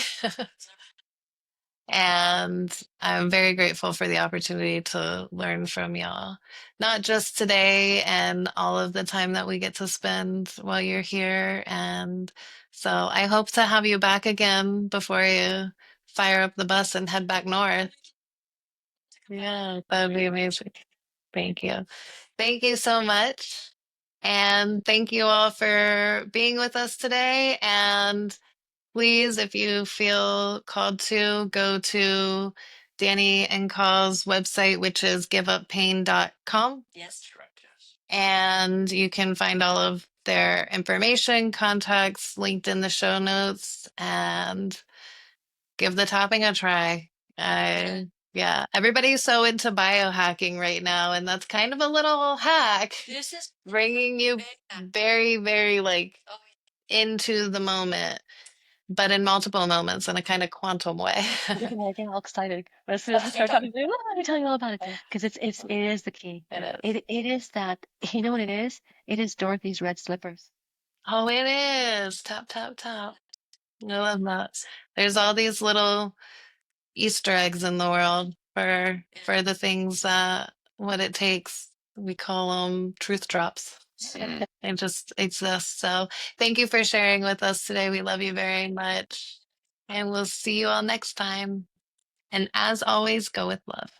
And I'm very grateful for the opportunity to learn from y'all, not just today and all of the time that we get to spend while you're here. And so I hope to have you back again before you fire up the bus and head back north. Yeah, that'd be amazing. Thank you. Thank you so much. And thank you all for being with us today. And please, if you feel called to, go to Danny and Kaw's website, which is giveuppain.com. Yes, correct. Yes. And you can find all of their information, contacts linked in the show notes, and give the tapping a try. Yeah, everybody's so into biohacking right now, and that's kind of a little hack, This is bringing you very, very like into the moment, but in multiple moments in a kind of quantum way. I get all excited as soon as I start talking. Let me tell you all about it because it is the key. It is. It is that, you know what it is? It is Dorothy's red slippers. Oh, it is. Tap, tap, tap. I love that. There's all these little Easter eggs in the world for the things that what it takes. We call them truth drops. They just exist. So thank you for sharing with us today. We love you very much. And we'll see you all next time. And as always, go with love.